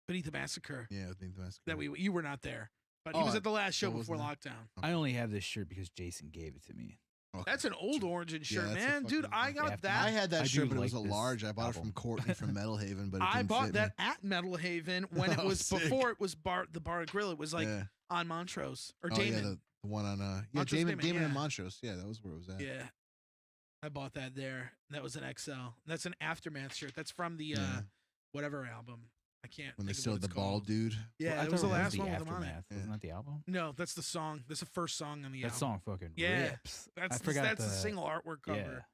Beneath the Massacre. with the Mask. That you were not there, but he Oh, was at the last show I before wasn't lockdown. I only have this shirt because Jason gave it to me. Okay. That's an old Origin shirt, that's a man, dude. fucking- I got Yeah, that. I had that I shirt, do but it was a like this large. I bought it from album. Courtney from Metal Haven, but it I didn't bought fit that me. at Metal Haven when it Oh, was sick. before it was the Bar and Grill. It was like Yeah. on Montrose or Oh, Damon. yeah, the one on Montrose Damon Damon, and yeah. Montrose. Yeah, that was where it was at. Yeah. I bought that there. That was an XL. That's an Aftermath shirt. That's from the Yeah. whatever album. I can't. When they think of still what had the it's bald called. dude. Yeah, Well, I it was thought the last one with him on it. Aftermath. Yeah. Wasn't that the album? No, that's the song. That's the first song on the That album. song fucking Yeah, rips. That's I forgot that's the single artwork cover.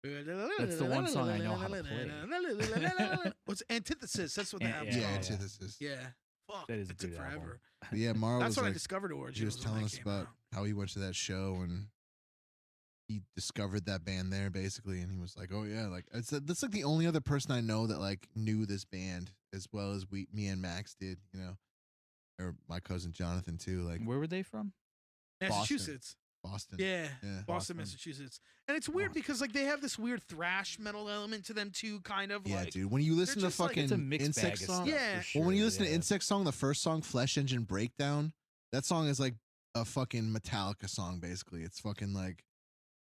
That's the one song I know how to play. What's Antithesis? That's what the album's Yeah, called. Antithesis. Yeah, fuck, That is a it took good album. forever. But yeah, Mara That's was when I like, discovered Origin. he was telling us about how he went to that show and he discovered that band there basically, and he was like, "Oh yeah, like that's like the only other person I know that like knew this band as well as me and Max did, you know, or my cousin Jonathan too. Like Where were they from? Massachusetts. Boston. Yeah, Yeah. Boston, Massachusetts. And it's weird because like they have this weird thrash metal element to them too, kind of. Yeah, like, dude. When you listen to just like- fucking It's a mixed bag Insect of song, stuff. Yeah. for sure, well, when you listen to yeah. Insect song, the first song, Flesh Engine Breakdown, that song is like a fucking Metallica song, basically. It's fucking like,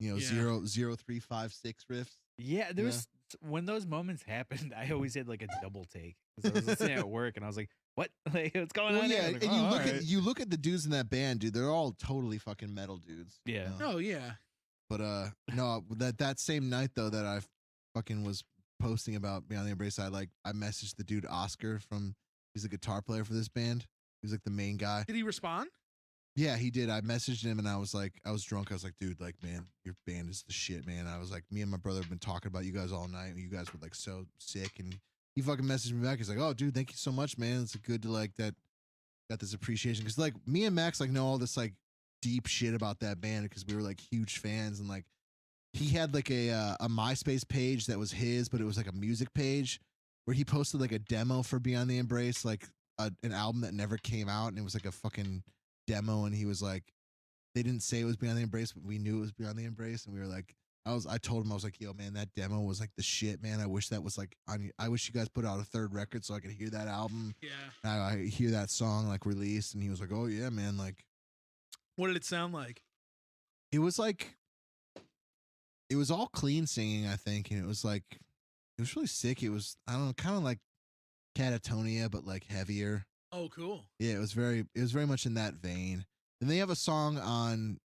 you know, Yeah. 0.0356 riffs. Yeah, there was when those moments happened. I always had like a double take because I was listening at work and I was like, "What? Like, what's going Well, on?" yeah, here? I was and like, you "Oh, look alright." at you look at the dudes in that band, dude. They're all totally fucking metal dudes. you Yeah. know? Oh yeah. But no, that same night though that I fucking was posting about Beyond the Embrace, I messaged the dude Oscar he's a guitar player for this band. He's like the main guy. Did he respond? Yeah, he did. I messaged him and I was drunk. I was like, dude, like, man, your band is the shit, man. I was like, me and my brother have been talking about you guys all night. You guys were like so sick. And he fucking messaged me back. He's like, oh, dude, thank you so much, man. It's good to like that, got this appreciation. Cause like me and Max like know all this like deep shit about that band because we were like huge fans. And like he had like a MySpace page that was his, but it was like a music page where he posted like a demo for Beyond the Embrace, like an album that never came out. And it was like a fucking demo, and he was like, they didn't say it was Beyond the Embrace, but we knew it was Beyond the Embrace, and we were like, I told him, I was like, yo, man, that demo was like the shit, man. I wish that was like I wish you guys put out a third record so I could hear that album. Yeah. I hear that song like released, and he was like, oh yeah, man, like What did it sound like? it was all clean singing, I think, and it was really sick. It was, I don't know, kind of like Catatonia, but like heavier. Oh, cool. Yeah, it was very much in that vein. And they have a song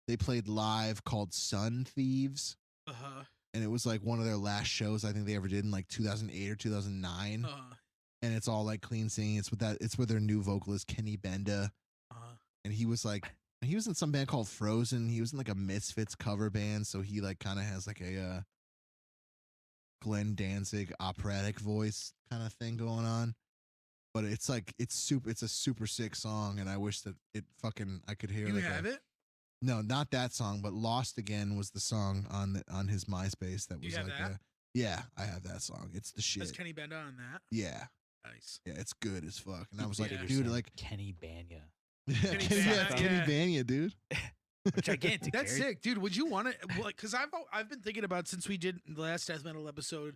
they played live called Sun Thieves. Uh-huh. And it was like one of their last shows I think they ever did in like 2008 or 2009. Uh-huh. And it's all like clean singing. It's with their new vocalist Kenny Benda. Uh-huh. And he was in some band called Frozen. He was in like a Misfits cover band, so he like kind of has like a Glenn Danzig operatic voice kind of thing going on. But it's a super sick song, and I wish that I could hear. You like have it? No, not that song, but Lost Again was the song on his MySpace that was You have like that? yeah, I have that song. It's the shit. Has Kenny Benda on that? Yeah. Nice. Yeah, it's good as fuck. And I was Yeah. like, dude, like Kenny Banya, Kenny Kenny Banya. Banya, dude. gigantic. That's Gary. sick, dude. Would you want to? Because I've been thinking about since we did the last death metal episode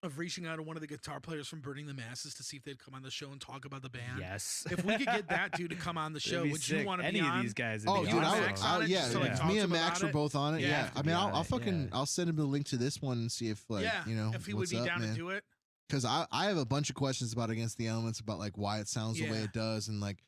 of reaching out to one of the guitar players from Burning the Masses to see if they'd come on the show and talk about the band. Yes. If we could get that dude to come on the show, That'd be would you sick. want to be Any on? of these guys? Oh, would dude, be I awesome. would- Max on it, yeah, just to, like, if talk me to and him Max about were it. both on it. Yeah. Yeah, I mean, Be I'll on it, fucking yeah. I'll send him the link to this one and see if like Yeah, you know if he would what's be up, down man. to do it. Because I have a bunch of questions about Against the Elements, about like why it sounds the way Yeah. it does, and like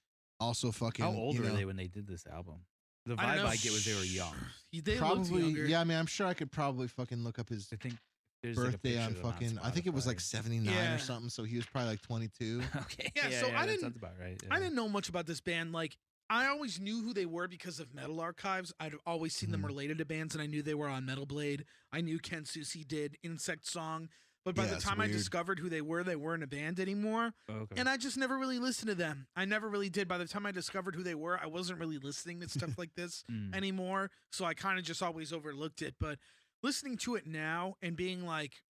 also fucking How old you were know, they when they did this album? The I don't vibe know. I get was they were young. They looked probably younger. yeah. I mean, I'm sure I could probably fucking look up his I think there's like a birthday picture on of them fucking. I think it was like Spotify. 79 Yeah. or something. So he was probably like 22. Okay. Yeah, so I that didn't- sounds about right. I yeah. didn't know much about this band. Like, I always knew who they were because of Metal Archives. I'd always seen them Mhm. related to bands, and I knew they were on Metal Blade. I knew Ken Susi did Insect Song. But by Yeah, the it's time I weird. discovered who they weren't a band anymore. Okay. And I just never really listened to them. I never really did. By the time I discovered who they were, I wasn't really listening to stuff like this Mm. anymore. So I kind of just always overlooked it. But listening to it now and being like,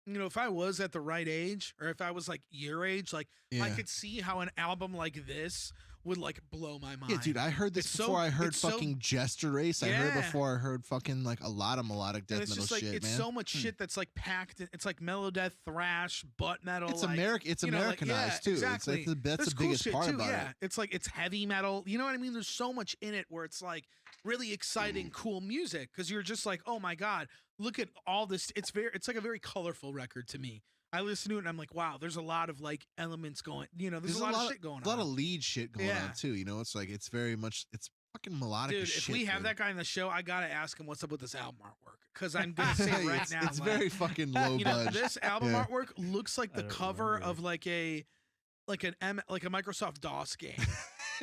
you know, if I was at the right age or if I was like your age, like Yeah. I could see how an album like this would like blow my mind. Yeah, dude, I heard this It's so- before I heard it's so- fucking Jester Race. I heard Yeah. before I heard fucking like a lot of melodic death And it's metal just like shit, it's man. so much shit that's like packed. It's like mellow death, thrash, butt metal. It's like, It's you know, like, Americanized yeah, too. Exactly. It's like that's There's the cool biggest shit part too, about yeah. it. It's like it's heavy metal. You know what I mean? There's so much in it where it's like really exciting, cool music because you're just like, oh my god, look at all this. It's like a very colorful record to me. I listen to it and I'm like, wow, there's a lot of like elements going. You know, there's a lot of shit going on. A lot of lead shit going Yeah. on too. You know, it's like it's very much it's fucking melodic. Dude, as if shit, we have dude. that guy on the show, I gotta ask him what's up with this album artwork because I'm gonna say right now, it's like, very fucking low you know, budge. this album Yeah. artwork looks like I the don't cover remember. of like a Microsoft DOS game.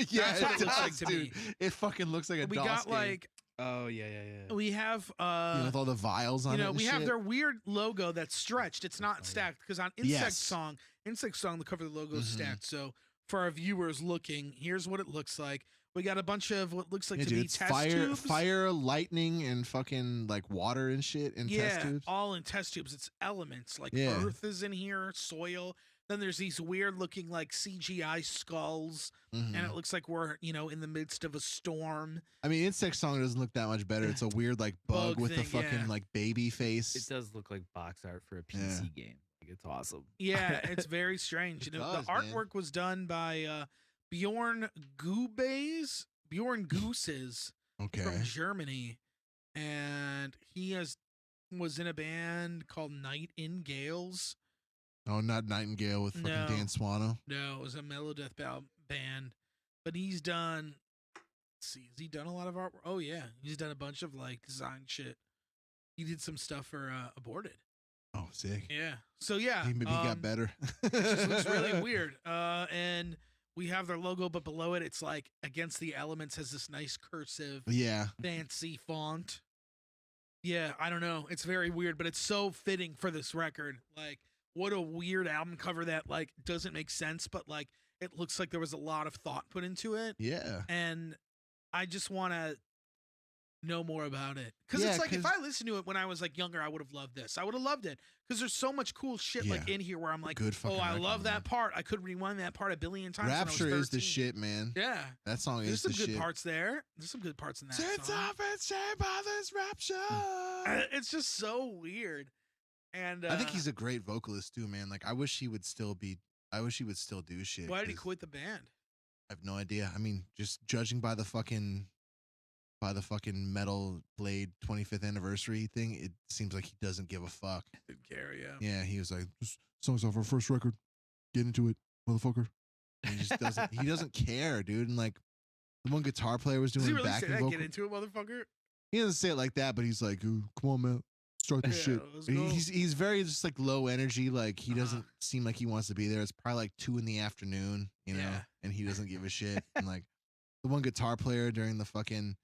Yeah, That's what it looks like does, to dude. me. It fucking looks like a We DOS got game. like Oh yeah. we have You know, with all the vials on you it. know, and we have shit. their weird logo that's stretched. It's not That's stacked because on Insect Yes. Song, the cover of the logo is Mhm. stacked. So for our viewers looking, here's what it looks like. We got a bunch of what looks like Yeah, to dude, be it's test tubes. fire, lightning, and fucking like water and shit in test tubes. All in test tubes. It's elements like Yeah. earth is in here, soil. Then there's these weird looking like CGI skulls, Mhm. and it looks like we're in the midst of a storm. I mean, Insect Song doesn't look that much better. It's a weird like bug Bug with the thing, fucking yeah. like baby face. It does look like box art for a PC game. Like, it's awesome. Yeah, it's very strange. It The does, man. artwork was done by Bjorn Gooses Okay. from Germany, and he was in a band called Night in Gales. Oh, not Nightingale with fucking No. Dan Swano. No, it was a melodeath band, but he's done. Let's see, has he done a lot of art? Oh yeah, he's done a bunch of like design shit. He did some stuff for Aborted. Oh, sick. Yeah. So yeah, He maybe got better. It just looks really weird. And we have their logo, but below it, it's like Against the Elements has this nice cursive, Yeah. fancy font. Yeah, I don't know. It's very weird, but it's so fitting for this record. Like, what a weird album cover that like doesn't make sense, but like it looks like there was a lot of thought put into it. Yeah. And I just want to know more about it. Because Yeah, it's like, if 'cause- I listened to it when I was like younger, I would have loved this. I would have loved it. Because there's so much cool shit like Yeah. in here where I'm like, Good fucking I record, love man. that part. I could rewind that part a billion times. Rapture when I was is the 13. shit, man. Yeah. That song There's is some the good shit. parts there. There's some good parts in that Since song. I've been saved by this rapture. It's just so weird. And I think he's a great vocalist too, man. Like I wish he would still do shit. why did he 'cause quit the band? I have no idea. I mean, just judging by the fucking Metal Blade 25th anniversary thing, it seems like he doesn't give a fuck. Didn't care, yeah. Yeah, he was like, "This song's off our first record. Get into it, motherfucker." And he just doesn't. He doesn't care, dude. And like, the one guitar player was Does doing he really say backing that? vocal. Get into it, motherfucker? He doesn't say it like that, but he's like, "Ooh, come on, man, start this Yeah, shit." let's And go. He's very just like low energy. Like he Uh-huh. doesn't seem like he wants to be there. It's probably like 2 PM, you know, Yeah. and he doesn't give a shit. And like the one guitar player during the fucking,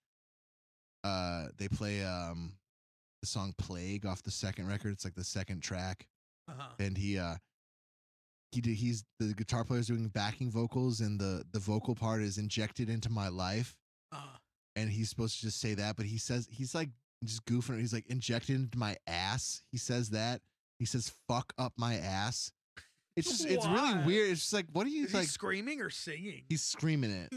they play the song "Plague" off the second record. It's like the second track, Uh-huh. and he's the guitar player's doing backing vocals, and the vocal part is "Injected into my life." Uh-huh. And he's supposed to just say that, but he says he's like just goofing. He's like "injected into my ass." He says that. He says "fuck up my ass." It's just it's really Why? weird. It's just like, what do you Is like? he screaming or singing? He's screaming it.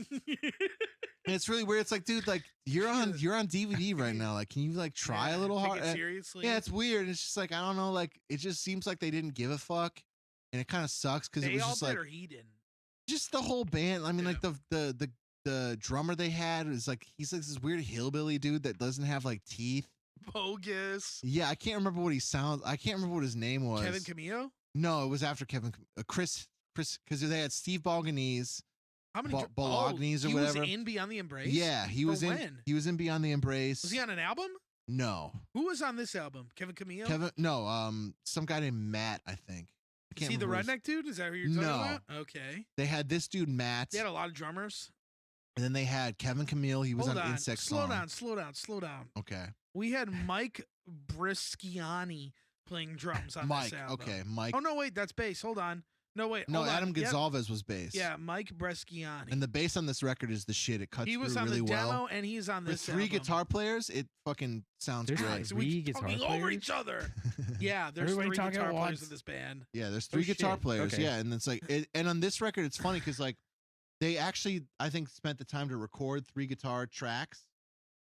And it's really weird. It's like, dude, like you're on DVD right now. Like, can you like try a little Take hard? it seriously. Yeah, it's weird. It's just like, I don't know. Like, it just seems like they didn't give a fuck, and it kind of sucks because it They was all just did like or he didn't. just the whole band. I mean, Yeah. like the drummer they had is like he's like this weird hillbilly dude that doesn't have like teeth. Bogus. Yeah, I can't remember what he sounds. I can't remember what his name was. Kevin Camillo? No, it was after Kevin. Chris, because they had Steve Balganese. How many Bolognese or he whatever. was in Beyond the Embrace? Yeah, he For was in. when? He was in Beyond the Embrace. Was he on an album? No, Who was on this album? Kevin Camillo? Kevin. No, some guy named Matt. I think. I Is can't he the remember his- redneck dude? Is that who you're talking No. about? Okay. They had this dude Matt, They had a lot of drummers. and then they had Kevin Camille. He was Hold on on. Insect Slow Song. down, slow down, slow down. Okay, We had Mike Brisciani playing drums on Mike. this album. Okay, Mike. Oh, no, wait. That's bass. Hold on. No, wait. No, hold on. Adam Yep. Gonzalez was bass. Yeah, Mike Bresciani. And the bass on this record is the shit. It cuts He was through on really the demo well. and he's on For this 3 album. guitar players, it fucking sounds There's great. So we Three keep guitar talking players? over each other. Yeah, there's Everybody 3 talking guitar at players once? in this band. Yeah, there's 3 Oh, guitar shit. players. Okay. Yeah, and it's like, and on this record, it's funny because like they actually, I think, spent the time to record 3 guitar tracks.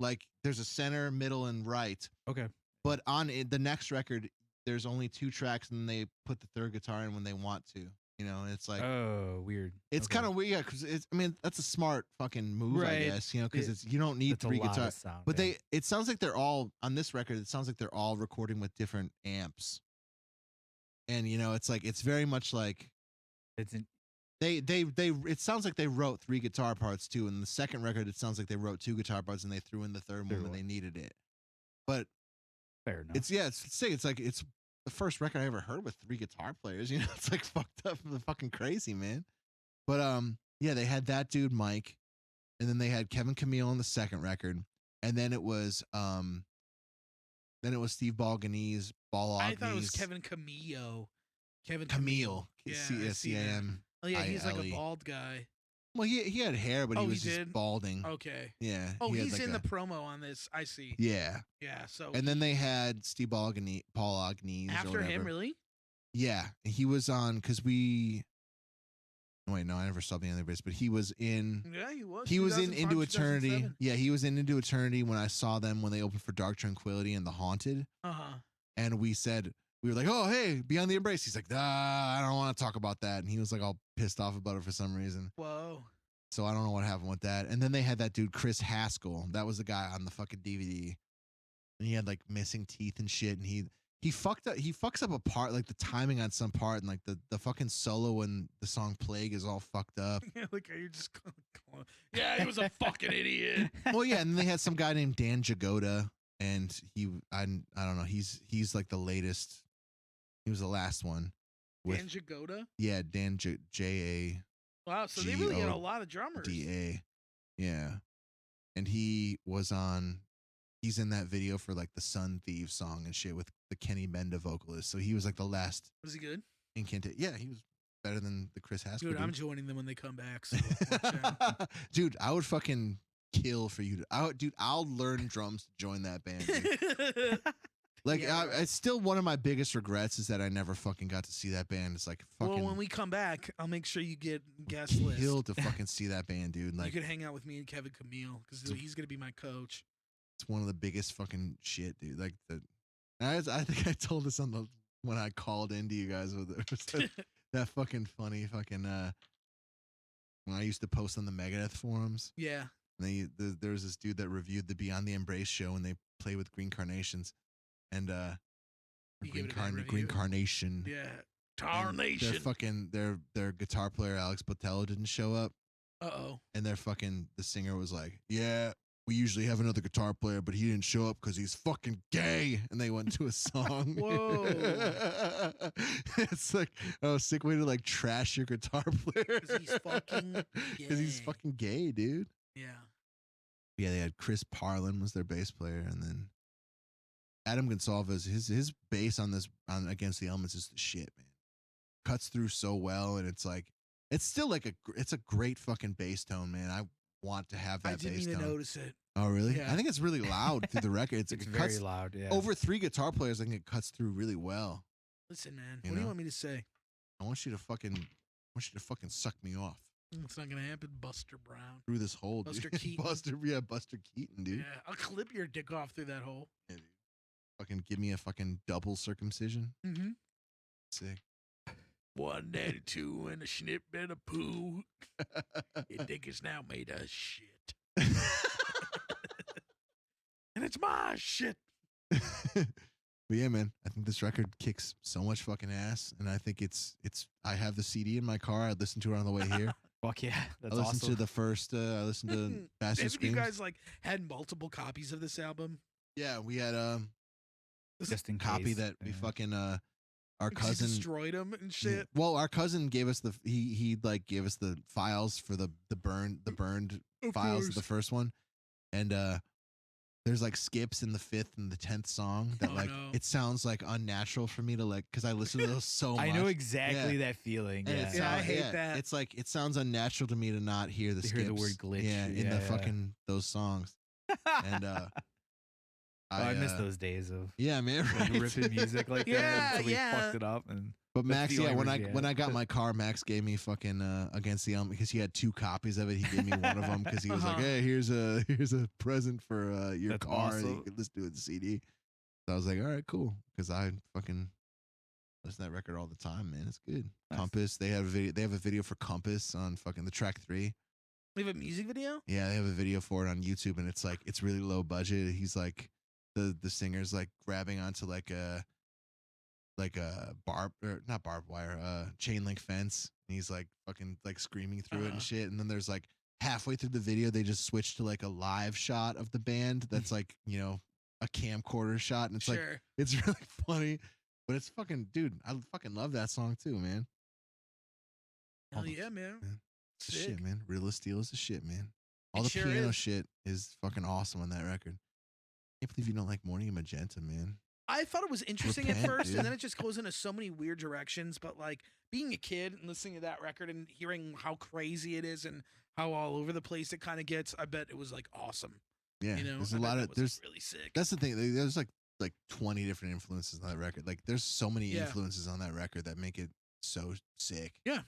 Like there's a center, middle, and right. Okay. But on the next record, there's only 2 tracks, and they put the 3rd guitar in when they want to. You know, and it's like Oh, weird. it's Okay. kind of weird because it's. I mean, that's a smart fucking move, I Right. guess. You know, because It- it's you don't need That's a 3 lot of guitars. sound, But yeah. it sounds like they're all on this record. It sounds like they're all recording with different amps, and you know, it's like it's very much like It's an, they. It sounds like they wrote 3 guitar parts too. And the second record, it sounds like they wrote 2 guitar parts and they threw in the third one Third when one. they needed it. But fair enough. it's like it's the first record I ever heard with 3 guitar players. You know, it's like fucked up, fucking crazy, man. But yeah, they had that dude Mike, and then they had Kevin Camille on the second record, and then it was Steve Balganese, I thought it was Kevin Camillo. Kevin Camille, Yeah, C-A-M. Oh yeah, he's like a ILE. bald guy. Well, he had hair, but Oh, he he was just did? balding. Okay. Yeah. Oh, he had he's like in a- the promo on this. I see. Yeah. Yeah. So And then they had Paul Agnees or after whatever. him, really? Yeah, he was on because we. Wait, no, I never saw the other bits, but he was in. Yeah, he was. He was in 2005, Into Eternity. 2007. Yeah, he was in Into Eternity when I saw them when they opened for Dark Tranquility and The Haunted. And we were like, oh, hey, Beyond the Embrace. He's like, I don't want to talk about that. And he was like all pissed off about it for some reason. Whoa. So I don't know what happened with that. And then they had that dude, Chris Haskell. That was the guy on the fucking DVD. And he had like missing teeth and shit. And he fucks up a part, like the timing on some part. And like the fucking solo when the song Plague is all fucked up. Like, are you just going, yeah, he was a fucking idiot. Well, yeah. And then they had some guy named Dan Jagoda. And I don't know. He's like the latest. He was the last one. Dan Jagoda? Yeah, Dan J-A. Wow, so they really had a lot of drummers. D-A. Yeah. And he's in that video for like the Sun Thieves song and shit with the Kenny Benda vocalist. So he was like the last Was he good? incantate. Yeah, he was better than the Chris Haskell. Dude, dude. I'm joining them when they come back. So watch out. Dude, I would fucking kill for you. I'll learn drums to join that band. Dude. Like, Yeah, right. it's still one of my biggest regrets is that I never fucking got to see that band. It's like fucking. Well, when we come back, I'll make sure you get guest list. Kill to fucking see that band, dude. Like, you could hang out with me and Kevin Camille because he's gonna be my coach. it's one of the biggest fucking shit, dude. Like I think I told this when I called into you guys with that fucking funny fucking when I used to post on the Megadeth forums. Yeah. And there was this dude that reviewed the Beyond the Embrace show and they play with Green Carnations. And You give it a bad Green review? Carnation. Yeah. And Tarnation. Their fucking their guitar player Alex Botello didn't show up. Uh-oh. And the singer was like, yeah, we usually have another guitar player, but he didn't show up because he's fucking gay. And they went to a song. Whoa. It's like, oh, sick way to like trash your guitar player. Because he's fucking gay. Because he's fucking gay, dude. Yeah. Yeah, they had Chris Parlin was their bass player, and then Adam Gonsalves, his bass on Against the Elements is the shit, man. Cuts through so well, and it's like it's still like it's a great fucking bass tone, man. I want to have that I didn't bass even tone. notice it. Oh, really? Yeah. I think it's really loud through the record. It's It's it very cuts loud. Yeah. over 3 guitar players. I think it cuts through really well. Listen, man. You What do you know? want me to say? I want you to fucking suck me off It's not gonna happen, Buster Brown. through this hole, Buster dude. Keaton. Buster Keaton, dude. Yeah, I'll clip your dick off through that hole. Yeah, dude. Fucking give me a fucking double circumcision. Mm-hmm. Sick. 192 and a snip and a poo. Your dick is now made of shit. And it's my shit. But yeah, man, I think this record kicks so much fucking ass, and I think it's. I have the CD in my car. I listened to it on the way here. Fuck yeah. That's I listened awesome. to the first. I listened to Bastard Haven't you Screams. guys like had multiple copies of this album? Yeah, we had Just in copy case. that we Yeah. fucking our 'Cause you cousin destroyed them and Yeah. shit. Well, our cousin gave us he like gave us the files for the burned Of files of course. the first one, and there's like skips in the 5th and the 10th song that Oh, like no. it sounds like unnatural for me to like because I listen to those so much. I know exactly that feeling. And Yeah. it Yeah, I sounds- hate that. It's like it sounds unnatural to me to not hear the To skips. hear the word glitch. Yeah, in Yeah, the yeah. fucking those songs. And I miss those days of Yeah, man. like, Right? ripping music like Yeah, that. Until we yeah. fucked it up. And But That's Max, the yeah, only when reason, when yeah. I got my car, Max gave me fucking Against the Element because he had 2 copies of it. He gave me one of them because he was like, Uh-huh. "Hey, here's a present for your That's car. And you awesome. could listen to it in CD." So I was like, "All right, cool," because I fucking listen to that record all the time, man. It's good. Nice. Compass, they have a video. They have a video for Compass on fucking the track 3. We have a music video? Yeah, they have a video for it on YouTube, and it's like it's really low budget. He's like the singer's like grabbing onto like a not barbed wire, chain link fence, and he's like fucking like screaming through it Uh-huh. and shit. And then there's like halfway through the video, they just switch to like a live shot of the band that's like a camcorder shot, and it's like Sure. it's really funny, but it's fucking dude. I fucking love that song too, man. Hell all the- yeah, man. It's the Sick. shit, man. Realist Steel is the shit, man. All It the sure piano is. shit is fucking awesome on that record. Can't believe you don't like Morning and Magenta, man. I thought it was interesting at Repent, first, dude. and then it just goes into so many weird directions. But like being a kid and listening to that record and hearing how crazy it is and how all over the place it kind of gets, I bet it was like awesome. Yeah, You know, there's I a bet lot that of was, there's. like, really sick. That's the thing. There's like 20 different influences on that record. Like there's so many Yeah. influences on that record that make it so sick. Yeah,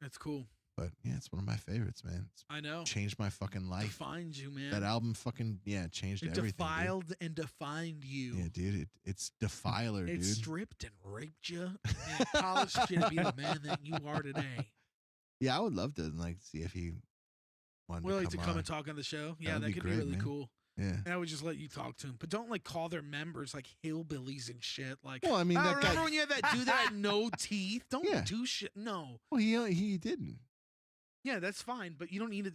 that's cool. But yeah, it's one of my favorites, man. It's I know. changed my fucking life. Defined you, man. That album fucking changed It everything. defiled and defined you. Yeah, dude. It's Defiler, It dude. stripped and raped you and polished you to be the man that you are today. Yeah, I would love to like see if he wanted We'd to like to come on. and talk on the show. Yeah, would that be could great, be really man. cool. Yeah. And I would just let you talk to him, but don't like call their members like hillbillies and shit. Like, Well, I mean, that remember guy. when you had that dude that had no teeth? Don't Yeah. do shit. No. Well, he didn't. Yeah, that's fine, but you don't need to.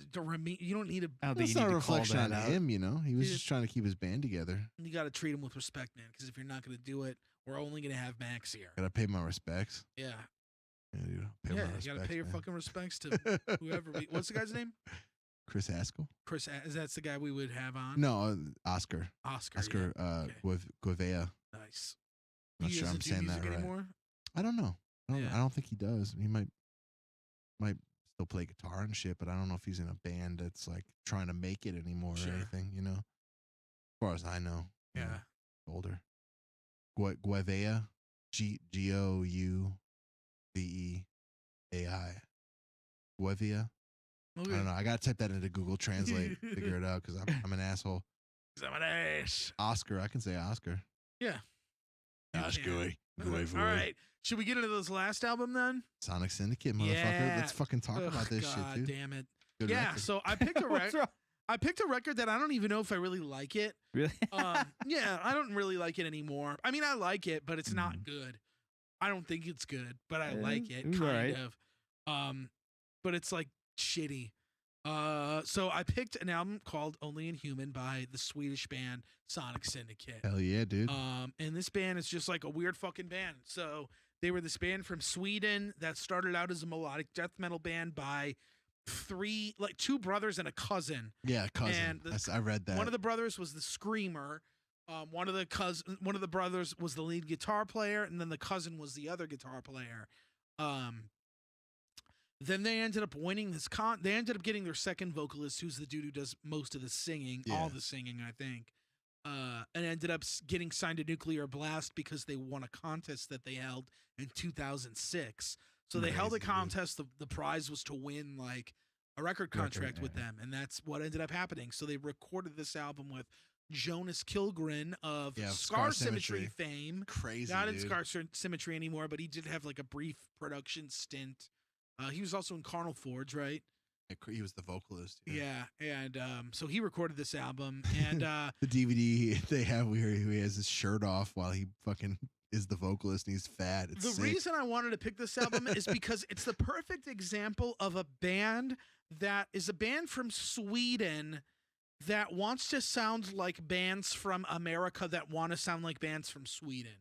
You don't need to. I don't think That's you not need a to call reflection that on out. him, you know. He was Yeah. just trying to keep his band together. You got to treat him with respect, man. Because if you're not going to do it, we're only going to have Max here. Gotta pay my respects. Yeah, Yeah, dude. Pay yeah. my You got to respects, pay your man. fucking respects to whoever. What's the guy's name? Chris Haskell? Chris. That's the guy we would have on. No, Oscar. Oscar. Oscar Okay. Guevea. Nice. I'm not He sure I'm doesn't do saying that music right. anymore. I don't know. Yeah. I don't think he does. He might still play guitar and shit, but I don't know if he's in a band that's like trying to make it anymore Sure. or anything, you know. As far as I know. you Yeah. know, older. Guevea. Gouvei. Guevea. Okay. I don't know. I gotta type that into Google Translate, figure it out, because I'm an asshole. 'Cause I'm an ass. Oscar, I can say Oscar. Yeah. You Oscar. can. All right. Should we get into this last album then? Sonic Syndicate, motherfucker. Yeah. Let's fucking talk Ugh, about this God shit, dude. damn it. Good Yeah. record. So I picked a What's record. wrong? I picked a record that I don't even know if I really like it. Really? Yeah, I don't really like it anymore. I mean, I like it, but it's not Mm. good. I don't think it's good, but I Yeah, like it it was kind alright. of. But it's like shitty. So I picked an album called Only Inhuman by the Swedish band Sonic Syndicate. Hell yeah, dude. And this band is just like a weird fucking band. So they were this band from Sweden that started out as a melodic death metal band by two brothers and a cousin. Yeah, cousin. and I read that. One of the brothers was the screamer. One of the brothers was the lead guitar player, and then the cousin was the other guitar player. Then they ended up winning this They ended up getting their second vocalist, who's the dude who does most of the singing, all Yeah. the singing, I think. And ended up getting signed to Nuclear Blast because they won a contest that they held in 2006. So they held a Crazy, dude. contest. The prize was to win like a record contract with them, and that's what ended up happening. So they recorded this album with Jonas Kilgren of Yeah, Scar Scar Symmetry Symmetry. fame. Crazy, Not in dude. Scar Symmetry anymore, but he did have like a brief production stint. He was also in Carnal Forge, right? He was the vocalist. Yeah, and so he recorded this album, and The DVD they have where he has his shirt off while he fucking is the vocalist and he's fat. It's the sick. reason I wanted to pick this album is because it's the perfect example of a band that is a band from Sweden that wants to sound like bands from America that want to sound like bands from Sweden.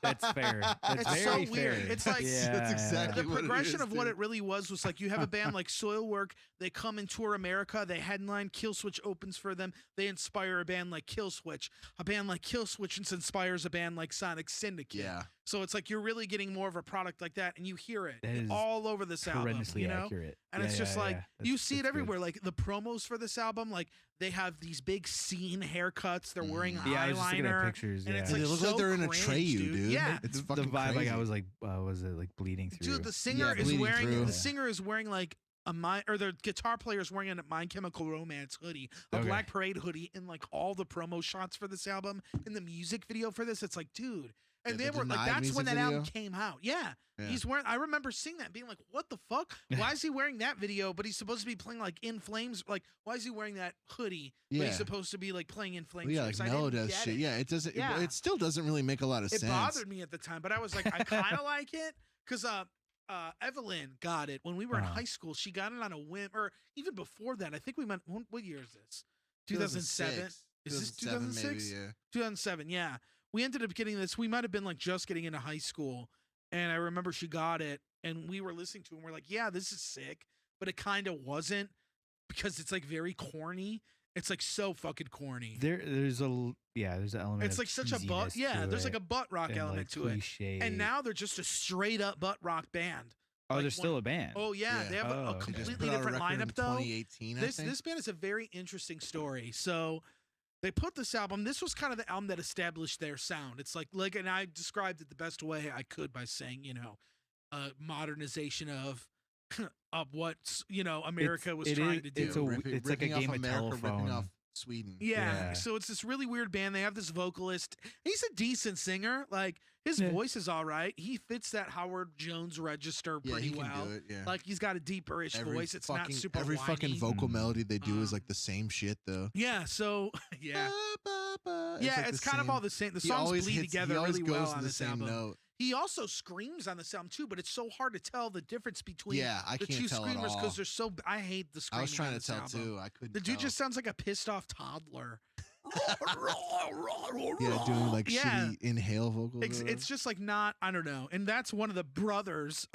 That's fair. That's It's very so weird. fair. It's like- That's exactly The what it progression is, of what dude. it really was like you have a band like Soilwork, they come and tour America, they headline, Killswitch opens for them, they inspire a band like Killswitch. A band like Killswitch inspires a band like Sonic Syndicate. Yeah. So it's like you're really getting more of a product like that, and you hear it That is all over this album. horrendously You know? accurate. And Yeah, it's just yeah, like yeah. you That's- see it that's good. everywhere. Like the promos for this album, like they have these big scene haircuts. They're wearing Yeah, I was just looking at eyeliner. pictures. and Yeah. it's And like they look so like they're in a cringe, Treyu, dude. Yeah, It's the fucking vibe, crazy. like I was like, was it like bleeding through? dude. The singer Yeah, is bleeding wearing through. the singer is wearing like the guitar player is wearing a My Chemical Romance hoodie, a Okay. Black Parade hoodie, and like all the promo shots for this album in the music video for this. It's like, dude. And Yeah, they the were like, Denied that's when music that album video? came out. Yeah. Yeah. He's wearing, I remember seeing that and being like, what the fuck? Why is he wearing that video? But he's supposed to be playing like In Flames. Like, why is he wearing that hoodie? But Yeah. he's supposed to be like playing In Flames. Well, yeah, like lyrics. I Mello didn't does get shit. it. Yeah, it doesn't. Yeah. It still doesn't really make a lot of It sense. bothered me at the time, but I was like, I kind of like it because Evelyn got it when we were in Uh-huh. high school. She got it on a whim, or even before that. I think we went. What year is this? 2007. Is this 2006? Maybe, yeah. 2007. Yeah, we ended up getting this. We might have been like just getting into high school, and I remember she got it, and we were listening to it. And we're like, yeah, this is sick, but it kind of wasn't because it's like very corny. It's like so fucking corny. There's an element. It's of like such a cheesiness butt. Yeah, to there's it like a butt rock and, element like, to it. cliche. And now they're just a straight up butt rock band. Oh, like they're still a band. Oh yeah, Yeah. they have Oh, a okay. completely Put out a different record in lineup though. 2018, I think. This band is a very interesting story. So they put this album. This was kind of the album that established their sound. It's like, and I described it the best way I could by saying, modernization of what America was trying to do. It's like a ripping off game of America, telephone. ripping off Sweden. Yeah. So it's this really weird band. They have this vocalist. He's a decent singer. Like his Yeah. voice is all right. He fits that Howard Jones register Yeah, pretty he can well. do it. Yeah. Like he's got a deeperish voice. It's not super every whiny. fucking vocal Mm. melody they do is Um, like the same shit though. Yeah. So yeah. Like It's the kind of same- all the same. The he songs always bleed hits- together he always really well goes to on the this same album. note. He also screams on this album too, but it's so hard to tell the difference between Yeah, I the can't two tell at screamers all. because they're so. I hate the I screaming. was trying on to this tell album. too. I couldn't. The dude tell. just sounds like a pissed off toddler. Yeah, doing like Yeah. shitty inhale vocals. or It's whatever. just like not. I don't know, and that's one of the brothers.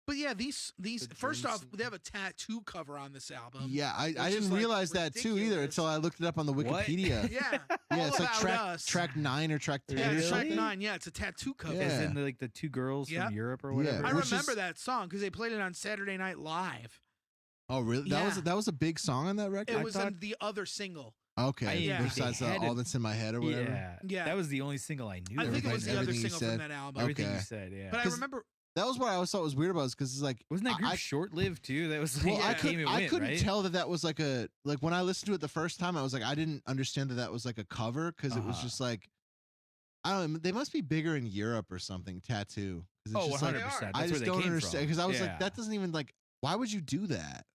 But yeah, these The first off, Dreams- they have a tattoo cover on this album. Yeah, I is, didn't like, realize that too either ridiculous. until I looked it up on the What? Wikipedia. Yeah, Yeah, All it's like About track 9 or track 10. Yeah, or it's track something. 9. Yeah, it's a tattoo cover. Yeah. As in like the two girls Yep. from Europe or Yeah. whatever. I Which remember is- that song because they played it on Saturday Night Live. Oh, really? Yeah. That was a big song on that record. It was on the other single. Okay, Yeah. besides They had all it- that's in my head or whatever. Yeah, Yeah. That was the only single I knew. I think it was the other Everything you single from said. that album. Everything Okay. you said. Yeah. But I 'Cause remember. That was what I always thought was weird about it because it's like Wasn't that group I- short-lived too? That was like well, Yeah. came and I went, couldn't right? tell that was like when I listened to it the first time, I was like, I didn't understand that was like a cover because it was Uh-huh. just like, I don't know, they must be bigger in Europe or something. Tattoo. 'Cause it's Oh, just like, 100%. That's I where just they don't came understand from. because I was Yeah. like, that doesn't even like. Why would you do that?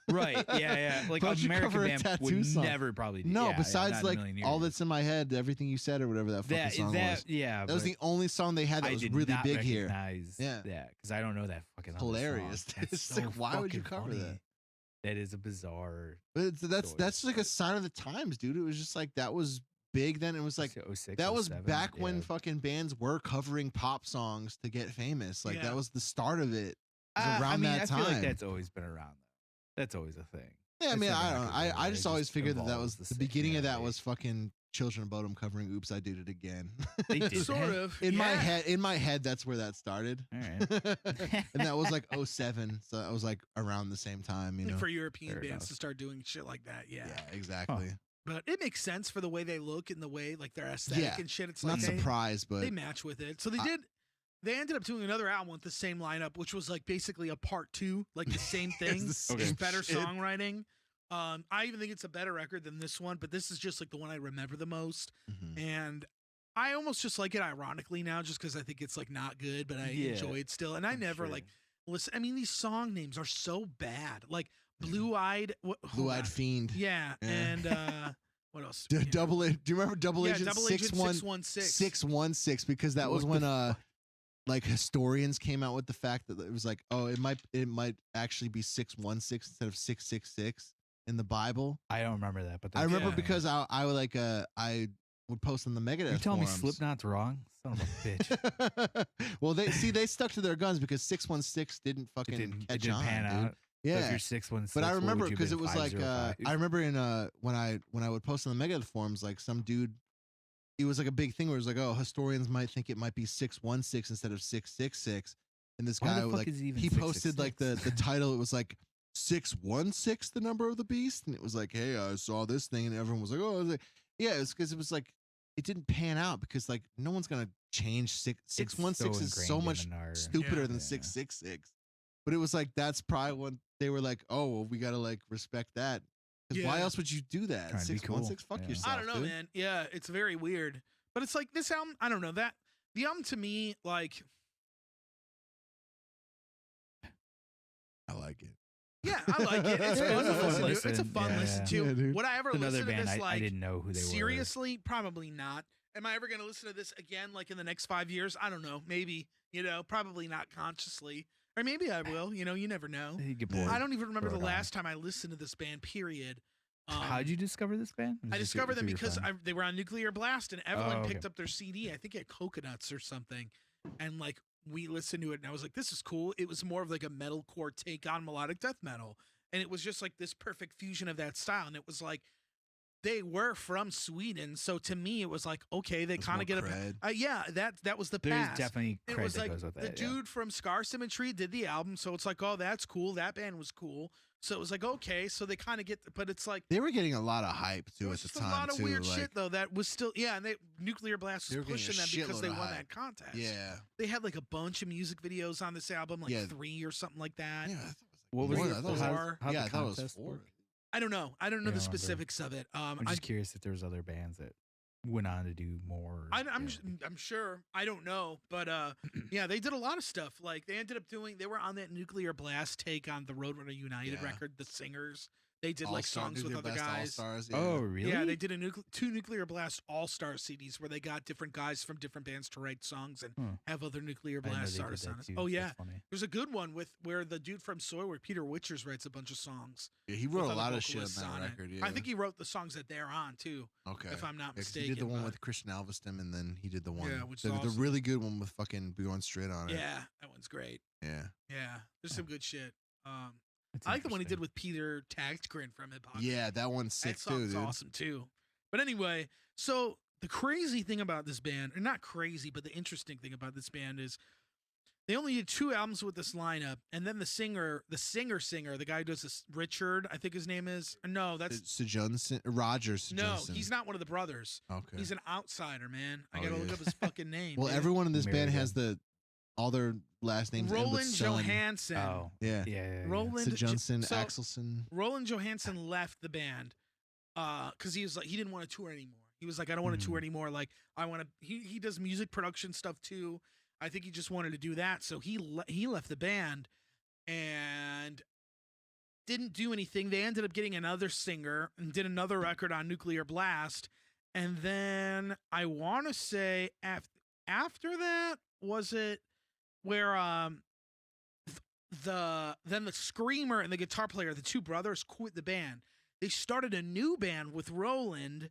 Right. Yeah. Like Why don't you American cover a band tattoo would song? never probably do. No, yeah, besides not in a like million all years. that's in my head, everything you said or whatever that fucking song was. Yeah. That was but the only song they had that I was did really not big here. recognize Yeah. because I don't know that fucking other Hilarious. song. That's It's so like, why would you fucking cover funny. that? That is a bizarre. But that's choice, like a but- sign of the times, dude. It was just like that was big then. It was like 06, that was 07, back when yeah. fucking bands were covering pop songs to get famous. Like Yeah. that was the start of it. It was around I mean, that I time. feel like that's always been around. Though. That's always a thing. Yeah, I It's mean, never I don't gonna know. go I away. just It always just figured that was evolves the same beginning of that way. was fucking Children of Bodom covering "Oops, I Did It Again." They did Sort that? of. in my yeah. head, that's where that started. All right. And that was like 07, so that was like around the same time, you know. For European Fair bands enough. to start doing shit like that. Yeah. Yeah, exactly. But it makes sense for the way they look and the way like their aesthetic Yeah. and shit. It's Not like surprised, but they match with it. So they ended up doing another album with the same lineup, which was like basically a part 2, like the same thing. the Okay. Just same better shit. songwriting. I even think it's a better record than this one, but this is just like the one I remember the most. Mhm. And I almost just like it ironically now just because I think it's like not good, but I Yeah. enjoy it still. And I never Sure. like listen. I mean, these song names are so bad. Like Blue-Eyed. Blue-Eyed Fiend. Yeah. Yeah. And what else? Do you remember Double Yeah, Agent Double Agent 616? 616. Because that was What when the like historians came out with the fact that it was like, oh, it might actually be 616 instead of 666 in the Bible. I don't remember that, but I remember Yeah. because I would like I would post on the Megadeth. You telling me forums. Slipknot's wrong? Son of a bitch. Well, they stuck to their guns because 616 didn't fucking It didn't catch didn't on, pan dude. out. So if Yeah. you're 616, But I what would remember you because been, it was like 505? I remember in when I would post on the Megadeth forums, like some dude, it was like a big thing where it was like, oh, historians might think it might be 616 instead of 666, and this Why the guy fuck like is it even he posted like the 666? title. It was like 616, the number of the beast, and it was like, hey, I saw this thing, and everyone was like, oh, yeah, it's because it was like it didn't pan out because like no one's gonna change 616 is so ingrained much in our- stupider Yeah. than 666. But it was like that's probably when they were like, oh, well, we gotta like respect that. Because why Yeah. else would you do that? Trying to be cool. 616, fuck Yeah. yourself. I don't know, dude. man. Yeah, it's very weird. But it's like this album, I don't know. The album to me, like, I like it. yeah, I like it. It's fun to It's a fun listen to. It's a listen. fun Yeah, listen yeah. to. Yeah, dude. Would I ever It's another listen to band this I like didn't know who they were. seriously? Probably not. Am I ever going to listen to this again like in the next 5 years? I don't know. Maybe, probably not consciously. Or maybe I will, you never know. You get Yeah. bored. I don't even remember Throw the it on. last time I listened to this band, period. How'd you discover this band? Was I it discovered them through your because friend? they were on Nuclear Blast, and Evelyn Oh, okay. picked up their CD, I think at Coconuts or something. And like we listened to it, and I was like, this is cool. It was more of like a metalcore take on melodic death metal. And it was just like this perfect fusion of that style. And it was like they were from Sweden, so to me it was like, okay, they There's kind more of get cred. yeah, that was the There's past. definitely It cred was that like goes with the it. Yeah. dude from Scar Symmetry did the album, so it's like, oh, that's cool. That band was cool. So it was like, okay, so they kind of get, but it's like They were getting a lot of hype there too was at the just time a lot of too. weird like, shit though that was still, yeah, and Nuclear Blast They was were getting a pushing them because shitload they of won hype. that contest. Yeah. They had like a bunch of music videos on this album, like Yeah. 3 or something like that. Yeah, I thought it What was was like it? more. I thought it was- Four. How'd yeah, the I thought it was contest 4. work? I don't know. I don't know You the don't remember. specifics of it. I'm just curious if there was other bands that went on to do more. I'm sure. I don't know, but yeah, they did a lot of stuff. Like they ended up doing. They were on that Nuclear Blast take on the Roadrunner United Yeah. record. The singers. They did like All-Star, songs with Nuclear other Blast guys. All-Stars, yeah. Oh, really? Yeah, they did a 2 Nuclear Blast All-Star CDs where they got different guys from different bands to write songs and have other Nuclear I didn't know Blast they did artists that on it. too. Oh That's yeah, funny. there's a good one with where the dude from Soilwork, Peter Witchers, writes a bunch of songs. Yeah, he with wrote a other lot of shit on vocalists that it. record. Yeah. I think he wrote the songs that they're on too, Okay. if I'm not Yeah, 'cause mistaken. he did the one but- with Christian Alveston, and then he did the one. Yeah, which the, is the awesome. really good one with fucking Bjorn Strait on it. yeah, that one's great. Yeah. Yeah, there's some good shit. That's I like the one he did interesting. with Peter Taggtgren from Hip Hop. Yeah, that one's sick That too, song's dude. awesome too. But anyway, so the crazy thing about this band, or not crazy, but the interesting thing about this band is they only did 2 albums with this lineup, and then the singer, the guy who does this, Richard, I think his name is. No, that's Rogers. no, Suggestion. he's not one of the brothers. Okay. He's an outsider, man. I Oh, gotta look yeah. up his fucking name. well, man. everyone in this band has Merrigan. all their last names. end with Roland son. Johansson. Oh, Yeah. yeah. Roland Johnson, so- Axelson. Roland Johansson left the band because he was like, he didn't want to tour anymore. He was like, I don't want to tour anymore. Like I want to. He does music production stuff too. I think he just wanted to do that, so he left the band and didn't do anything. They ended up getting another singer and did another record on Nuclear Blast, and then I want to say after that was it where the screamer and the guitar player, the 2 brothers, quit the band. They started a new band with Roland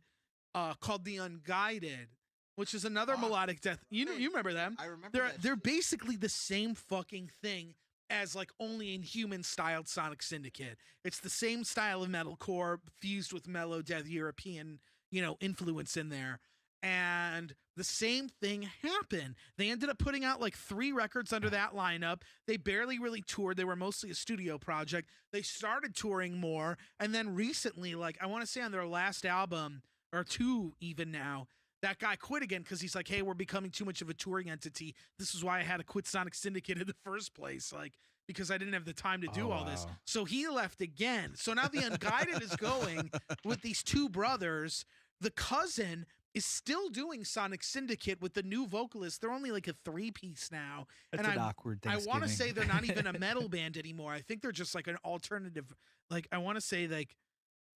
called The Unguided, which is another melodic death. You remember them? I remember. They're basically the same fucking thing as like only Inhuman styled Sonic Syndicate. It's the same style of metalcore fused with mellow death European, influence in there. And the same thing happened. They ended up putting out like 3 records under that lineup. They barely really toured. They were mostly a studio project. They started touring more. And then recently, like I want to say on their last album, or 2 even now, that guy quit again because he's like, hey, we're becoming too much of a touring entity. This is why I had to quit Sonic Syndicate in the first place. Like, because I didn't have the time to do all this. wow. So he left again. So now the Unguided is going with these 2 brothers. The cousin is still doing Sonic Syndicate with the new vocalist. They're only like a 3-piece now. That's an awkward I Thanksgiving. want to say they're not even a metal band anymore. I think they're just like an alternative. Like, I want to say like,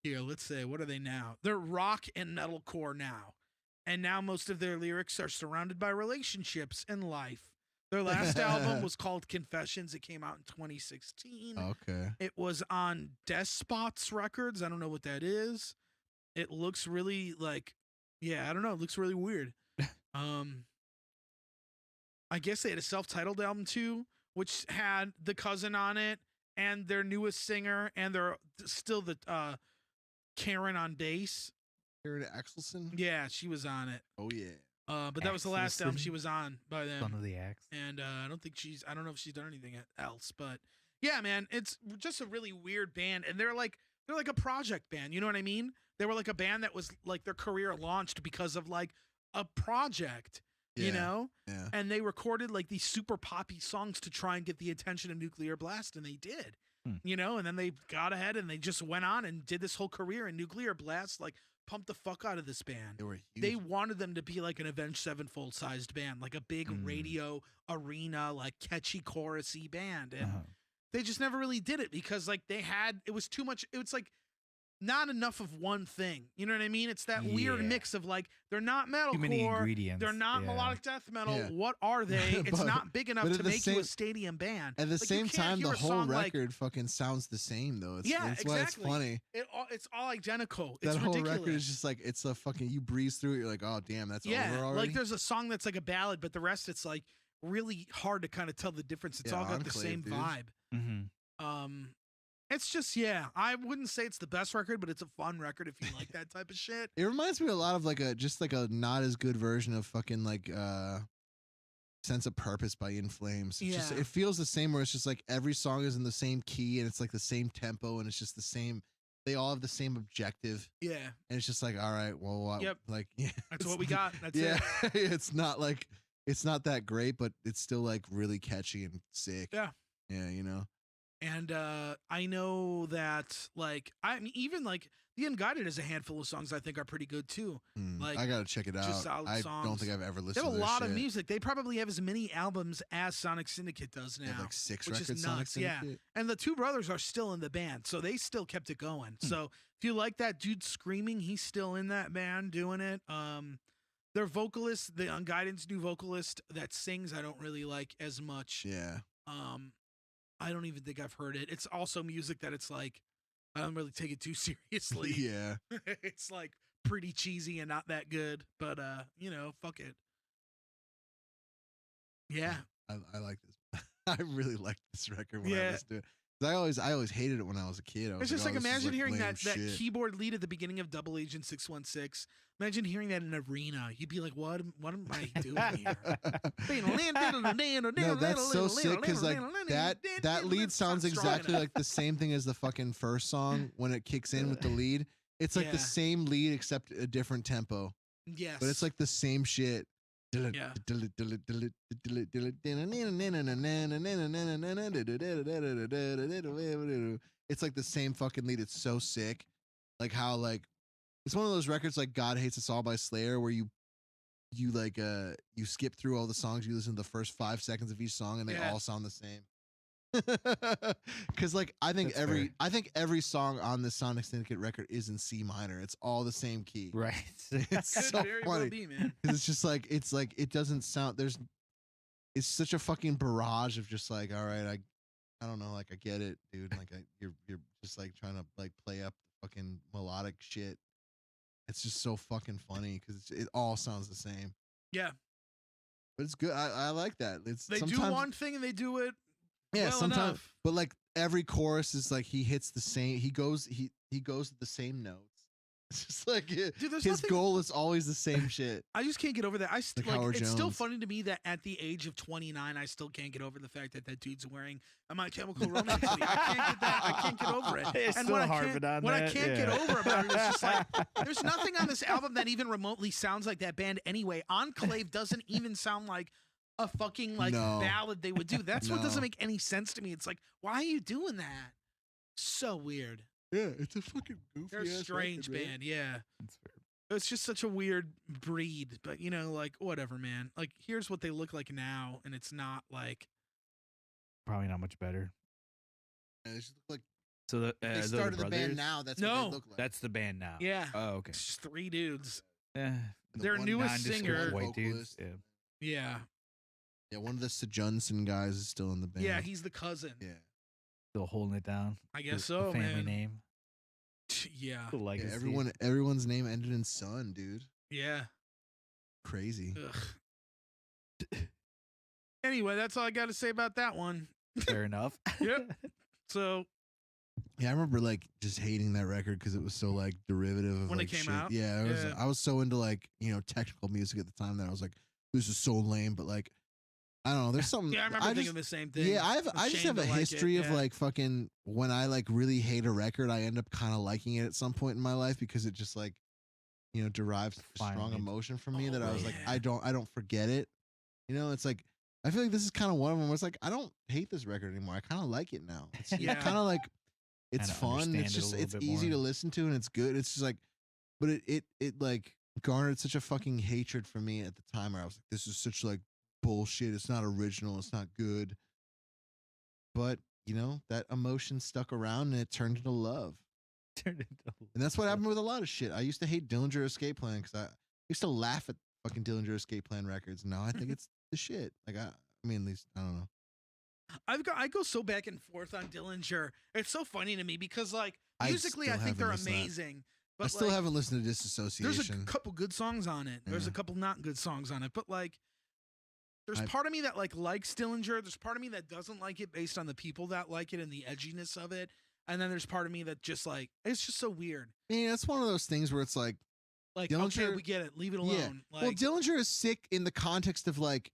here, let's say, what are they now? They're rock and metalcore now. And now most of their lyrics are surrounded by relationships and life. Their last album was called Confessions. It came out in 2016. Okay. It was on Despots Records. I don't know what that is. It looks really like, yeah, I don't know. It looks really weird. I guess they had a self-titled album too, which had the cousin on it and their newest singer, and they're still the Karen on bass. Karen Axelson. Yeah, she was on it. Oh yeah. But that was the last album Axelson? she was on by them. Son of the Axe. And I don't know if she's done anything else, but yeah, man, it's just a really weird band, and they're like a project band. You know what I mean? They were like a band that was like their career launched because of like a project, you Yeah. know? Yeah. And they recorded like these super poppy songs to try and get the attention of Nuclear Blast, and they did. You know, and then they got ahead and they just went on and did this whole career, and Nuclear Blast like pumped the fuck out of this band. They were huge. They wanted them to be like an Avenged Sevenfold sized band, like a big radio arena, like catchy chorusy band. And they just never really did it because like it was too much. It was like not enough of one thing. You know what I mean? It's that weird Yeah. mix of like, they're not Too many metalcore, ingredients. they're not yeah. melodic death metal. Yeah. What are they? It's But- not big enough but at to the make you a same- stadium band. At the Like, you same can't time, hear the a whole song like- record fucking sounds the same though. It's, Yeah, that's why it's exactly. funny. It's all identical. It's That whole ridiculous. record is just like it's a fucking. You breeze through it. You're like, oh damn, that's over already. like there's a song that's like a ballad, but the rest it's like really hard to kind of tell the difference. It's Yeah, all got the Enclave, same dude. vibe. Mm-hmm. It's just, yeah, I wouldn't say it's the best record, but it's a fun record if you like that type of shit. It reminds me a lot of like a not as good version of fucking like Sense of Purpose by In Flames. It's just, Yeah. it feels the same where it's just like every song is in the same key and it's like the same tempo and it's just the same. They all have the same objective. Yeah. And it's just like, all right, well, Yep. like, yeah, That's what we got. That's yeah, it. it's not like, it's not that great, but it's still like really catchy and sick. Yeah. Yeah, you know? And I know that, like, I mean, even like The Unguided has a handful of songs I think are pretty good too. Like, I gotta check it out. just solid I songs. don't think I've ever They listened have to a their lot of shit. music. They probably have as many albums as Sonic Syndicate does They have now. like 6 which is records. Sonic nuts, yeah. Syndicate. And the two brothers are still in the band, so they still kept it going. So if you like that dude screaming, he's still in that band doing it. Their vocalist, the Unguided's new vocalist that sings, I don't really like as much. Yeah. I don't even think I've heard it. It's also music that it's like, I don't really take it too seriously. Yeah. It's like pretty cheesy and not that good, but you know, fuck it. Yeah. I like this. I really liked this record when I Yeah. listened to it. 'Cause I always hated it when I was a kid. I was It's just like, oh, this is, imagine hearing lame that shit. keyboard lead at the beginning of Double Agent 616. Imagine hearing that in an arena. You'd be like, what am I doing here? No, that's so sick because like that lead sounds exactly like the same thing as the fucking first song when it kicks in with the lead. It's like the Yeah. same lead except a different tempo, Yes. but it's like the same shit. Yeah. It's like the same fucking lead. It's so sick. Like how like it's one of those records like God Hates Us All by Slayer where you like you skip through all the songs, you listen to the first 5 seconds of each song and they Yeah. all sound the same. Cause like I think That's every song on the Sonic Syndicate record is in C minor. It's all the same key. Right. It's Could so very well funny. be, man. 'Cause it's just like it doesn't sound it's such a fucking barrage of just like, all right, I don't know, like I get it, dude. Like you're just like trying to like play up the fucking melodic shit. It's just so fucking funny because it all sounds the same. Yeah. But it's good. I like that. It's They do sometimes- one thing and they do it yeah, well sometimes, enough. but like every chorus is like he hits the same. He goes at the same notes. It's just like Dude, there's his nothing- goal is always the same shit. I just can't get over that. Like Howard It's still Jones. funny to me that at the age of 29, I still can't get over the fact that dude's wearing a My Chemical Romance hoodie. I can't get that. I can't get over it. It's and still what harping on I that, can't get yeah. over about it is just like there's nothing on this album that even remotely sounds like that band anyway. Enclave doesn't even sound like a fucking like No. ballad they would do. That's what No. doesn't make any sense to me. It's like, why are you doing that? So weird. Yeah, it's a fucking goofy. They're a strange band. Yeah. That's fair. It's just such a weird breed, but you know, like whatever, man. Like here's what they look like now, and it's not like Probably not much better. Yeah, they just look like So the they those are started the brothers? band now. That's No. what they look like. That's the band now. yeah. Oh, okay. It's just 3 dudes. Eh, The their one newest nondescript singer- white dudes. vocalist. Yeah. Yeah, Yeah, one of the Sejunsen guys is still in the band. yeah. He's the cousin. yeah. Still holding it down. I guess The so, family man. name. Yeah, The Yeah, legacy. everyone's name ended in son, dude. yeah. Crazy. Ugh. Anyway, that's all I got to say about that one. Fair enough. Yep. So Yeah, I remember like just hating that record because it was so like derivative of When it like, came shit. out? Yeah, Yeah. I was so into like technical music at the time that I was like, this is so lame. But like, I don't know. There's something. yeah, I remember thinking the same thing. Yeah, I just have Ashamed a to like it, history of yeah. like fucking when I like really hate a record, I end up kind of liking it at some point in my life because it just like derives a strong Finally. emotion from me Oh, that I was like, yeah. I don't forget it. It's like I feel like this is kind of one of them where it's like I don't hate this record anymore. I kind of like it now. It's Yeah. kind of like it's Kinda fun. understand It's it a just little it's bit easy more. to listen to and it's good. It's just like, but it like garnered such a fucking hatred for me at the time where I was like, this is such like bullshit. It's not original. It's not good. But that emotion stuck around and it turned into love. Turned into And that's what happened with a lot of shit. I used to hate Dillinger Escape Plan because I used to laugh at fucking Dillinger Escape Plan records. Now I think it's the shit. Like I mean, at least I don't know. I go so back and forth on Dillinger. It's so funny to me because like I musically, I still think they're haven't listened to that. amazing. But I still like, haven't listened to There's Disassociation. a couple good songs on it. There's a Yeah. couple not good songs on it. But like, there's I- part of me that like likes Dillinger. There's part of me that doesn't like it based on the people that like it and the edginess of it. and then there's part of me that just like it's just so weird. Yeah, it's one of those things where it's like okay, Dillinger- we get it, leave it alone. Yeah. Like, Well, Dillinger is sick in the context of like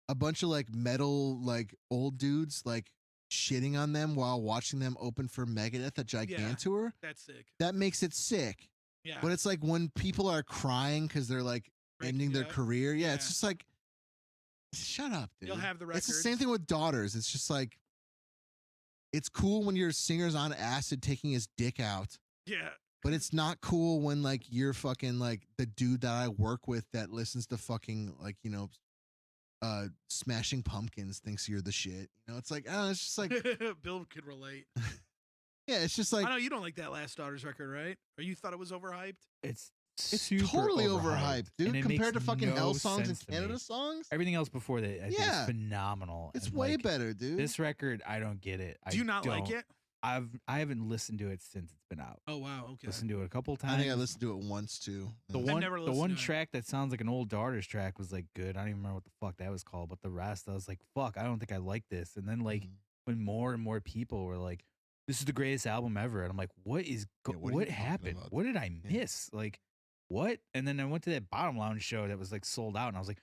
a bunch of like metal like old dudes like shitting on them while watching them open for Megadeth at Gigantour. that's sick. That makes it sick. Yeah, But it's like when people are crying because they're like ending their up. career. Yeah, it's Yeah. just like, shut up, dude. You'll have the It's the records. same thing with Daughters. It's just like, it's cool when your singer's on acid taking his dick out, Yeah, but it's not cool when like you're fucking like the dude that I work with that listens to fucking like, you know, Smashing Pumpkins thinks you're the shit. You know, it's like, oh, it's just like, Bill could relate. yeah, it's just like, I know you don't like that Last Daughters record, right? Or you thought it was overhyped? It's it's totally overhyped, and dude, it compared to makes fucking no Hell songs and sense to me. Canada songs. Everything else before that, I think, Yeah. is phenomenal. It's and, way like, better, dude. This record, I don't get it. Do you not like it? I haven't listened to it since it's been out. Oh wow, okay. Listened to it a couple times. I think I listened to it once too. The Yeah. one, never the listened one to it. track that sounds like an old Daughters track was like good. I don't even remember what the fuck that was called, but the rest, I was like, fuck, I don't think I like this. And then like Mhm. when more and more people were like, this is the greatest album ever, and I'm like, what is Yeah, what are what you talking happened? about? What did I Yeah. miss? Like what? And then I went to that Bottom Lounge show that was like sold out, and I was like,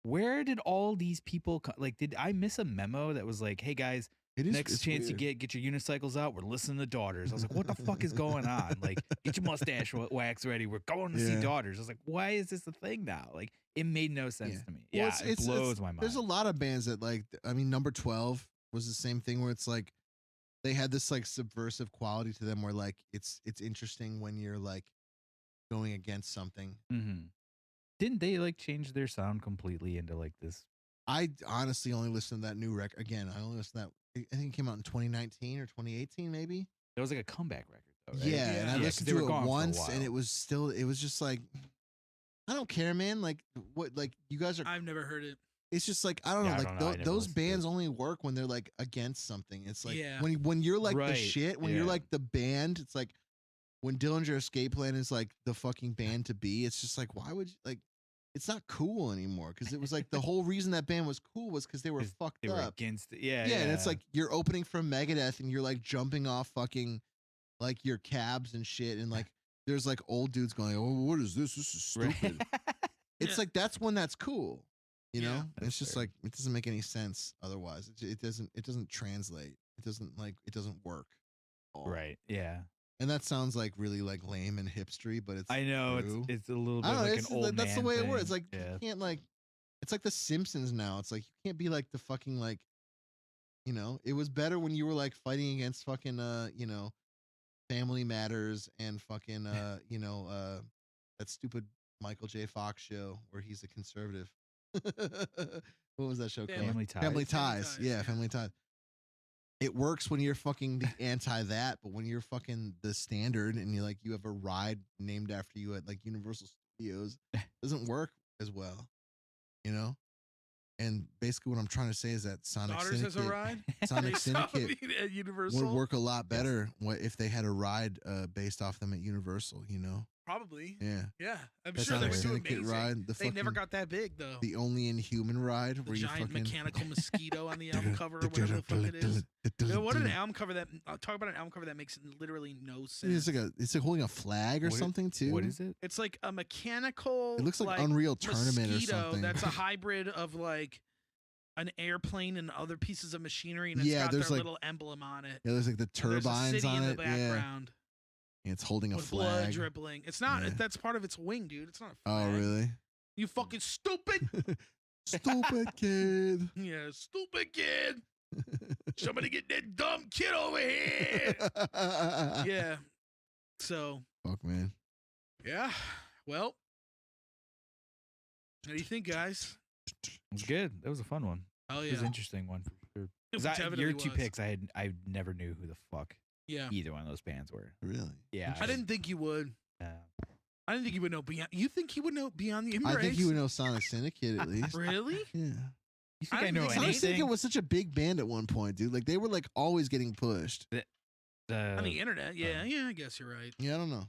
where did all these people like? Did I miss a memo that was like, hey guys? It is, Next it's chance weird. you get your unicycles out. We're listening to Daughters. I was like, what the fuck is going on? Like, get your mustache wax ready. We're going to see Yeah. Daughters. I was like, why is this a thing now? Like, it made no sense Yeah. to me. Well, Yeah, it blows my mind. There's a lot of bands that like, I mean, Number 12 was the same thing where it's like they had this like subversive quality to them where like it's interesting when you're like going against something. Mhm. Didn't they like change their sound completely into like this? I honestly only listened to that new record again. I only listened to that. I think it came out in 2019 or 2018, maybe. It was like a comeback record, though, right? Yeah, and I Yeah, 'cause listened they to were it gone for a once, and while. it was just like, I don't care, man. Like what, like you guys are. I've never heard it. It's just like I don't Yeah, I know. don't Like know. I never those listened to it. bands only work when they're like against something. It's like Yeah. when you're like the Right, shit. When you're yeah. like the band, it's like when Dillinger Escape Plan is like the fucking band to be. It's just like why would you like? It's not cool anymore because it was like the whole reason that band was cool was because they were 'Cause fucked They were up. against it. Yeah, Yeah, and it's like you're opening from Megadeth and you're like jumping off fucking like your cabs and shit, and like there's like old dudes going, "Oh, what is this? This is stupid." It's Yeah. like that's when that's cool, you know. Yeah, it's that's just fair. like it doesn't make any sense otherwise. It doesn't translate. It doesn't work. at all. right. Yeah, And that sounds like really like lame and hipstery, but it's I know true. it's a little bit I don't know. like It's an old that's the man way it thing. works. It's like yeah. you can't like. It's like The Simpsons now. It's like you can't be like the fucking like. You know, it was better when you were like fighting against fucking you know, Family Matters and fucking you know that stupid Michael J. Fox show where he's a conservative. What was that show called? Family Ties. Family Family Ties. Ties, Yeah, yeah. Family Ties. It works when you're fucking the anti that, but when you're fucking the standard and you like you have a ride named after you at like Universal Studios, it doesn't work as well, you know. And basically, what I'm trying to say is that Sonic Daughters has a Syndicate, ride. Sonic Based off Syndicate at Universal. would work a lot better if they had a ride based off them at Universal, you know. Probably. Yeah, Yeah, I'm that sure they Sonic would do Syndicate amazing. ride, the They never fucking got that big though. the only Inhuman ride The where you giant fucking mechanical mosquito on the album cover, or whatever the fuck it is. What an album cover that talk about an album cover that makes literally no sense. It's like holding a flag or What- something too. What is it? It's like a mechanical. It looks like Unreal Tournament or mosquito something. That's a hybrid of like an airplane and other pieces of machinery, and it's Yeah, got there's their like- little emblem on it. Yeah, there's like the And there's a turbines city on in it. the Yeah, background. and it's holding a With blood flag. dribbling. It's not. Yeah. That's part of its wing, dude. It's not. A Oh, flag. really? You fucking stupid. Stupid kid. Yeah, stupid kid. Somebody get that dumb kid over here. Yeah. So, Fuck, man. yeah. Well, what do you think, guys? It was good. That was a fun one. Oh It yeah. was an interesting one for sure. 'Cause It I- definitely your two was. picks, I never knew who the fuck Yeah. either one of those bands were. Really? Yeah, I didn't think you would. Uh, I didn't think you would know Beyond. You think he would know Beyond the I Embrace? think you would know Sonic Syndicate at least. Really? Yeah. you think I I, didn't know think Sonic anything? Syndicate was such a big band at one point, dude. Like they were like always getting pushed. On the internet? Yeah. Yeah. I guess you're right. Yeah, I don't know.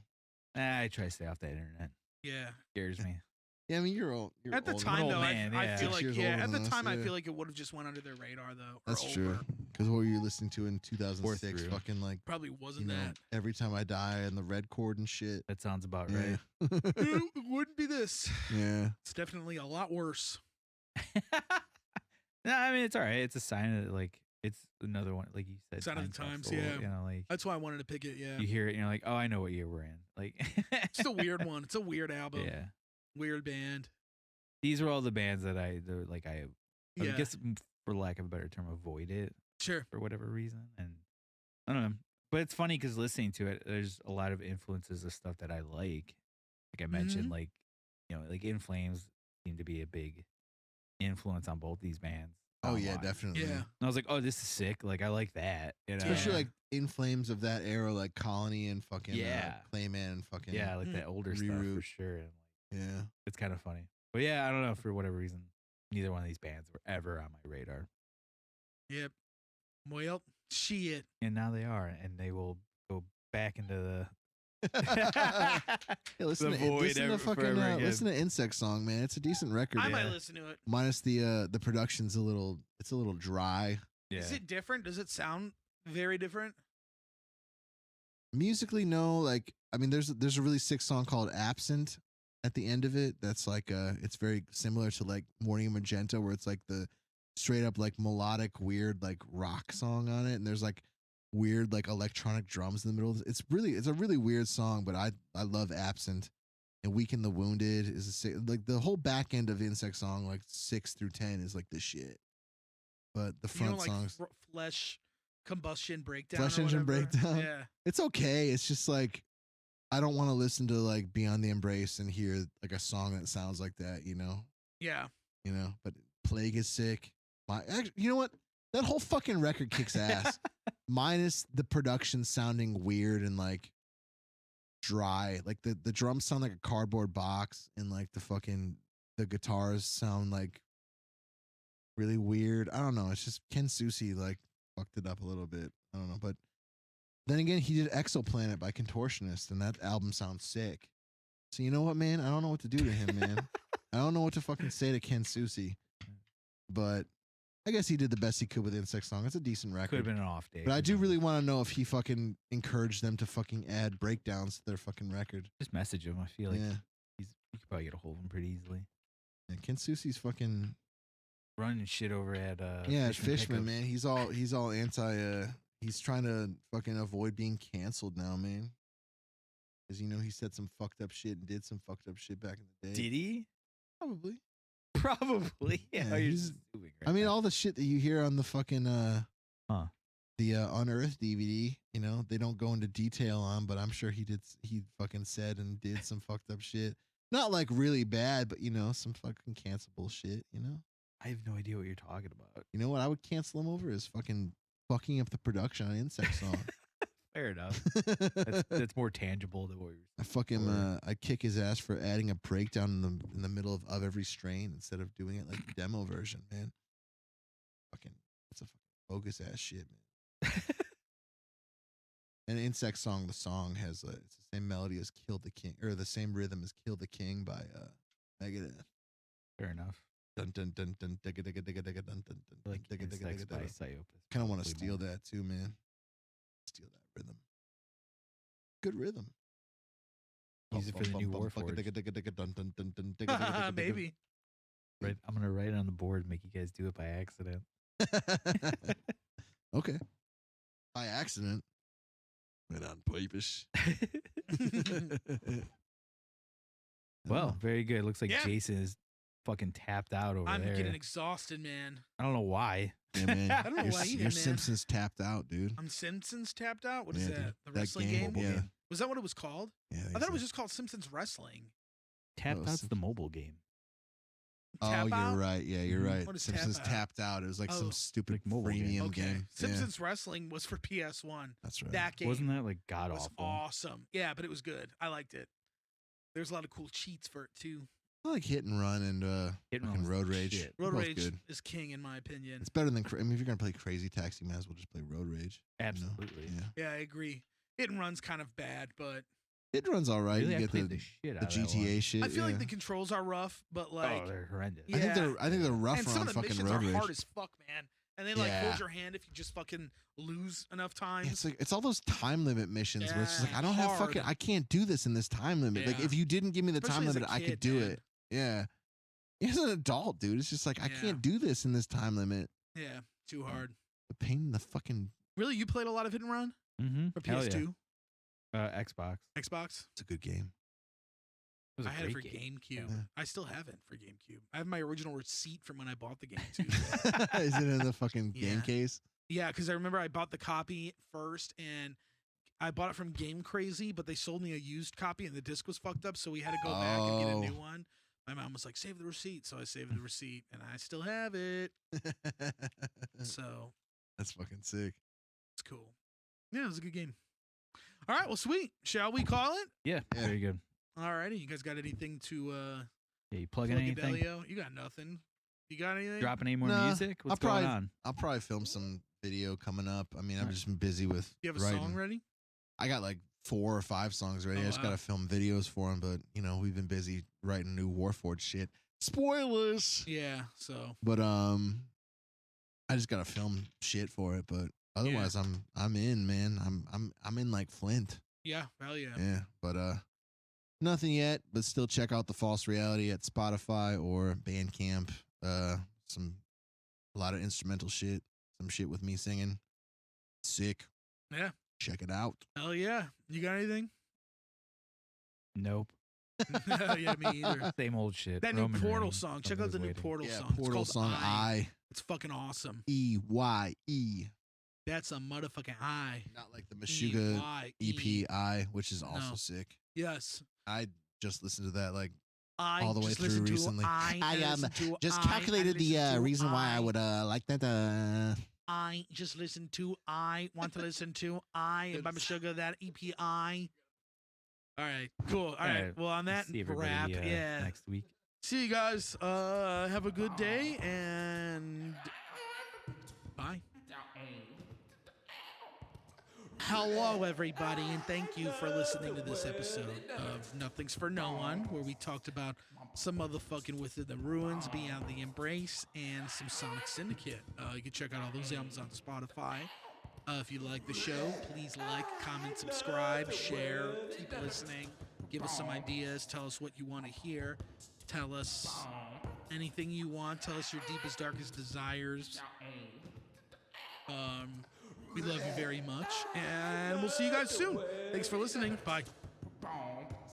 I try to stay off that internet. Yeah. Scares me. Yeah, I mean you're old. You're At the old. time, old though, man, I yeah. feel 6 like years yeah. older At the than us, time, I yeah. feel like it would have just went under their radar though. Or That's over. true. Because what were you listening to in 2006? through. Fucking like Probably wasn't you know, that. Every Time I Die and the Red Chord and shit. That sounds about Yeah. It wouldn't be this. Yeah. It's definitely a lot worse. right. No, I mean it's all right. It's a sign that like it's another one, like you said. Sign of the time times, capsule, yeah. You know, like That's why I wanted to pick it. Yeah, you hear it and you're like, oh, I know what year we're in. Like, it's a weird one. It's a weird album. Yeah. Weird band. These are all the bands that I Yeah, guess for lack of a better term, avoid it sure. for whatever reason. And I don't know. But it's funny because listening to it, there's a lot of influences of stuff that I like. Like I mentioned, like, you know, like In Flames seem to be a big influence on both these bands. Oh yeah, sound-wise. definitely. Yeah, And I was like, oh, this is sick. Like I like that. You know? Especially Yeah. like In Flames of that era, like Colony and fucking Yeah. Clayman and fucking yeah, like that older stuff for Reroute. sure. And yeah. it's kind of funny. But yeah, I don't know, for whatever reason, neither one of these bands were ever on my radar. yep. Well, shit. And now they are, and they will go back into the Hey, listen The to void listen to forever fucking again. listen to Insect Song, man. It's a decent record. I might Yeah. listen to it. Minus the production's a little dry. yeah. Is it different? Does it sound very different? Musically, no. Like I mean, there's a really sick song called Absent at the end of it. That's like it's very similar to like Morning Magenta, where it's like the straight up like melodic, weird like rock song on it, and there's like weird like electronic drums in the middle. It's a really weird song, but I love Absent. And Weaken the Wounded is a sick, like the whole back end of Insect Song, like 6 through 10 is like the shit. But the You front know, like songs, Flesh Combustion Breakdown. Flesh or Engine whatever? Breakdown? Yeah. it's okay. It's just like I don't want to listen to like Beyond the Embrace and hear like a song that sounds like that, Yeah. But Plague is sick. You know what? That whole fucking record kicks ass. Minus the production sounding weird and like dry. Like the drums sound like a cardboard box, and like the guitars sound like really weird. I don't know. It's just Ken Susi like fucked it up a little bit. I don't know. But then again, he did Exoplanet by Contortionist, and that album sounds sick. So you know what, man? I don't know what to do to him, man. I don't know what to fucking say to Ken Susi. But I guess he did the best he could with Insect Song. It's a decent record. Could have been an off day. But I do really want to know if he fucking encouraged them to fucking add breakdowns to their fucking record. just message him. I feel like Yeah. you could probably get a hold of him pretty easily. And Ken Susi's fucking Running shit over at Fishman, Pickups. man. He's all anti he's trying to fucking avoid being canceled now, man. Cuz he said some fucked up shit and did some fucked up shit back in the day. Did he? Probably. Probably. Yeah. Yeah, You're he's- just assuming right I mean, now. all the shit that you hear on the fucking the Unearthed DVD, they don't go into detail on, but I'm sure he fucking said and did some fucked up shit. Not like really bad, but some fucking cancelable shit, I have no idea what you're talking about. You know what I would cancel him over is fucking up the production on Insect Song. Fair enough. That's more tangible than what you're I fucking I'd kick his ass for adding a breakdown in the middle of every strain instead of doing it like the demo version, man. Fucking it's a fucking bogus ass shit, man. And Insect Song, the song has it's the same melody as Kill the King, or the same rhythm as Kill the King by Megadeth. fair enough. Dun dun dun dun digga digga digga digga dun dun dun Like digga digga digga Insects by digga. Psyopus. Kind of want to probably steal more. that too, man. Steal that rhythm. Good rhythm. Use it for the new Warforged. Maybe. Right, I'm gonna write it on the board and make you guys do it by accident. Okay. By accident. Went on purpose. Well, very good. Looks like Yeah. Jason is fucking tapped out over I'm there. getting exhausted, man. I don't know why. Yeah, man. I don't know Your, why either, your man. Simpsons tapped out, dude. I'm Simpsons tapped out. What is Yeah, that? dude. The That wrestling game, game? yeah. Was that what it was called? Yeah, I thought it was just called Simpsons Wrestling. Tapped Oh, out's the mobile game. Oh, Tap you're Out? right. Yeah, you're right. What is Simpsons Tap Out? tapped out. It was like Oh. some stupid Like mobile game. freemium Okay. game. Yeah, Simpsons Wrestling was for PS1. that's right. That game Wasn't that like god was awful? awesome. Yeah, but it was good. I liked it. There's a lot of cool cheats for it too. I like Hit and Run and Hit and fucking Run was Road the Rage. shit. They're Road both Rage good. is king in my opinion. It's better than. I mean, if you're gonna play Crazy Taxi, might as well just play Road Rage. Absolutely. Yeah. Yeah, I agree. Hit and Run's kind of bad, but It runs all right. Really, You I get played the shit out of that GTA one. shit. I feel like yeah. the controls are rough, but like Oh, they're horrendous. Yeah. I think they're rougher and some on of the fucking missions Road are Rage. hard as fuck, man. And they like Yeah. hold your hand if you just fucking lose enough times. Yeah, it's like it's all those time limit missions where it's just like Yeah, I don't have hard. fucking I can't do this in this time limit. Like Yeah. if you didn't give me the Especially time as a limit, I kid, could do man. it. Yeah. As an adult, dude, it's just like I Yeah. can't do this in this time limit. Yeah, too hard. The pain in the fucking. Really, you played a lot of Hit and Run Mm-hmm. for PS2, Xbox. Xbox? It's a good game. It was a I had it for great game. GameCube. Yeah. I still have it for GameCube. I have my original receipt from when I bought the game too. Is it in the fucking game Yeah. case? Yeah, because I remember I bought the copy first, and I bought it from Game Crazy, but they sold me a used copy, and the disc was fucked up, so we had to go back and get a new Oh. one. My mom was like, "Save the receipt," so I saved the receipt, and I still have it. So That's fucking sick. it's cool. Yeah, it was a good game. All right, well, sweet. Shall we call it? Yeah, Yeah. very good. All righty. You guys got anything to Yeah, you plug in anything? Delio? You got nothing. You got anything? Dropping any more Nah, music? What's I'll going probably- on? I'll probably film some video coming up. I mean, I've Alright. just been busy with You have a writing. song ready? I got like 4 or 5 songs ready. Oh, I just wow. gotta film videos for them, but you know we've been busy writing new Warforged shit. Spoilers. Yeah. So But I just gotta film shit for it. But otherwise, I'm in, man. I'm in like Flint. yeah, hell yeah. Yeah. But nothing yet. But still check out the False Reality at Spotify or Bandcamp. A lot of instrumental shit. Some shit with me singing. Sick. Yeah. Check it out. Hell yeah. You got anything? Nope. Yeah, me either. Same old shit. That Roman new Portal Reigns, song. Check out somebody's the new waiting. Portal Yeah, song. It's Portal called song I. It's fucking awesome. IEYE. That's a motherfucking I. Not like the Meshuggah E-Y-E. EP which is also No. sick. Yes. I just listened to that like I all the way just through listened to recently. I listened to just I, calculated the listened to reason why I would like that. I just listened to I want to listen to I by Meshuggah, that EPI. All right, cool. All right. Well, on that See everybody, wrap, yeah. next week. See you guys. Have a good day and bye. Hello, everybody, and thank you for listening to this episode of Nothing's for No One, where we talked about some motherfucking Within the Ruins, Beyond the Embrace, and some Sonic Syndicate. You can check out all those albums on Spotify. If you like the show, please like, comment, subscribe, share, keep listening, give us some ideas, tell us what you want to hear, tell us anything you want, tell us your deepest, darkest desires. We love you very much, and we'll see you guys soon. Thanks for listening. Bye.